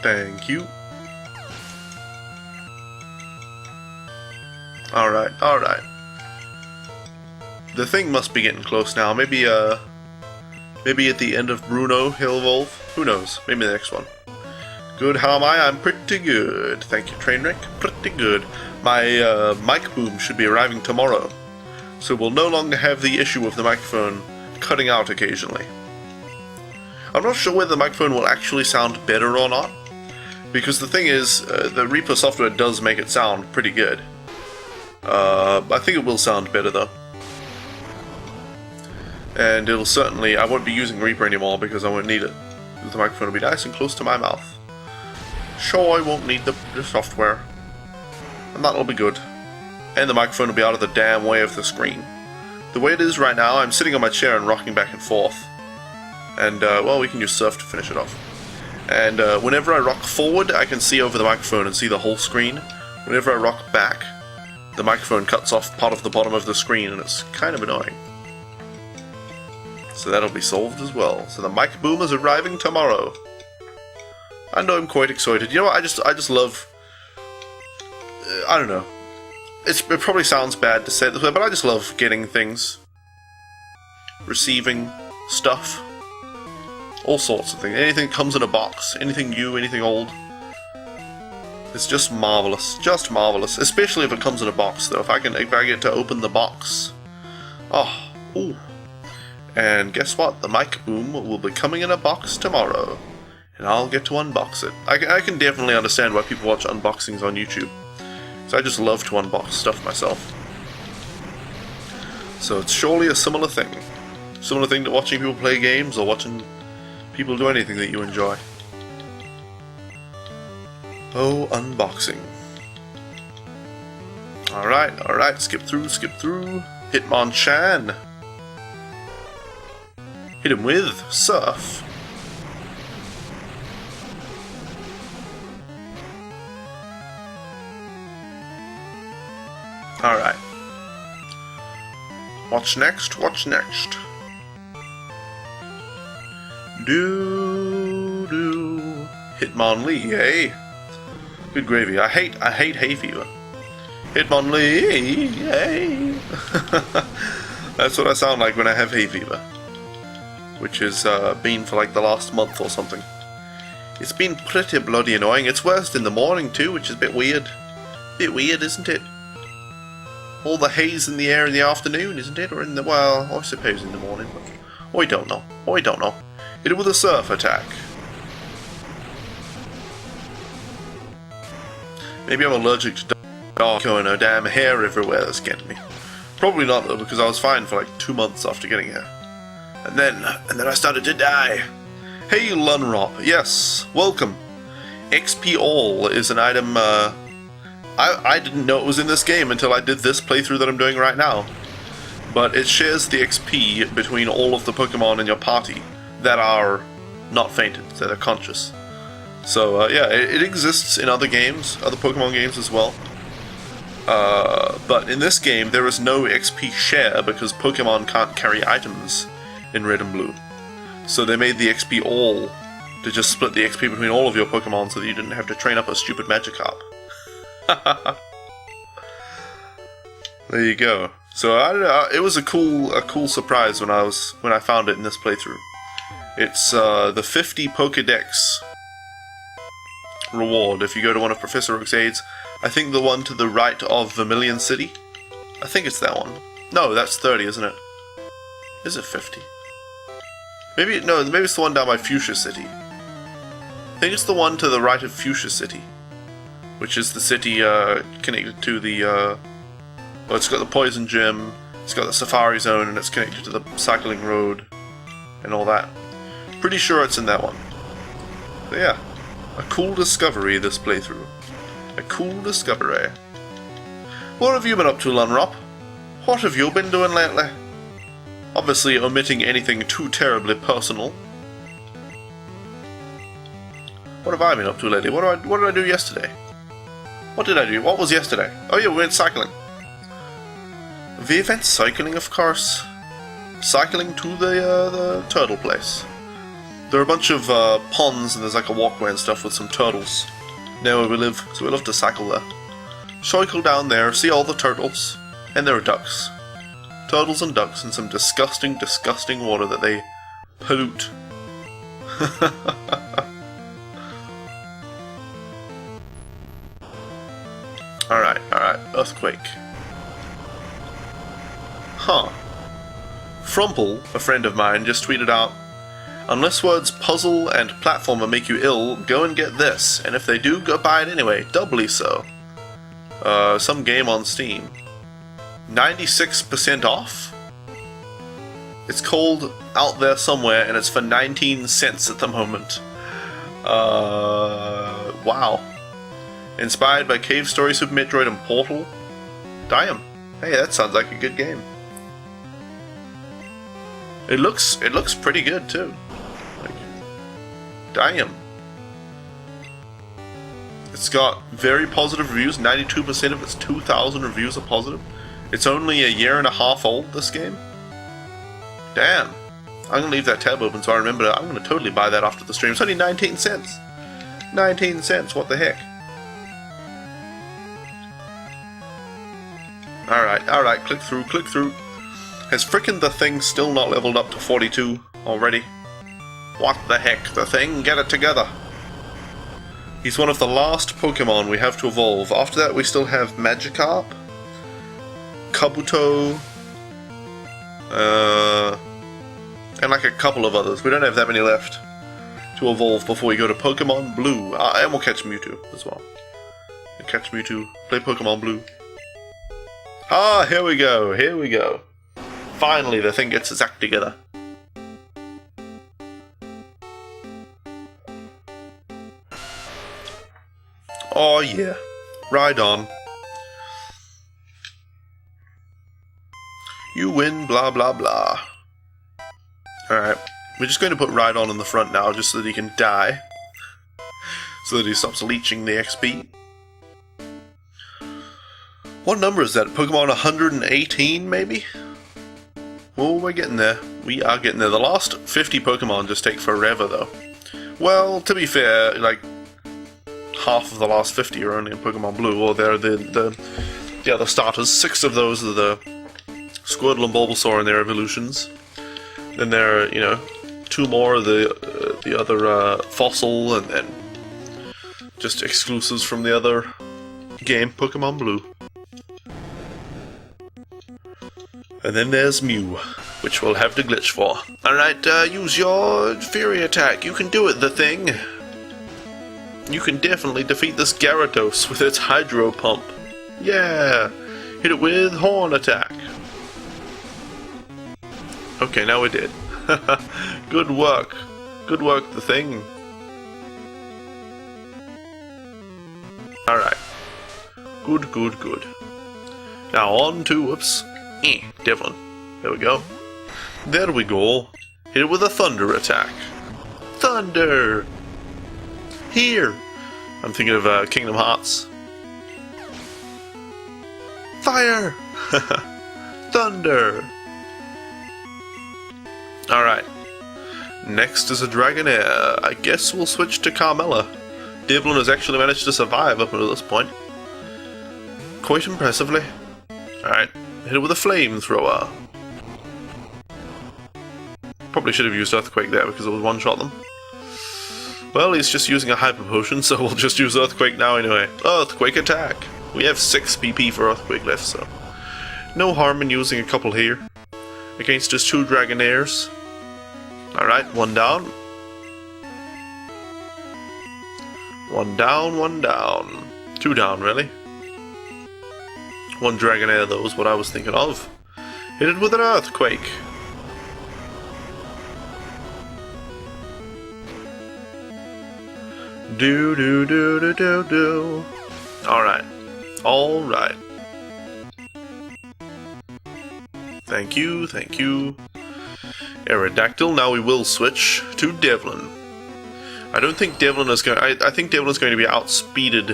Thank you. Alright, alright. The thing must be getting close now. Maybe at the end of Bruno he'll evolve. Who knows? Maybe the next one. Good, how am I? I'm pretty good. Thank you, Trainwreck. Pretty good. My mic boom should be arriving tomorrow. So we'll no longer have the issue of the microphone cutting out occasionally. I'm not sure whether the microphone will actually sound better or not. Because the thing is, the Reaper software does make it sound pretty good. I think it will sound better though. And it'll certainly, I won't be using Reaper anymore because I won't need it. The microphone will be nice and close to my mouth. Sure, I won't need the software. And that'll be good. And the microphone will be out of the damn way of the screen. The way it is right now, I'm sitting on my chair and rocking back and forth. And, well, we can use surf to finish it off. And whenever I rock forward, I can see over the microphone and see the whole screen. Whenever I rock back, the microphone cuts off part of the bottom of the screen, and it's kind of annoying. So that'll be solved as well. So the mic boom is arriving tomorrow. I know I'm quite excited. You know what? I just love. I don't know. It probably sounds bad to say this way, but I just love getting things, receiving stuff, all sorts of things. Anything comes in a box, anything new, anything old. It's just marvelous, especially if it comes in a box. Though, if I get to open the box, oh, ooh. And guess what? The mic boom will be coming in a box tomorrow, and I'll get to unbox it. I can definitely understand why people watch unboxings on YouTube. So I just love to unbox stuff myself. So it's surely a similar thing. Similar thing to watching people play games or watching people do anything that you enjoy. Oh, unboxing. Alright, skip through. Hitmonchan. Hit him with Surf. Alright. What's next? What's next? Hitmonlee, hey? Good gravy. I hate hay fever. Hitmonlee, hey? That's what I sound like when I have hay fever. Which has been for like the last month or something. It's been pretty bloody annoying. It's worse in the morning too, which is a bit weird. Bit weird, isn't it? All the haze in the air in the afternoon, isn't it? Or in the, well, I suppose in the morning, but I don't know. I don't know. It was a surf attack. Maybe I'm allergic to dark or no damn hair everywhere that's getting me. Probably not though, because I was fine for like 2 months after getting here. And then I started to die. Hey Lunrop, yes, welcome. XP All is an item, I didn't know it was in this game until I did this playthrough that I'm doing right now. But it shares the XP between all of the Pokemon in your party that are not fainted, that are conscious. So, yeah, it exists in other games, other Pokemon games as well. But in this game, there is no XP share because Pokemon can't carry items in Red and Blue. So they made the XP All to just split the XP between all of your Pokemon so that you didn't have to train up a stupid Magikarp. There you go. So I don't know, it was a cool surprise when I found it in this playthrough. It's the 50 Pokédex reward if you go to one of Professor Oak's aids. I think the one to the right of Vermilion City. I think it's that one. No, that's 30, isn't it? Is it 50? Maybe it's the one down by Fuchsia City. I think it's the one to the right of Fuchsia City, which is the city connected to the. Well, it's got the Poison Gym, it's got the Safari Zone, and it's connected to the cycling road, and all that. Pretty sure it's in that one. But yeah, a cool discovery this playthrough. A cool discovery. What have you been up to, Lunrop? What have you been doing lately? Obviously omitting anything too terribly personal. What have I been up to lately? What did I do yesterday? What did I do? What was yesterday? Oh yeah, we went cycling. We went cycling, of course. Cycling to the turtle place. There are a bunch of ponds and there's like a walkway and stuff with some turtles near where we live, so we love to cycle there. Cycle down there, see all the turtles, and there are ducks. Turtles and ducks in some disgusting, disgusting water that they pollute. Alright, earthquake. Huh. Frumple, a friend of mine, just tweeted out, "Unless words puzzle and platformer make you ill, go and get this, and if they do, go buy it anyway, doubly so." Some game on Steam. 96% off? It's called Out There Somewhere, and it's for 19 cents at the moment. Wow. Inspired by Cave Story, Super Metroid, and Portal? Damn. Hey, that sounds like a good game. It looks pretty good too. Like, damn. It's got very positive reviews. 92% of its 2,000 reviews are positive. It's only a year and a half old, this game. Damn. I'm gonna leave that tab open so I remember that. I'm gonna totally buy that after the stream. It's only 19 cents. 19 cents, what the heck. Alright, click through. Has frickin' the thing still not leveled up to 42 already? What the heck, the thing? Get it together. He's one of the last Pokemon we have to evolve. After that we still have Magikarp, Kabuto, and like a couple of others. We don't have that many left to evolve before we go to Pokemon Blue. And we'll catch Mewtwo as well. We'll catch Mewtwo, play Pokemon Blue. Ah, here we go. Finally, the thing gets its act together. Oh yeah, ride on. You win, blah blah blah. Alright, we're just going to put ride on in the front now, just so that he can die. So that he stops leeching the XP. What number is that? Pokemon 118, maybe? Oh, we're getting there. We are getting there. The last 50 Pokemon just take forever, though. Well, to be fair, like, half of the last 50 are only in Pokemon Blue, or they're the other starters. 6 of those are the Squirtle and Bulbasaur and their evolutions. Then there are, you know, 2 more of the other Fossil, and then just exclusives from the other game, Pokemon Blue. And then there's Mew, which we'll have to glitch for. Alright, use your Fury attack. You can do it, the thing. You can definitely defeat this Gyarados with its Hydro Pump. Yeah! Hit it with Horn attack. Okay, now we did. Good work. Good work, the thing. Alright. Good, good, good. Now on to, whoops. Devlin. There we go. There we go. Hit it with a Thunder attack. Thunder! Here! I'm thinking of Kingdom Hearts. Fire! Thunder! Alright. Next is a Dragonair. I guess we'll switch to Carmella. Devlin has actually managed to survive up until this point. Quite impressively. Alright. Hit it with a Flamethrower. Probably should have used Earthquake there because it would one-shot them. Well, he's just using a Hyper Potion, so we'll just use Earthquake now anyway. Earthquake attack! We have 6 PP for Earthquake left, so no harm in using a couple here. Against his 2 Dragonairs. Alright, 1 down. 1 down, 1 down. 2 down, really. 1 Dragonair, though, is what I was thinking of. Hit it with an Earthquake. Do do do do do do. Alright. Alright. Thank you, thank you. Aerodactyl, now we will switch to Devlin. I don't think Devlin is going I think Devlin is going to be outsped.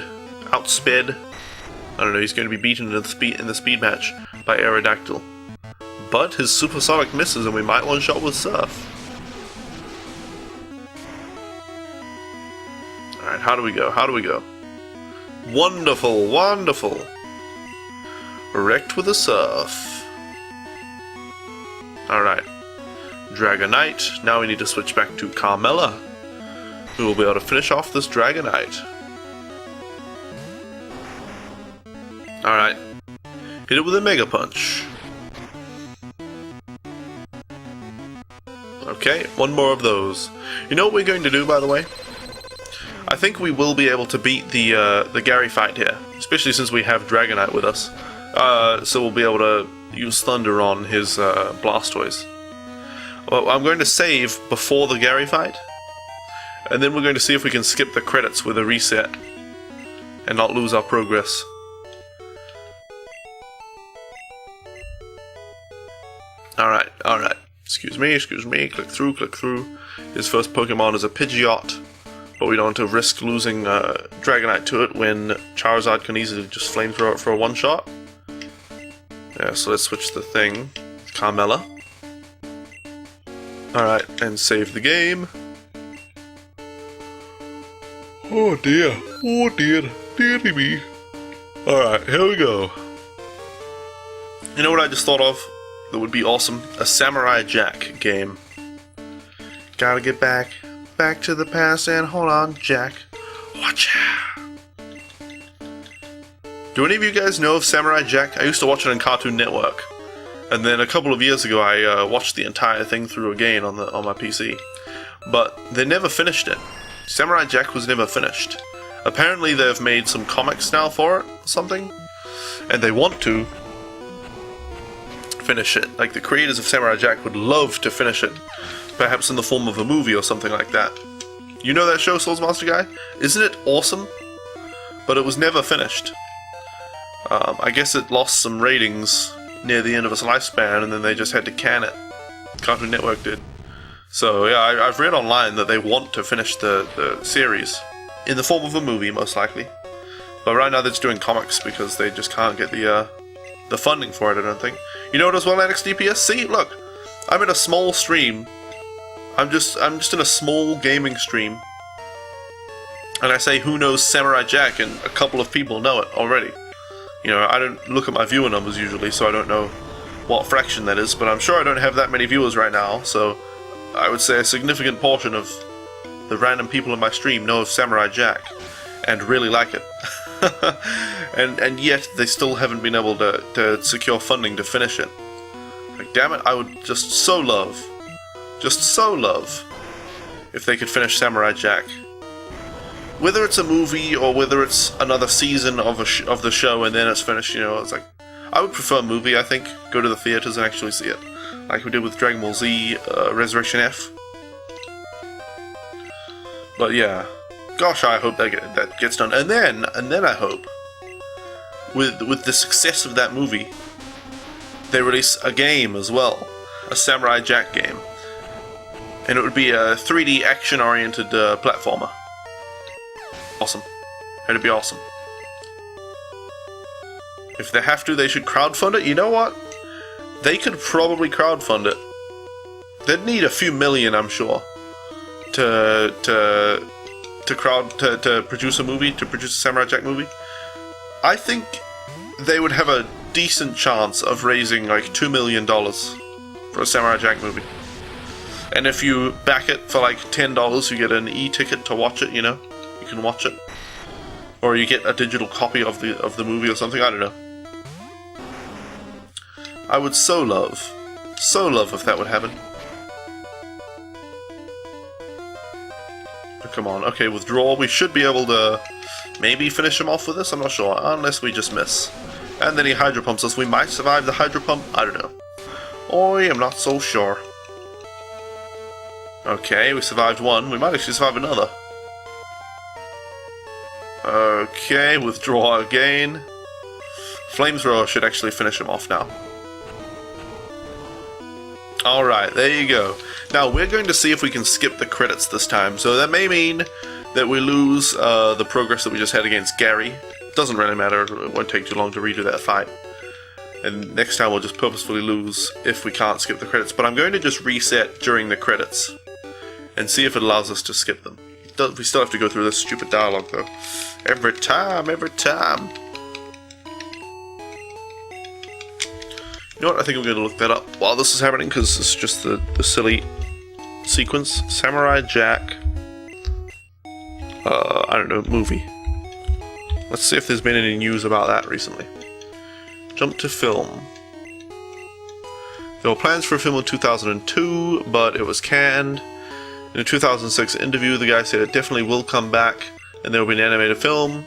I don't know, he's going to be beaten in the speed match by Aerodactyl. But his Supersonic misses and we might one-shot with Surf. Alright, how do we go? How do we go? Wonderful, wonderful! Wrecked with a Surf. Alright. Dragonite. Now we need to switch back to Carmella, who will be able to finish off this Dragonite. Alright. Hit it with a Mega Punch. Okay, 1 more of those. You know what we're going to do, by the way? I think we will be able to beat the Gary fight here, especially since we have Dragonite with us. So we'll be able to use Thunder on his Blastoise. Well, I'm going to save before the Gary fight, and then we're going to see if we can skip the credits with a reset and not lose our progress. Alright, alright. Excuse me, click through, click through. His first Pokemon is a Pidgeot, but we don't want to risk losing Dragonite to it when Charizard can easily just Flamethrower it for a one-shot. Yeah, so let's switch the thing. Carmella. Alright, and save the game. Oh dear, dearie me. Alright, here we go. You know what I just thought of? That would be awesome? A Samurai Jack game. Gotta get back to the past and hold on, Jack. Watch out. Do any of you guys know of Samurai Jack? I used to watch it on Cartoon Network. And then a couple of years ago I watched the entire thing through again on my PC. But they never finished it. Samurai Jack was never finished. Apparently they've made some comics now for it, or something. And they want to finish it. Like, the creators of Samurai Jack would love to finish it. Perhaps in the form of a movie or something like that. You know that show, Souls Master Guy? Isn't it awesome? But it was never finished. I guess it lost some ratings near the end of its lifespan, and then they just had to can it. Cartoon Network did. So yeah, I've read online that they want to finish the series. In the form of a movie, most likely. But right now they're just doing comics because they just can't get the funding for it, I don't think. You know what as well, NXDPS? See, look, I'm in a small stream. I'm just in a small gaming stream. And I say, who knows Samurai Jack, and a couple of people know it already. You know, I don't look at my viewer numbers usually, so I don't know what fraction that is, but I'm sure I don't have that many viewers right now, so I would say a significant portion of the random people in my stream know of Samurai Jack and really like it. and yet they still haven't been able to secure funding to finish it. Like, damn it, I would just so love if they could finish Samurai Jack. Whether it's a movie or whether it's another season of the show and then it's finished, you know, it's like, I would prefer a movie, I think. Go to the theaters and actually see it. Like we did with Dragon Ball Z Resurrection F. But yeah, gosh, I hope that gets done. And then I hope, with the success of that movie, they release a game as well. A Samurai Jack game. And it would be a 3D action-oriented platformer. Awesome. It'd be awesome. If they have to, they should crowdfund it. You know what? They could probably crowdfund it. They'd need a few million, I'm sure, to produce a movie, to produce a Samurai Jack movie. I think they would have a decent chance of raising like $2 million for a Samurai Jack movie. And if you back it for like $10, you get an e-ticket to watch it, you know? You can watch it. Or you get a digital copy of the movie or something, I don't know. I would so love if that would happen. Oh, come on, okay, withdraw. We should be able to maybe finish him off with this, I'm not sure, unless we just miss. And then he hydro pumps us. We might survive the hydro pump, I don't know. I am not so sure. Okay, we survived one. We might actually survive another. Okay, withdraw again. Flamethrower should actually finish him off now. Alright, there you go. Now, we're going to see if we can skip the credits this time. So that may mean that we lose the progress that we just had against Gary. Doesn't really matter, it won't take too long to redo that fight. And next time we'll just purposefully lose if we can't skip the credits. But I'm going to just reset during the credits and see if it allows us to skip them. We still have to go through this stupid dialogue though. Every time. You know what, I think I'm going to look that up while this is happening, because it's just the silly sequence. Samurai Jack, I don't know, movie. Let's see if there's been any news about that recently. Jump to film. There were plans for a film in 2002, but it was canned. In a 2006 interview, the guy said it definitely will come back, and there will be an animated film.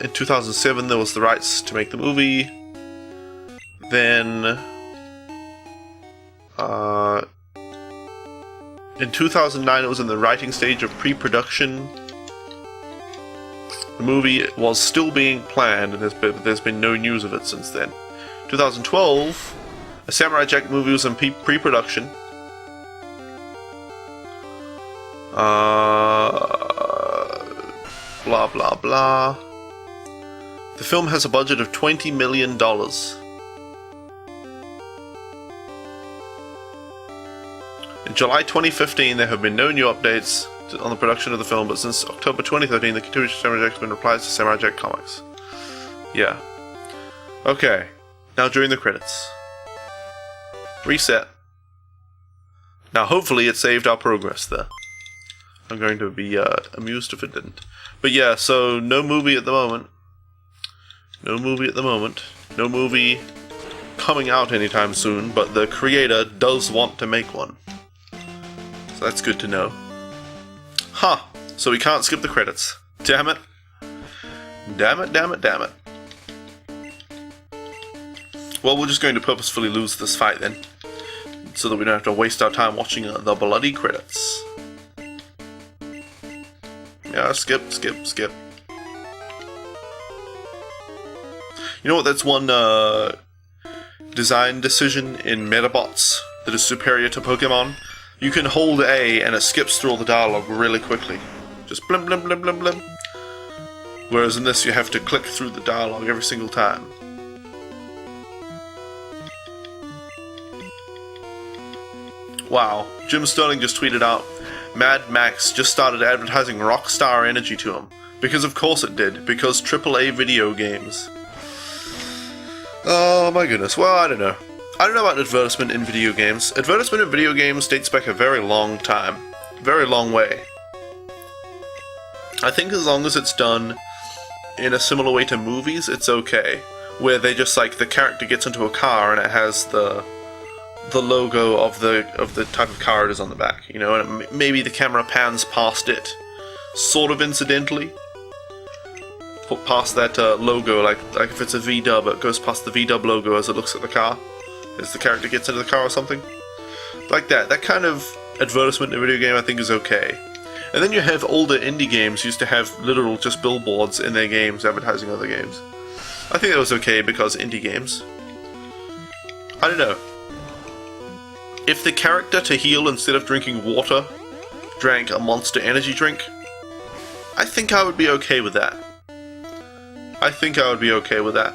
In 2007, there was the rights to make the movie. Then, in 2009, it was in the writing stage of pre-production. The movie was still being planned, and there's been no news of it since then. 2012, a Samurai Jack movie was in pre-production. Blah blah blah. The film has a budget of $20 million. In July 2015, there have been no new updates on the production of the film, but since October 2013, the continuation of Samurai Jack has been replied to Samurai Jack comics. Yeah. Okay. Now during the credits. Reset. Now hopefully it saved our progress there. I'm going to be amused if it didn't. But yeah, so no movie at the moment. No movie at the moment. No movie coming out anytime soon, but the creator does want to make one. So that's good to know. Huh. So we can't skip the credits. Damn it. Damn it, damn it, damn it. Well, we're just going to purposefully lose this fight then, so that we don't have to waste our time watching the bloody credits. Yeah, skip. You know what, that's one design decision in Metabots that is superior to Pokemon. You can hold A and it skips through all the dialogue really quickly. Just blim blim blim blim blim. Whereas in this you have to click through the dialogue every single time. Wow, Jim Sterling just tweeted out, Mad Max just started advertising Rockstar Energy to him. Because of course it did, because AAA video games. Oh my goodness, well I don't know. I don't know about advertisement in video games. Advertisement in video games dates back a very long time. Very long way. I think as long as it's done in a similar way to movies, it's okay. Where they just like, the character gets into a car and it has the logo of the type of car it is on the back, you know, and maybe the camera pans past it, sort of incidentally, past that logo, like if it's a V-dub, it goes past the V-dub logo as it looks at the car, as the character gets into the car or something, like that. That kind of advertisement in a video game I think is okay. And then you have older indie games used to have literal just billboards in their games advertising other games. I think that was okay because indie games. I don't know. If the character to heal instead of drinking water drank a Monster Energy drink, I think I would be okay with that. I think I would be okay with that.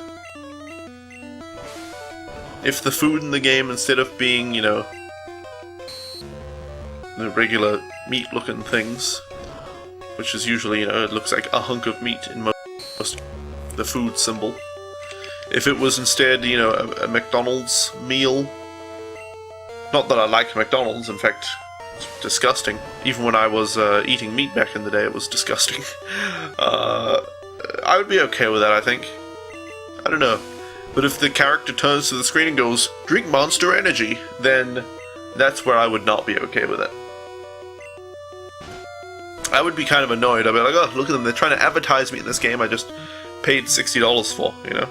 If the food in the game, instead of being, you know, the regular meat-looking things, which is usually, you know, it looks like a hunk of meat in most the food symbol. If it was instead, you know, a McDonald's meal. Not that I like McDonald's, in fact, it's disgusting. Even when I was eating meat back in the day, it was disgusting. I would be okay with that, I think. I don't know. But if the character turns to the screen and goes, "Drink Monster Energy," then that's where I would not be okay with it. I would be kind of annoyed. I'd be like, oh, look at them, they're trying to advertise me in this game I just paid $60 for, you know?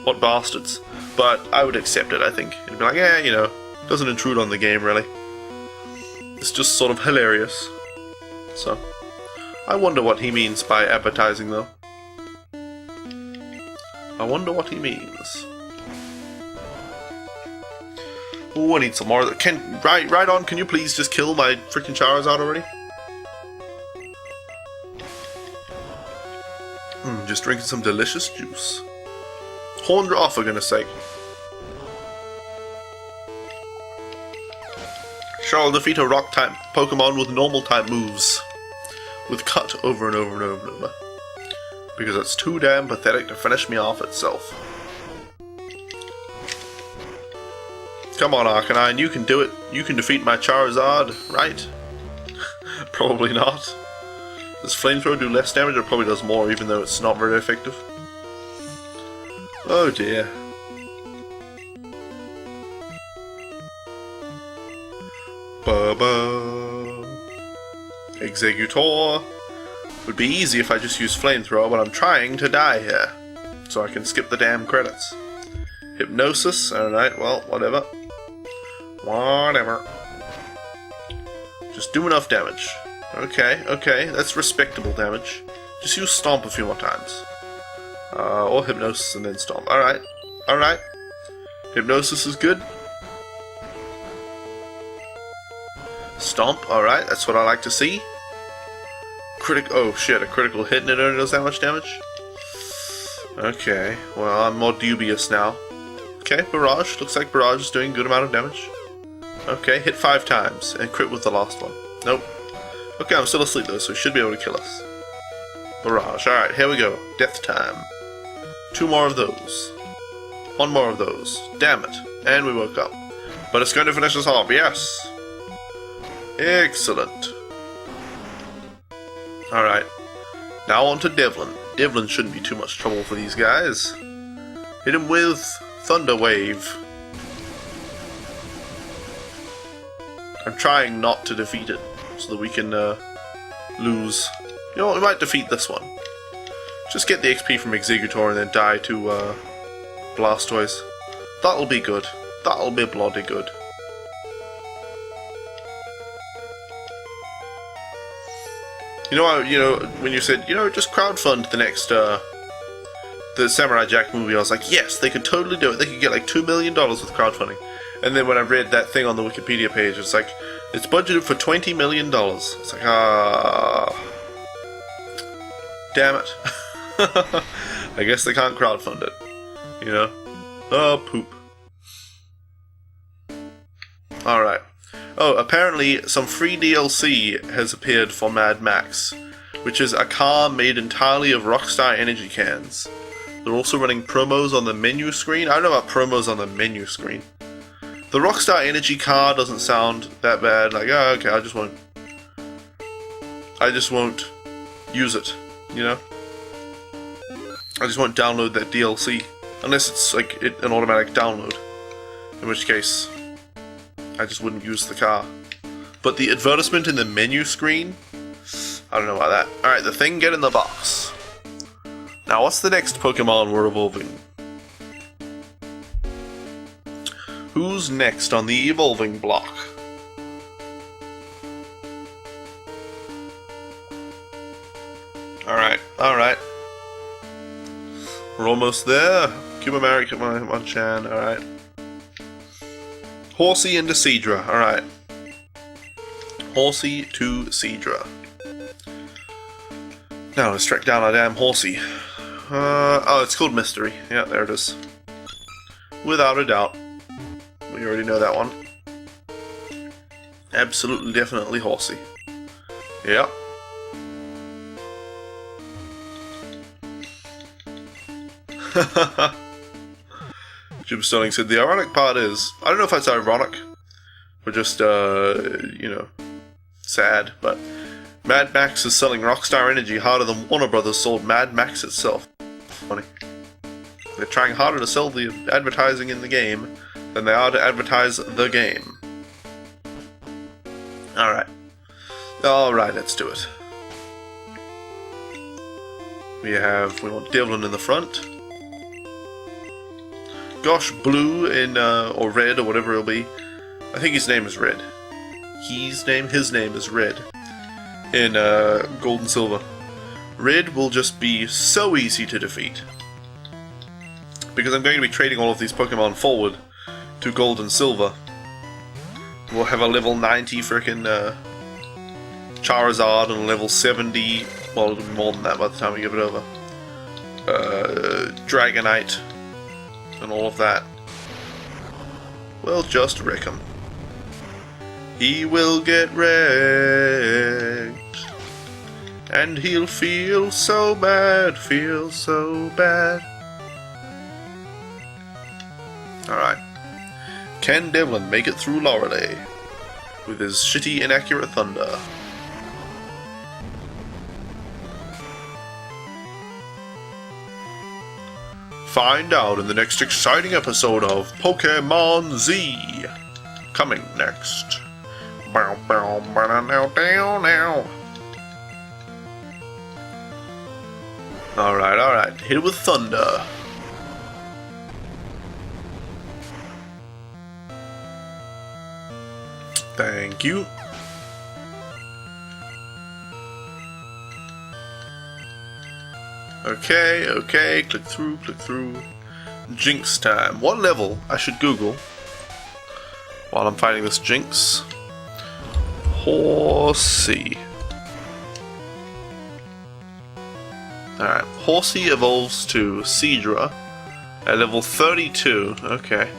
What bastards. But I would accept it, I think. It'd be like, yeah, you know, doesn't intrude on the game, really. It's just sort of hilarious. So, I wonder what he means by advertising, though. I wonder what he means. Ooh, I need some more. Right on, can you please just kill my freaking Charizard already? Just drinking some delicious juice. Horned off, for goodness sake. Shall defeat a rock type Pokemon with normal type moves. With cut over and over and over and over. Because it's too damn pathetic to finish me off itself. Come on, Arcanine, you can do it. You can defeat my Charizard, right? Probably not. Does Flamethrower do less damage? It probably does more, even though it's not very effective. Oh dear. Ba-ba. Executor. Would be easy if I just used Flamethrower, but I'm trying to die here. So I can skip the damn credits. Hypnosis, alright, well, whatever. Whatever. Just do enough damage. Okay, okay, that's respectable damage. Just use Stomp a few more times. Or Hypnosis and then Stomp. Alright, alright. Hypnosis is good. Stomp, alright, that's what I like to see. Oh shit, a critical hit and it only does that much damage? Okay, well, I'm more dubious now. Okay, Barrage. Looks like Barrage is doing a good amount of damage. Okay, hit 5 times, and crit with the last one. Nope. Okay, I'm still asleep though, so he should be able to kill us. Barrage. Alright, here we go. Death time. 2 more of those. 1 more of those. Damn it. And we woke up. But it's going to finish us off, yes! Excellent. Alright. Now on to Devlin. Devlin shouldn't be too much trouble for these guys. Hit him with Thunder Wave. I'm trying not to defeat it, so that we can lose. You know what, we might defeat this one. Just get the XP from Executor and then die to Blastoise. That'll be good. That'll be bloody good. You know, when you said, just crowdfund the next, the Samurai Jack movie, I was like, yes, they could totally do it. They could get like $2 million with crowdfunding. And then when I read that thing on the Wikipedia page, it's like, it's budgeted for $20 million. It's like, damn it. I guess they can't crowdfund it. You know? Oh, poop. Alright. Oh, apparently some free DLC has appeared for Mad Max, which is a car made entirely of Rockstar Energy cans. They're also running promos on the menu screen. I don't know about promos on the menu screen. The Rockstar Energy car doesn't sound that bad. Like, oh, okay, I just won't use it, you know? I just won't download that DLC. Unless it's like an automatic download. In which case, I just wouldn't use the car. But the advertisement in the menu screen, I don't know about that. Alright, the thing get in the box. Now, what's the next Pokemon we're evolving? Who's next on the evolving block? Alright. We're almost there. Pokémon, alright. Horsey into Seadra, alright. Horsey to Seadra. Now let's track down our damn Horsey. Oh, it's called Mystery. Yeah, there it is. Without a doubt. We already know that one. Absolutely, definitely Horsey. Yep. Jim Sterling said, the ironic part is, I don't know if that's ironic, or just, you know, sad, but Mad Max is selling Rockstar Energy harder than Warner Brothers sold Mad Max itself. Funny. They're trying harder to sell the advertising in the game than they are to advertise the game. Alright, let's do it. We want Devlin in the front. Gosh, Blue in, or Red, or whatever it'll be. I think his name is Red. His name is Red. In, Gold and Silver. Red will just be so easy to defeat. Because I'm going to be trading all of these Pokemon forward to Gold and Silver. We'll have a level 90 frickin' Charizard and a level 70, well, it'll be more than that by the time we give it over. Dragonite and all of that. We'll just wreck him. He will get wrecked. And he'll feel so bad, Alright. Can Devlin make it through Lorelei with his shitty, inaccurate thunder? Find out in the next exciting episode of Pokemon Z. Coming next. Bow, bow, bow, now, down, now. Alright. Hit it with thunder. Thank you. Okay, click through. Jinx time. What level? I should Google. While I'm fighting this Jinx. Horsey. Alright, Horsey evolves to Seadra at level 32. Okay.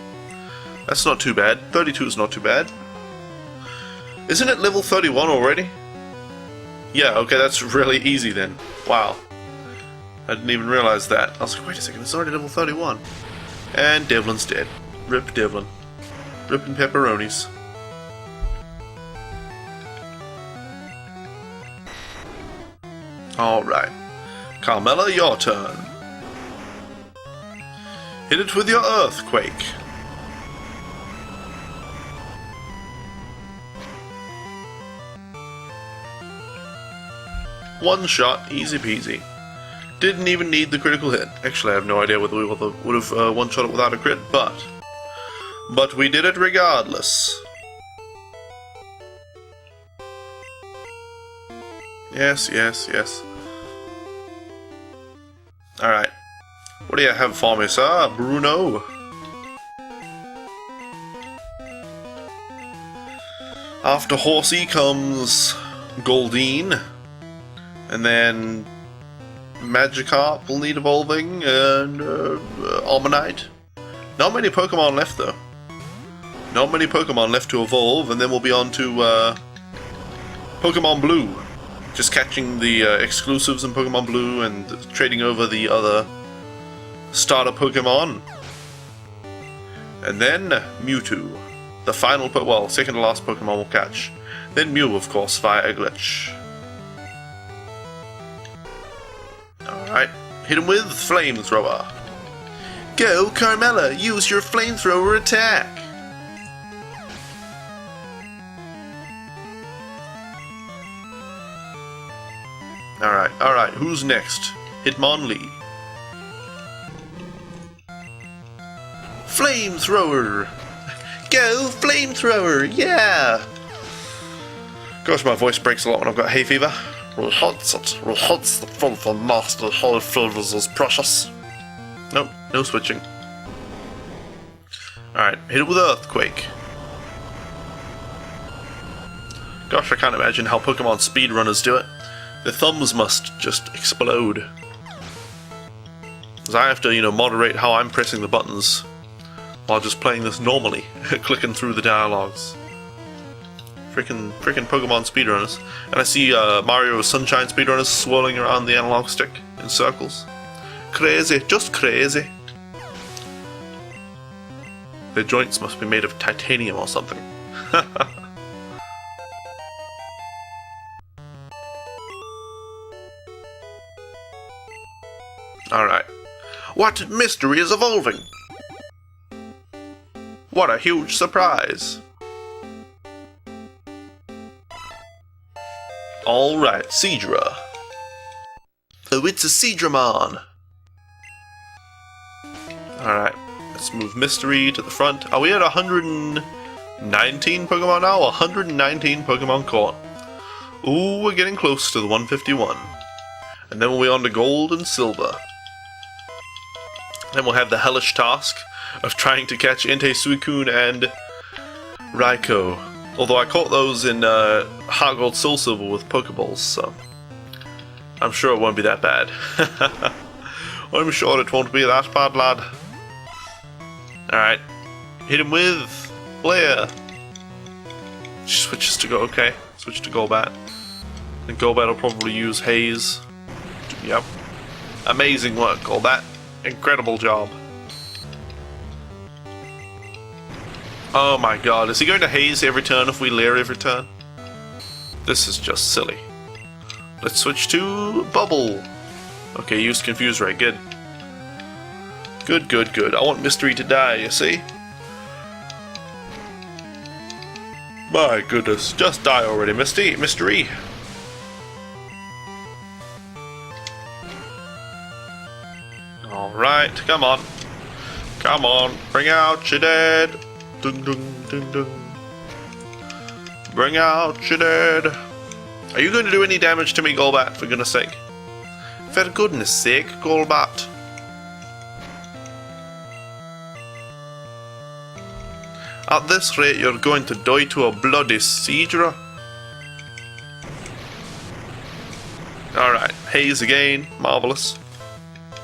That's not too bad. 32 is not too bad. Isn't it level 31 already? Yeah, okay, that's really easy then. Wow. I didn't even realize that. I was like, wait a second, it's already level 31. And Devlin's dead. Rip Devlin. Ripping pepperonis. Alright. Carmella, your turn. Hit it with your Earthquake. One shot, easy peasy. Didn't even need the critical hit. Actually, I have no idea whether we would have one-shot it without a crit, but we did it regardless. Yes. Alright. What do you have for me, sir, Bruno? After Horsey comes Goldeen, and then Magikarp will need evolving, and Omanyte. Not many Pokemon left though. Not many Pokemon left to evolve, and then we'll be on to Pokemon Blue. Just catching the exclusives in Pokemon Blue and trading over the other starter Pokemon. And then Mewtwo. The final, well, second to last Pokemon we'll catch. Then Mew, of course, via a glitch. Alright, hit him with Flamethrower. Go, Carmella, use your Flamethrower attack! Alright, who's next? Hitmonlee. Flamethrower! Go, Flamethrower, yeah! Gosh, my voice breaks a lot when I've got hay fever. Rehearts the filthy master high flavors is precious. Nope, no switching. Alright, hit it with Earthquake. Gosh, I can't imagine how Pokemon speedrunners do it. Their thumbs must just explode. Because I have to, moderate how I'm pressing the buttons while just playing this normally, clicking through the dialogues. Freaking Pokemon speedrunners. And I see Mario Sunshine speedrunners swirling around the analog stick in circles. Crazy, just crazy. Their joints must be made of titanium or something. Alright. What mystery is evolving? What a huge surprise! Alright, Seadra. Oh, it's a Seadramon! Alright, let's move Mystery to the front. Are we at 119 Pokemon now? 119 Pokemon caught. Ooh, we're getting close to the 151. And then we'll be on to Gold and Silver. Then we'll have the hellish task of trying to catch Entei Suicune and Raikou. Although I caught those in Heart Gold Soul Silver with Pokeballs, so I'm sure it won't be that bad. I'm sure it won't be that bad, lad. Alright, hit him with Blair. Switches to go, okay, switch to Golbat. And Golbat will probably use Haze. Yep. Amazing work, Golbat. Incredible job. Oh my god, is he going to Haze every turn if we Lair every turn? This is just silly. Let's switch to Bubble. Okay, use Confuse Ray, good. Good, good, good. I want Mystery to die, you see? My goodness, just die already, Mystery. Alright, come on. Come on, bring out your dead. Dung dung dung dung. Bring out your dead. Are you going to do any damage to me, Golbat, for goodness sake? For goodness sake, Golbat. At this rate, you're going to die to a bloody Seadra. Alright, Haze again. Marvellous.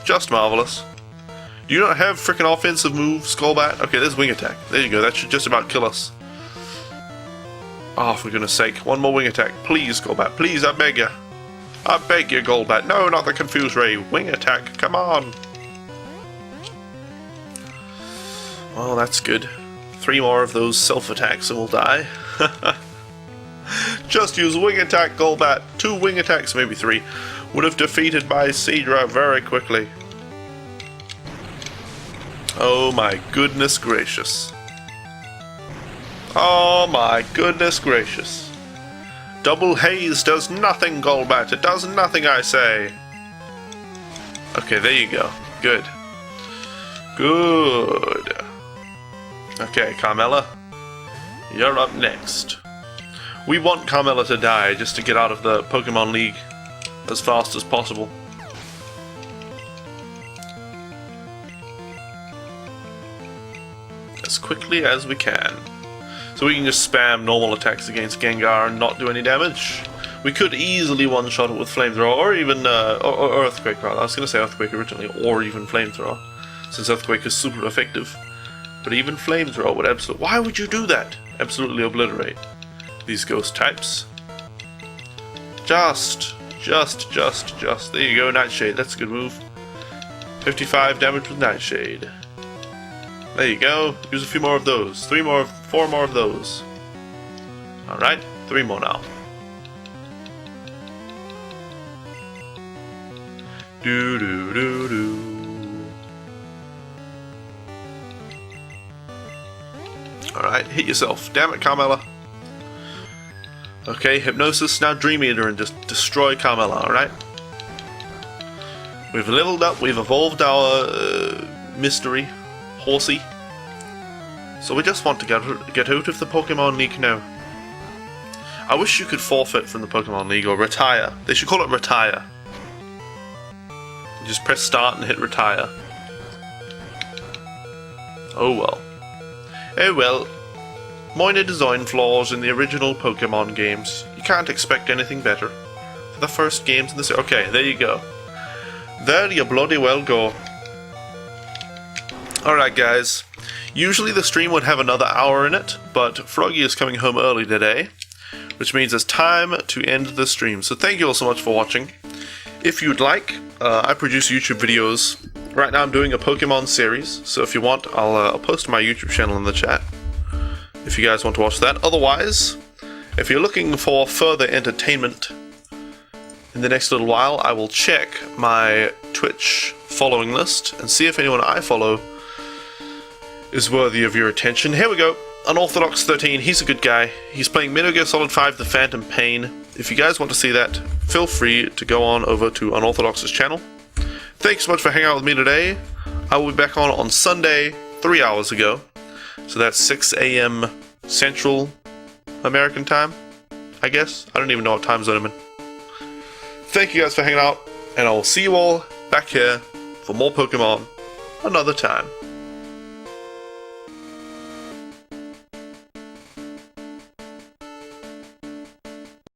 Just marvellous. Do you not have freaking offensive moves, Golbat? Okay, there's Wing Attack. There you go, that should just about kill us. Oh, for goodness sake. One more Wing Attack. Please, Golbat. Please, I beg you. I beg you, Golbat. No, not the Confuse Ray. Wing Attack. Come on. Well, that's good. 3 more of those self-attacks and we'll die. Just use Wing Attack, Golbat. 2 Wing Attacks, maybe 3. Would have defeated my Seadra very quickly. Oh my goodness gracious. Oh my goodness gracious. Double Haze does nothing, Golbat. It does nothing, I say. Okay, there you go. Good. Good. Okay, Carmella. You're up next. We want Carmella to die just to get out of the Pokemon League as fast as possible. As quickly as we can. So we can just spam normal attacks against Gengar and not do any damage. We could easily one-shot it with Flamethrower, or even, or Earthquake, rather. I was going to say Earthquake originally, or even Flamethrower, since Earthquake is super effective. But even Flamethrower would absolutely... Why would you do that? Absolutely obliterate these ghost types. Just. There you go, Nightshade. That's a good move. 55 damage with Nightshade. There you go. Use a few more of those. 4 more of those. Alright, 3 more now. Do. Alright, hit yourself. Damn it, Carmella. Okay, Hypnosis, now Dream Eater and just destroy Carmella, alright? We've leveled up, we've evolved our mystery, Horsey. So we just want to get out of the Pokemon League now. I wish you could forfeit from the Pokemon League or retire. They should call it retire. You just press start and hit retire. Oh well. Oh well. Minor design flaws in the original Pokemon games. You can't expect anything better. For the first games in the series. Okay, there you go. There you bloody well go. Alright guys. Usually the stream would have another hour in it, but Froggy is coming home early today, which means it's time to end the stream. So thank you all so much for watching. If you'd like, I produce YouTube videos. Right now I'm doing a Pokemon series, so if you want, I'll post my YouTube channel in the chat if you guys want to watch that. Otherwise, if you're looking for further entertainment in the next little while, I will check my Twitch following list and see if anyone I follow is worthy of your attention. Here we go. Unorthodox 13, he's a good guy. He's playing Metal Gear Solid 5 The Phantom Pain. If you guys want to see that, feel free to go on over to Unorthodox's channel. Thanks so much for hanging out with me today. I will be back on Sunday, 3 hours ago. So that's 6 a.m. Central American time, I guess. I don't even know what time zone I'm in. Thank you guys for hanging out, and I will see you all back here for more Pokemon another time.